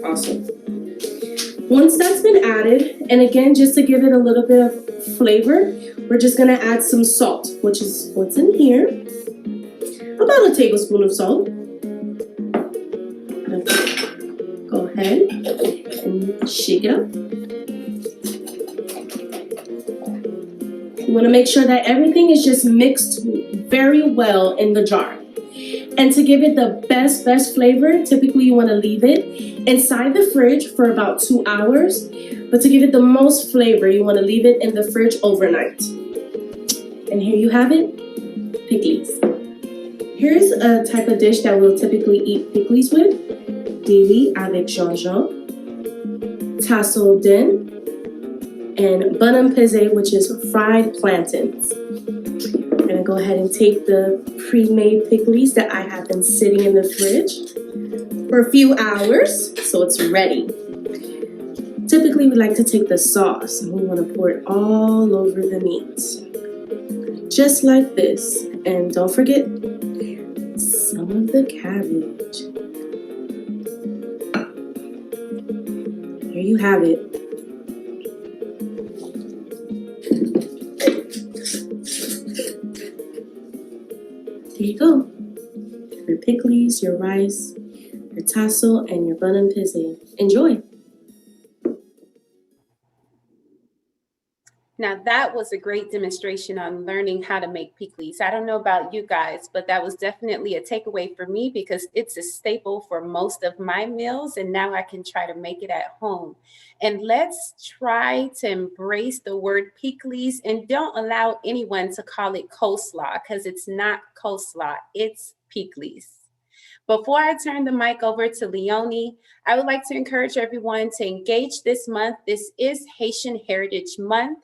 Awesome. Once that's been added, and again, just to give it a little bit of flavor, we're just gonna add some salt, which is what's in here. About a tablespoon of salt. Go ahead and shake it up. You want to make sure that everything is just mixed very well in the jar. And to give it the best flavor, typically you want to leave it inside the fridge for about 2 hours. But to give it the most flavor, you want to leave it in the fridge overnight. And here you have it, pickles. Here's a type of dish that we'll typically eat pickles with. Dili avec Jean-Jean, tassel din, and bun peze, which is fried plantains. I'm gonna go ahead and take the pre-made pickles that I have been sitting in the fridge for a few hours, so it's ready. Typically, we like to take the sauce and we wanna pour it all over the meat. Just like this. And don't forget some of the cabbage. Here you have it. Here you go. Your pickles, your rice, your tassel, and your bun and pizza. Enjoy. Now that was a great demonstration on learning how to make pickles. I don't know about you guys, but that was definitely a takeaway for me because it's a staple for most of my meals, and now I can try to make it at home. And let's try to embrace the word pickles and don't allow anyone to call it coleslaw because it's not coleslaw, it's pickles. Before I turn the mic over to Leonie, I would like to encourage everyone to engage this month. This is Haitian Heritage Month,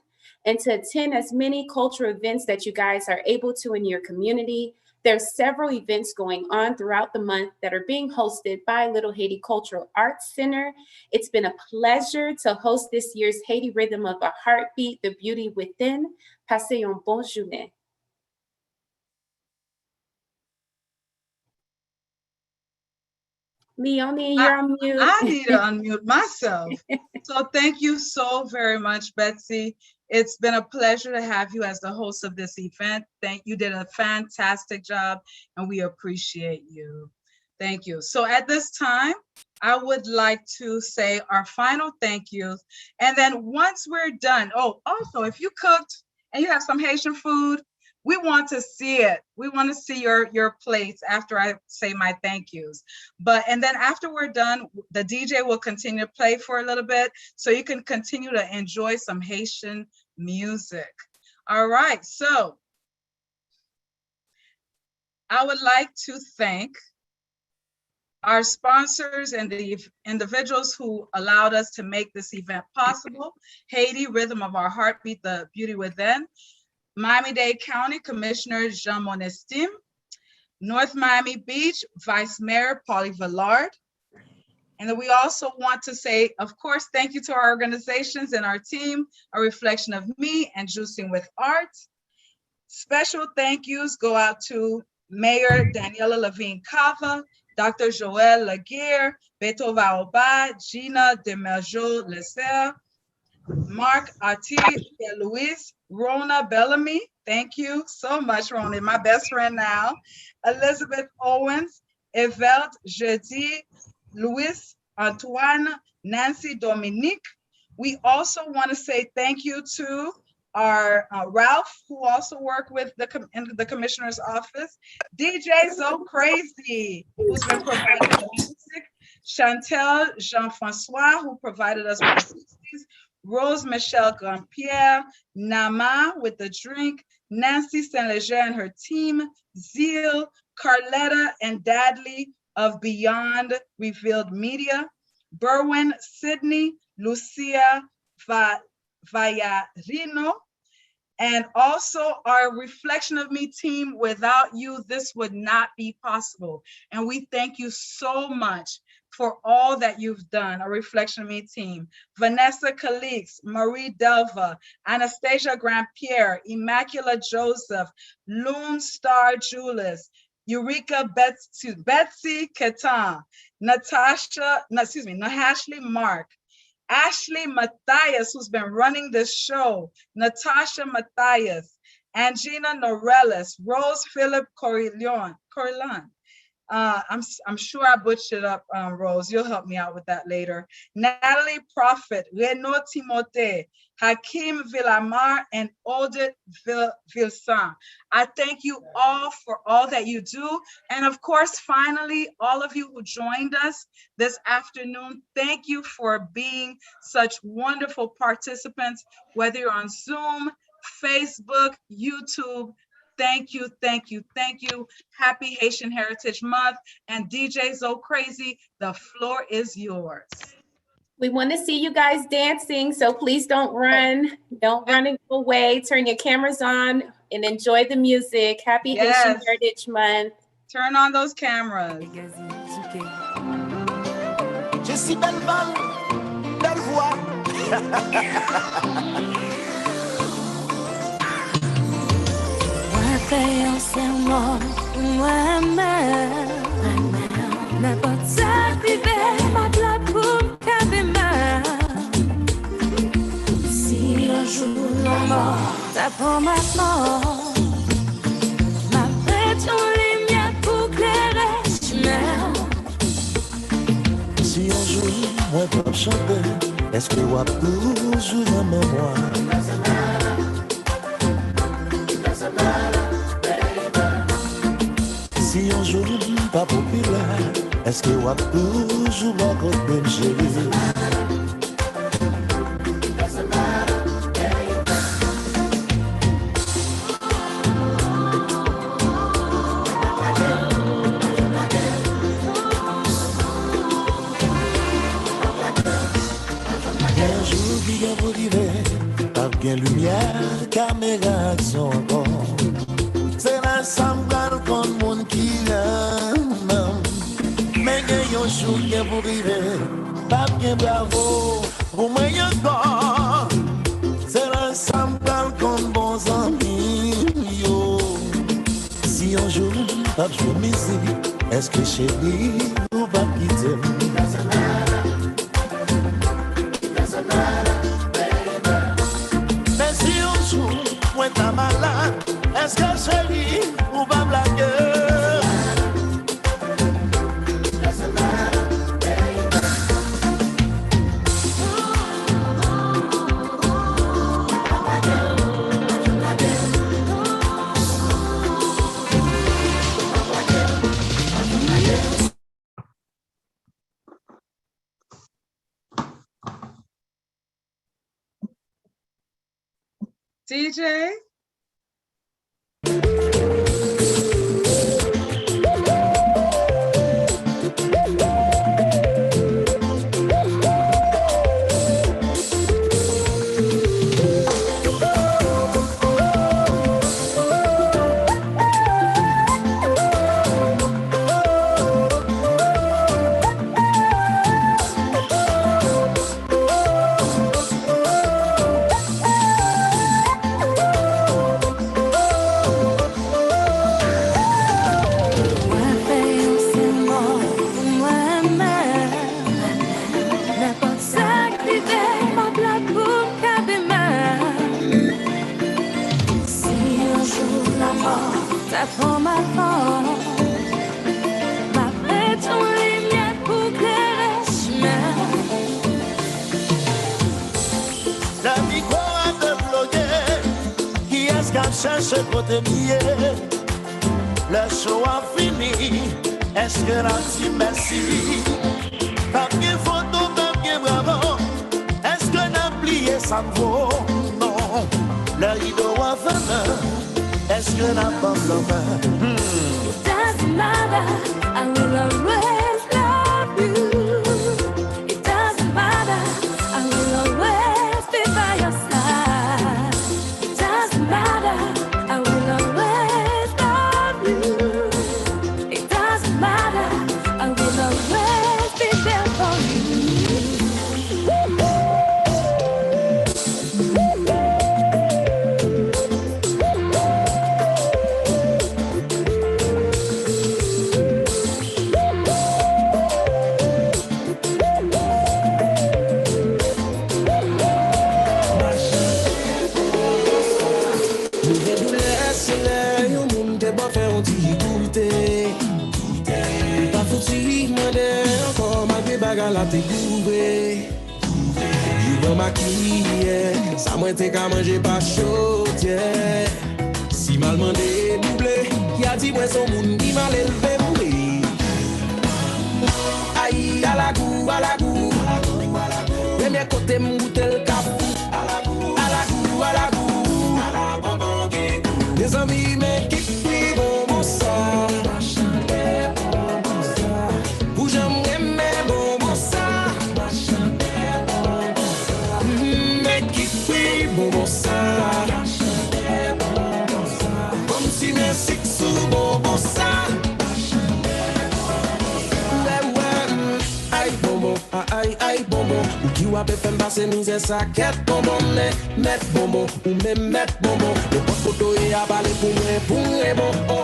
and to attend as many cultural events that you guys are able to in your community. There's several events going on throughout the month that are being hosted by Little Haiti Cultural Arts Center. It's been a pleasure to host this year's Haiti Rhythm of a Heartbeat, The Beauty Within. Passez une bonne journée. Leonie, you're on mute. I need to unmute myself. So thank you so very much, Betsy. It's been a pleasure to have you as the host of this event. You did a fantastic job, and we appreciate you. Thank you. So at this time, I would like to say our final thank yous. And then once we're done, oh, also, if you cooked and you have some Haitian food, we want to see it. We want to see your plates after I say my thank yous. And then after we're done, the DJ will continue to play for a little bit so you can continue to enjoy some Haitian music. All right, so I would like to thank our sponsors and the individuals who allowed us to make this event possible. Haiti, Rhythm of Our Heartbeat, The Beauty Within. Miami-Dade County Commissioner Jean Monestime, North Miami Beach Vice Mayor Paule Villard. And then we also want to say, of course, thank you to our organizations and our team, A Reflection of Me and Juicing with Art. Special thank yous go out to Mayor Daniela Levine Cava, Dr. Joël Laguerre, Beto Vaoba, Gina Demerjo Lesser, Mark Ati, Luis, Rona Bellamy, thank you so much, Rona, my best friend now. Elizabeth Owens, Evelt Jeudi, Luis Antoine, Nancy Dominique. We also want to say thank you to our Ralph, who also worked with in the commissioner's office, DJ So Crazy, who's been providing the music, Chantel Jean-Francois, who provided us with the 60s, Rose Michelle Grandpierre, Nama with the drink, Nancy Saint-Leger and her team, Zeal, Carletta and Dadley of Beyond Revealed Media, Berwin, Sydney, Lucia Vallarino, and also our Reflection of Me team. Without you, this would not be possible. And we thank you so much for all that you've done, A Reflection of Me team. Vanessa Calix, Marie Delva, Anastasia Grandpierre, Immaculate Joseph, Loon Star Julius, Eureka Betsy Ketan, Nahashli Mark, Ashley Matthias, who's been running this show, Natasha Matthias, Angina Norelis, Rose Philip Corillon. I'm sure I butchered up, Rose. You'll help me out with that later. Natalie Prophet, Renaud Timothée, Hakeem Villamar, and Odette Vilsan. I thank you all for all that you do. And of course, finally, all of you who joined us this afternoon, thank you for being such wonderful participants, whether you're on Zoom, Facebook, YouTube. Thank you, thank you, thank you. Happy Haitian Heritage Month. And DJ Zo Crazy, the floor is yours. We want to see you guys dancing, so please don't run. Don't run and go away. Turn your cameras on and enjoy the music. Happy Haitian Heritage Month. Turn on those cameras. Je suis belle balle, belle voix. Fais un serment, moi-même. Mais pas ça, vivre, pas de la coupe, cabima. Si un jour l'on mort, t'apprends maintenant. Ma bête en lumière pour clairer chemin. Si un jour, moi, peux chanter, est-ce que vous avez toujours la mémoire? Si un jour pas populaire, est-ce que vous avez toujours la côte chérie? caméra action encore. C'est la sambal qu'on monde qui l'aime. Mais il y a un jour qui est pour arriver. Pas bien bravo, pour moi encore. C'est la sambal qu'on bons amis. Yo. Si un jour, pas jouer musique, est-ce que chérie, ou pas quitter? Mais si un jour, moi t'as malade, est-ce que chérie, ou pas blaguer? DJ? Cherche côté billet, le show a fini. Est-ce que la dit merci? Pas bien photo, pas bien bravo. Est-ce que n'a plié ça me vaut? Non, le rideau a fini. Est-ce que n'a pas l'homme? It doesn't matter, I will always love you. It doesn't matter, I will always be by your side. It doesn't matter, I will always love you. It doesn't matter, I will always be there for you. La te couvre, you maquillé, ça moins t'es qu'à manger pas chaud, si mal mandé doublé, qui a dit moi son monde qui m'a élevé mourir. Aïe à la goût, premier côté m'goûte le cap, à la goût, des amis mais qui crient bon ça. Comme si mes six sous bon ça. Aïe bonbon, aïe bonbon. Ou qui ou a fait passer nous et ça quête bonbon. Mettre bonbon, ou même mettre bonbon. Le pot photo et a balé pour moi bon. Au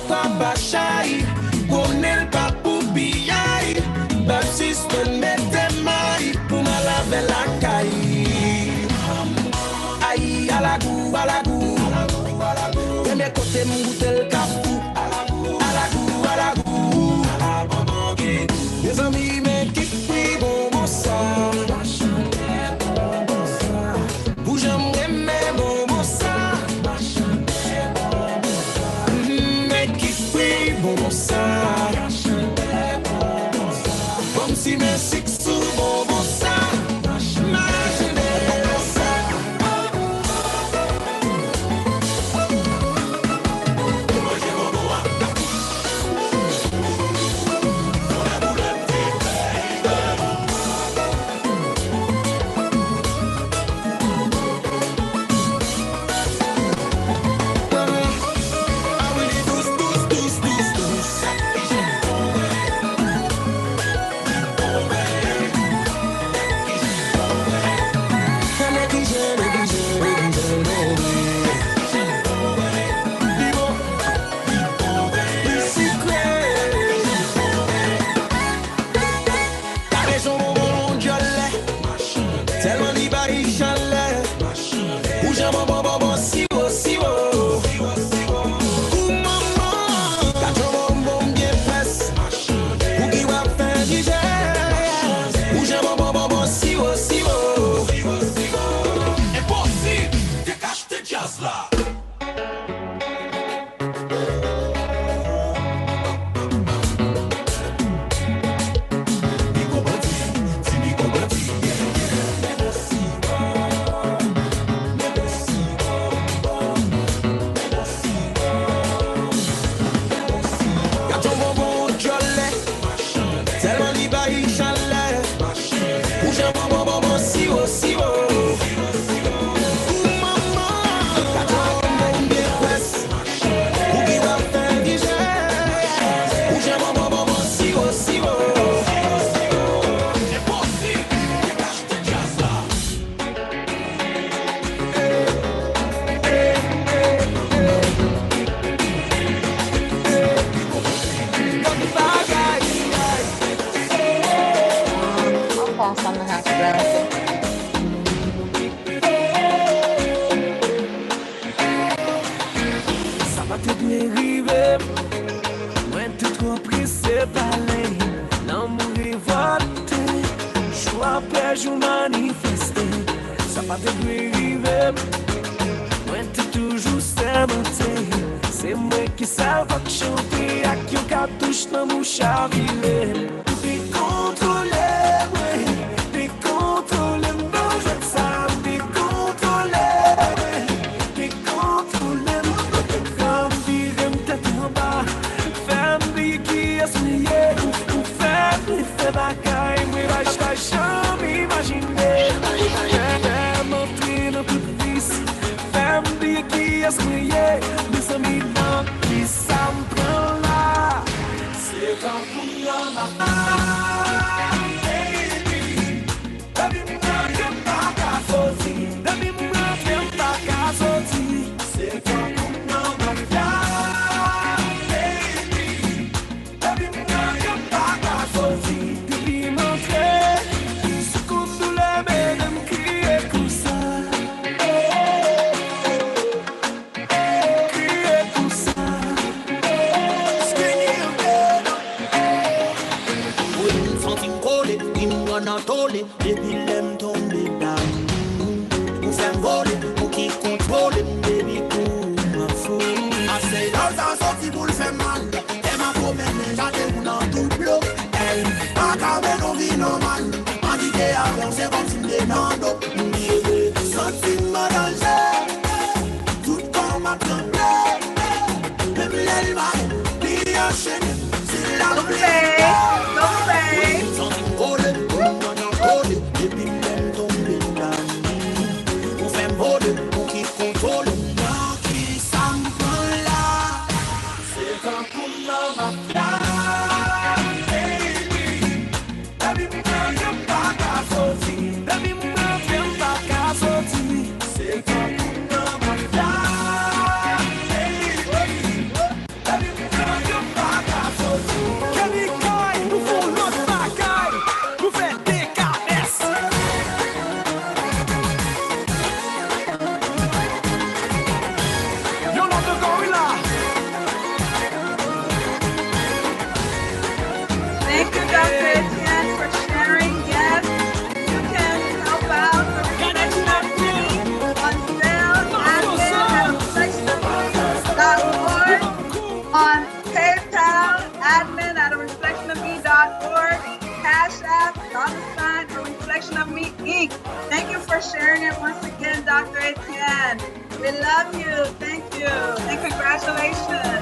quoi, bachaï. Connaît pas pour biaï. Baptiste mette maille. Pour ma laver la caille. Aïe à la goût, premier côté m'goûte le capou, à la goût, des amis mais qui crient bon ça, où j'aimerais bon ça, mais qui crient bon ça, comme si mes six sous bon ça. j'ai bon bon bon bon si oh si oh. Ou maman, quand on bon bien presse, ou qui va faire du jazz. Ou j'ai bon bon bon bon si oh si oh. Impossible, décache tes jazz là. Thank you for sharing it once again, Dr. Etienne. We love you. Thank you. And congratulations.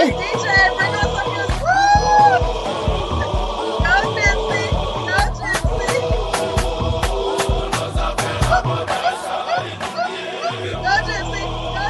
DJ, bring us some music. Woo! Go Gypsy, go Gypsy. Go Gypsy, go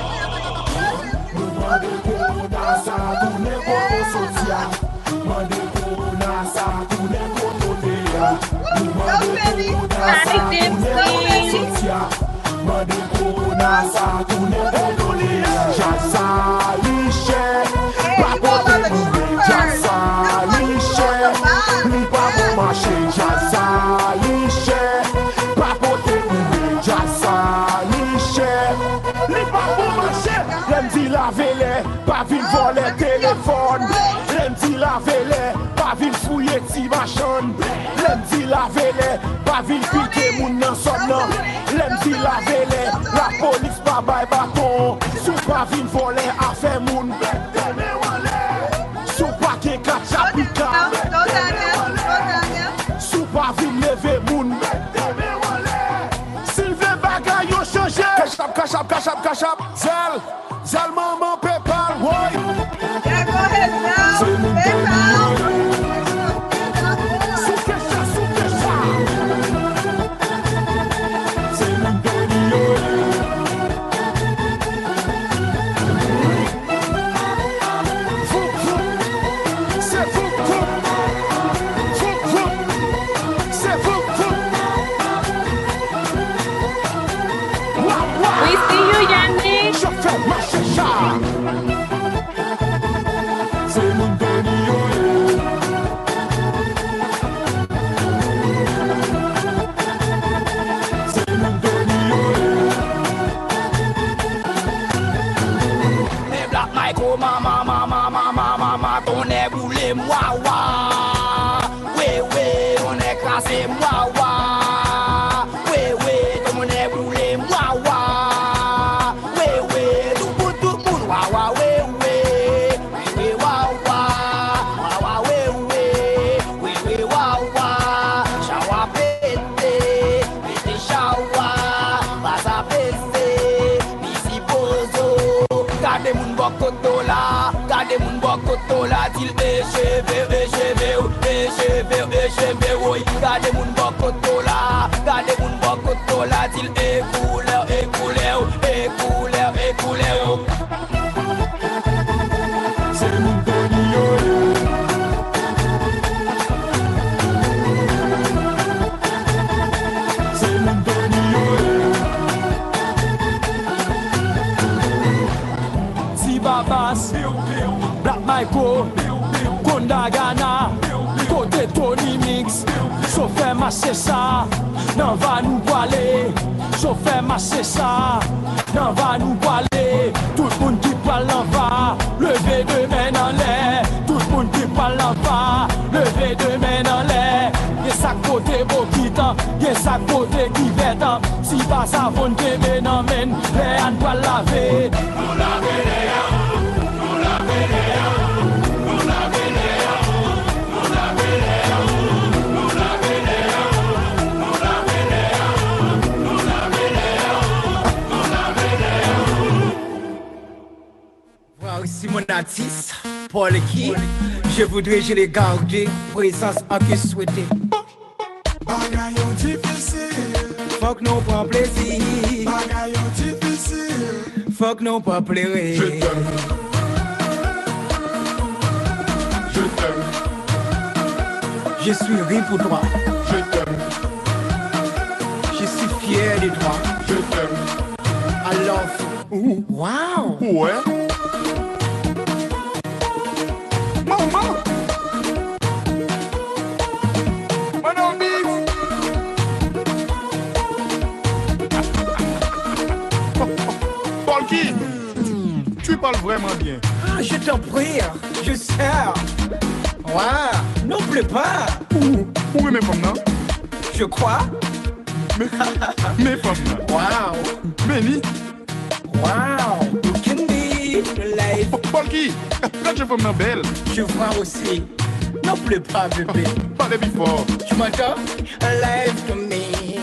pas vin voler téléphone, lundi la vele, pas vin fouiller ti machin, lundi la vele, pas vin piquer moun nan som nan, lundi la vele, la police pas bay bâton, sou pas vin voler affaire moun, sou pas ke kachapika, sou pas vin lever moun, s'il veut bagay yo changer, kachap, Zal maman PayPal, woy. Yeah, go ahead, Zal. PayPal. We see you, Yannick. Mama, ton est boulé, moi, ouais, on est classé, moi, ouais, ton est boulé, moi, ouais, tout le monde, ouais, chawa pété, chawa, basa pété, bisi bozo, gade moun bokoto la, til échevé, oui, gade moun bokoto la, til écoulé, c'est mon si babas, Black Michael, Konda Ghana, côté Tony Mix, chauffeur marcher ça, n'en va nous parler, chauffeur marcher ça, n'en va nous parler, tout le monde qui parle en bas, levez deux mains en l'air, tout le monde qui parle en bas, levez deux mains en l'air, y'a sa côté Bokitan, y'a sa côté Kivetan, si pas ça vont te mener en main, les an doit laver, nous laver les Ici mon artiste, Paul qui, je voudrais je les garder, présence en que souhaiter. Bagayon difficile, faut que nous prend plaisir. bagayon difficile, Faut que nous pas pleurer. je t'aime, Je suis ri pour toi. je t'aime, Je suis fier de toi. je t'aime. I love you. Wow. Ouais. Maman. Mon ami. Paul qui? Tu parles vraiment bien. Ah, je t'en prie, je sers. Ouais, n'oublie pas. Où est mes femmes là? Je crois. Mes femmes là. Wow. Benny. Wow. You can be life. Paul qui? Quand je femme belle. Je vois aussi. N'oublie pas, bébé. Parlez fort. Tu m'entends? Life to me.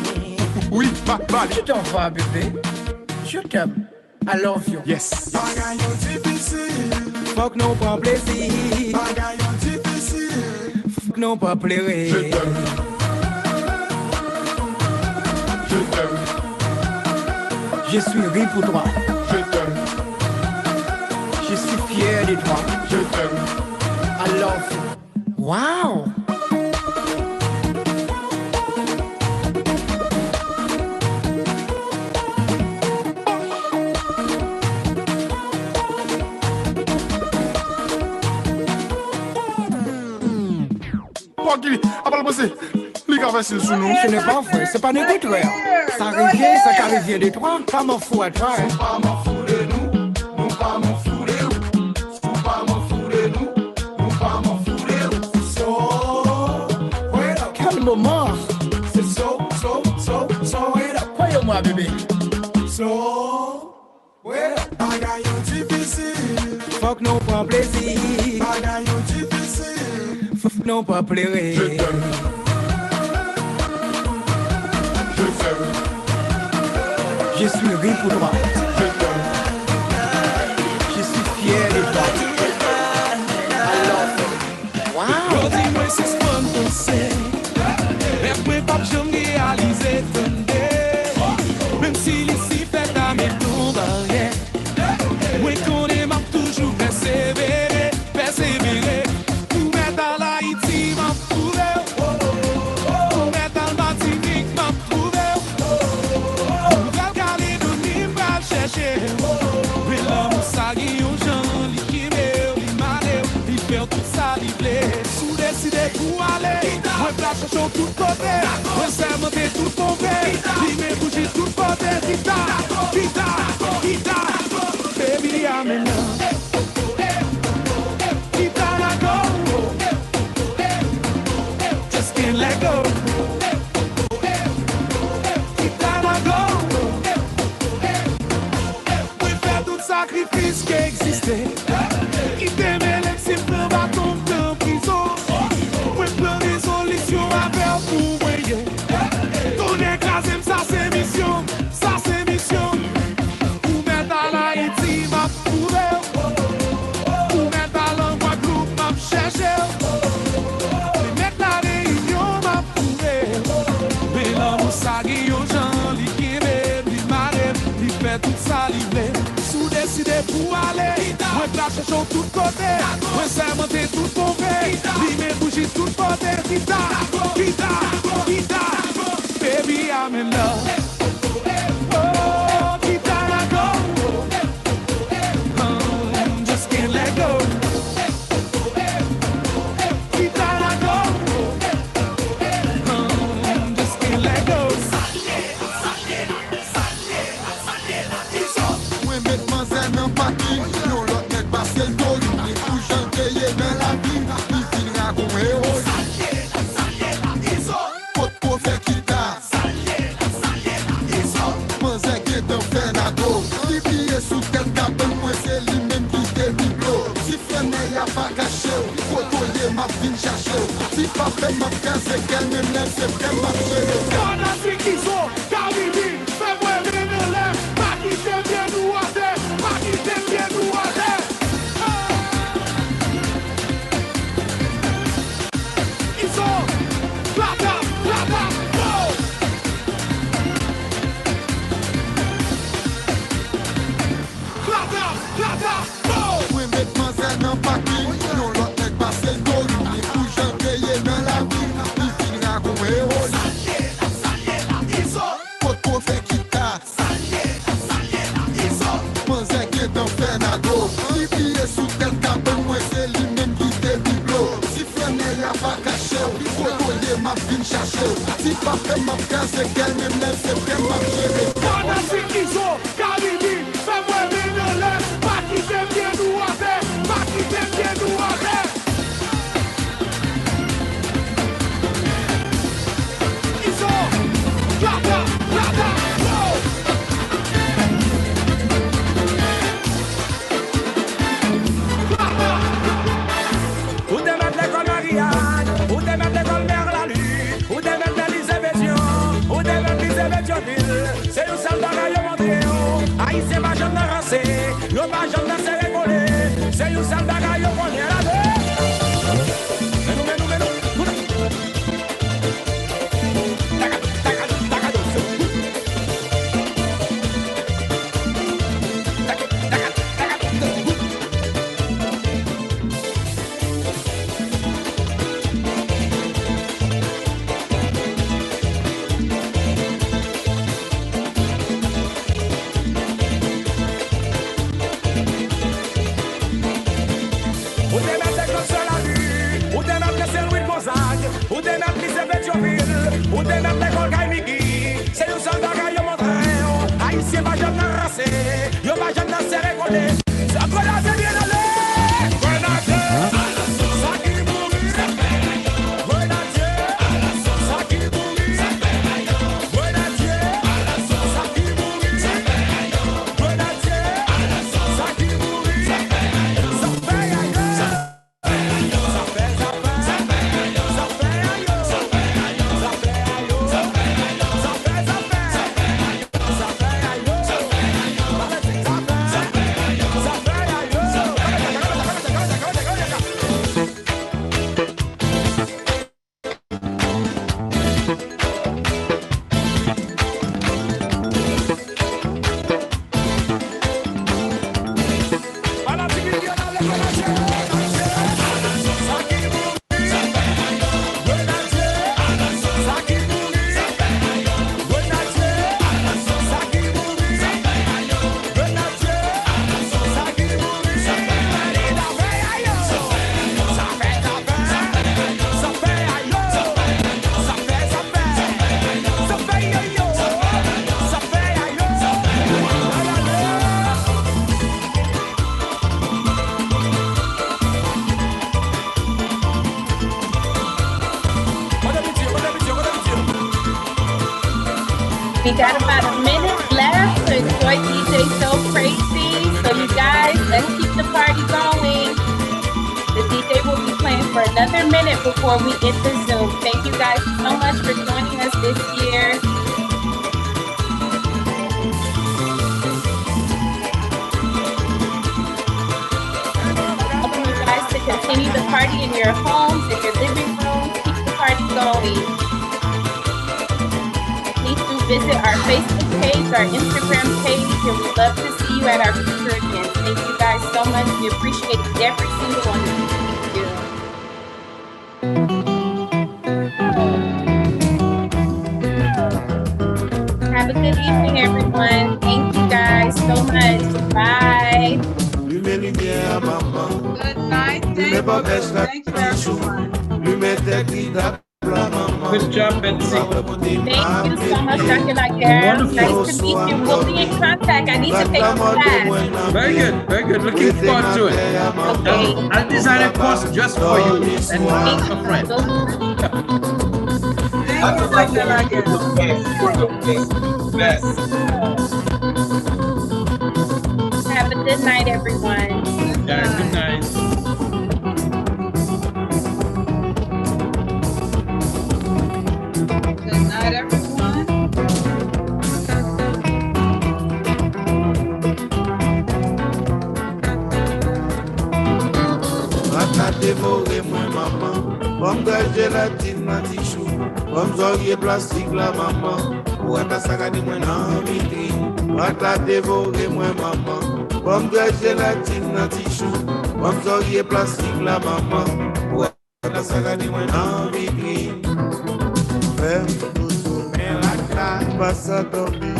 Oui, va. Je t'en vois, bébé. Je t'aime. I love you. Yes. Bagayon difficile. Faut que nous prend plaisir. Bagaille difficile. Faut que nous pas pleurer. Je t'aime. Je suis ri pour toi. Je t'aime. Je suis fier de toi. Je t'aime. I love you. Wow. Ce n'est pas vrai, c'est pas notre frère. Ça revient, ça revient de toi. Pas mon fou à toi. Pas m'en fous de nous, nous pas m'en fous de nous. Pas m'en fous de nous, nous pas m'en fous de nous. So, wait up. Quel moment. C'est so, wait up. Croyez-moi, bébé. So, wait up. Bagaille difficile. Faut que nous prend plaisir. Bagaille difficile. Faut que nous pas pleurer. Je t'aime. Je suis ri pour toi. Je suis fier de toi. Wow. Dis-moi si c'est pas un conseil. Lève-moi pas que je me réalise ton même si ici fait à mes tours barrières. Moi qu'on est m'a toujours persévéré. Pour mettre à l'Haïti m'a trouvé. Pour mettre à Martinique m'a trouvé. Mais l'homme s'agit aux gens, li qui li malé, li fait tout ça, li blé. Sous décidé pour aller, moi place sur tout côté, moi c'est monter tout tombé, li me bouger tout côté, guitare, baby I'm in love. Guitare I go, just can't let go. Sacrifice qui existait, qui t'aimait l'exemple va tomber en prison. Moi plein résolution à faire pour voyer. Ton écrasé, ça c'est mission, Pour mettre à l'Haïti m'a trouvé, pour mettre à l'Anguadeloupe m'a cherché, pour mettre la Réunion m'a trouvé. Mais l'homme s'agit aux gens, li qui li marre, li fait tout ça, li blé. Décidé pour aller, moi place sur tout côté, moi c'est monter tout tombé, lui me bouger tout côté, guitare, baby I'm in love. Oh, guitare I go, just can't let go. Guitare I go, just can't let go. Nan pati, yon lot net basse l do. Ni pou janteye nan la vie, ni finira kon héros. Pot pou fè kita, panzè ki tan fè na do. Li piye sou tèt kapen, mwen se li men ki te biblo. Si frene ya pa kache ou, kotoye map vin chache ou. Si pa fè map kaze kel men lèm se fè map chere. Kana si kizo, Karibi, fè mwen mè lèm, pa ki te bien nou ate. Nan pati, yon lot nek basse l do. Ni pou janteye nan la vie, ni finira kon héros. Pot pou fè kita, panzè ki tan fè na do. Li piye sou tèt kapen, mwen se li men ki te biblo. Si frene ya pa kache ou, kotoye map vin chache ou. Si pa fè map kaze kel men lèm se fè map chere. Kana si kizo, Karibi, fè mwen mè lèm, pa ki te bien nou ate. Ou te mettre l'école Marianne, ou te mettre l'école Mère la Lune, ou te mettre l'Élysée Bézion, ou te mettre l'Élysée Béthionville. C'est une salle d'arrêt, yo montré, haïtien pas jamais rancé, yo pas jamais se récoller. C'est une seule bagaille qu'on est là. Yo va jamais se récolter. Ça grenade bien aller. Grenade. Ça qui mourit. Grenade. Ça qui mourit. Grenade. Ça qui mourit. Grenade. Ça qui mourit. Ça fait ailleurs. Ça fait ailleurs. Ça fait ailleurs. Ça fait ailleurs. Ça fait ailleurs. Ça fait ailleurs. Ça fait ailleurs. Ça fait ailleurs. Ça fait We got about a minute left to enjoy DJ So Crazy. So you guys, let's keep the party going. The DJ will be playing for another minute before we end the Zoom. Thank you guys so much for joining us this year. Welcome you guys to continue the party in your homes, in your living rooms. Keep the party going. Visit our Facebook page, our Instagram page, and we'd love to see you at our future events. Thank you guys so much. We appreciate every single one of you. Thank you. Have a good evening, everyone. Thank you guys so much. Bye. Good night. Thank you, everyone. Good job, Betsy. Thank you so much, Dr. Laguerre. Nice to meet you. We'll be in contact. I need to take a class. Very good, very good. Looking forward to it. Okay. I'll design a course just for you and a friend. Thank you, Dr. Laguerre. Have a good night, everyone. Yeah, good night. Good night, everyone. Mata dévoré moi maman, comme de gélatine ma tichou, comme zolier plastique la maman, ou à sagadi moi nan vitrine. Mata dévoré moi maman, comme de gélatine ma tichou, comme zolier plastique la maman, ou à sagadi moi nan vitrine. Ferme tout, passe à dormir,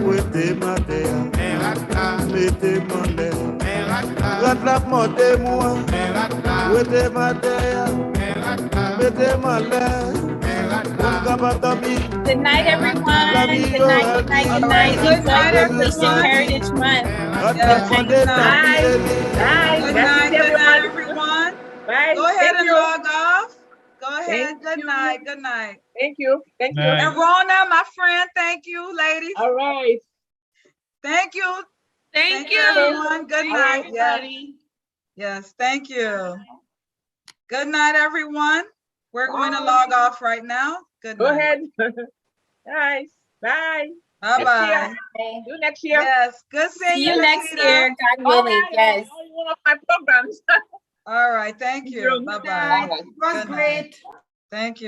ouete matéa, mettez mon l'air. Rattrape-moi de moi, ouete matéa, mettez mon l'air. Good night, everyone. Good night, good night, good night. Enjoy your Haitian Heritage Month. Good night. Good night, everyone. Bye. Go ahead Thank and you. log off. Go ahead. Thank Good you. night. Good night. Thank you. Thank you. And Rona, my friend, thank you, ladies. All right. Thank you. Thank you, everyone. Good Bye, night. everybody. Yes, thank you. Good night, everyone. We're going to log off right now. Good Go night. ahead. Nice. Bye. Bye-bye. See you next year. Yes, good seeing See you, you next Nikita. year, God willing. Yes. One of my programs. All right, thank you. Bye-bye. It was great. Thank you.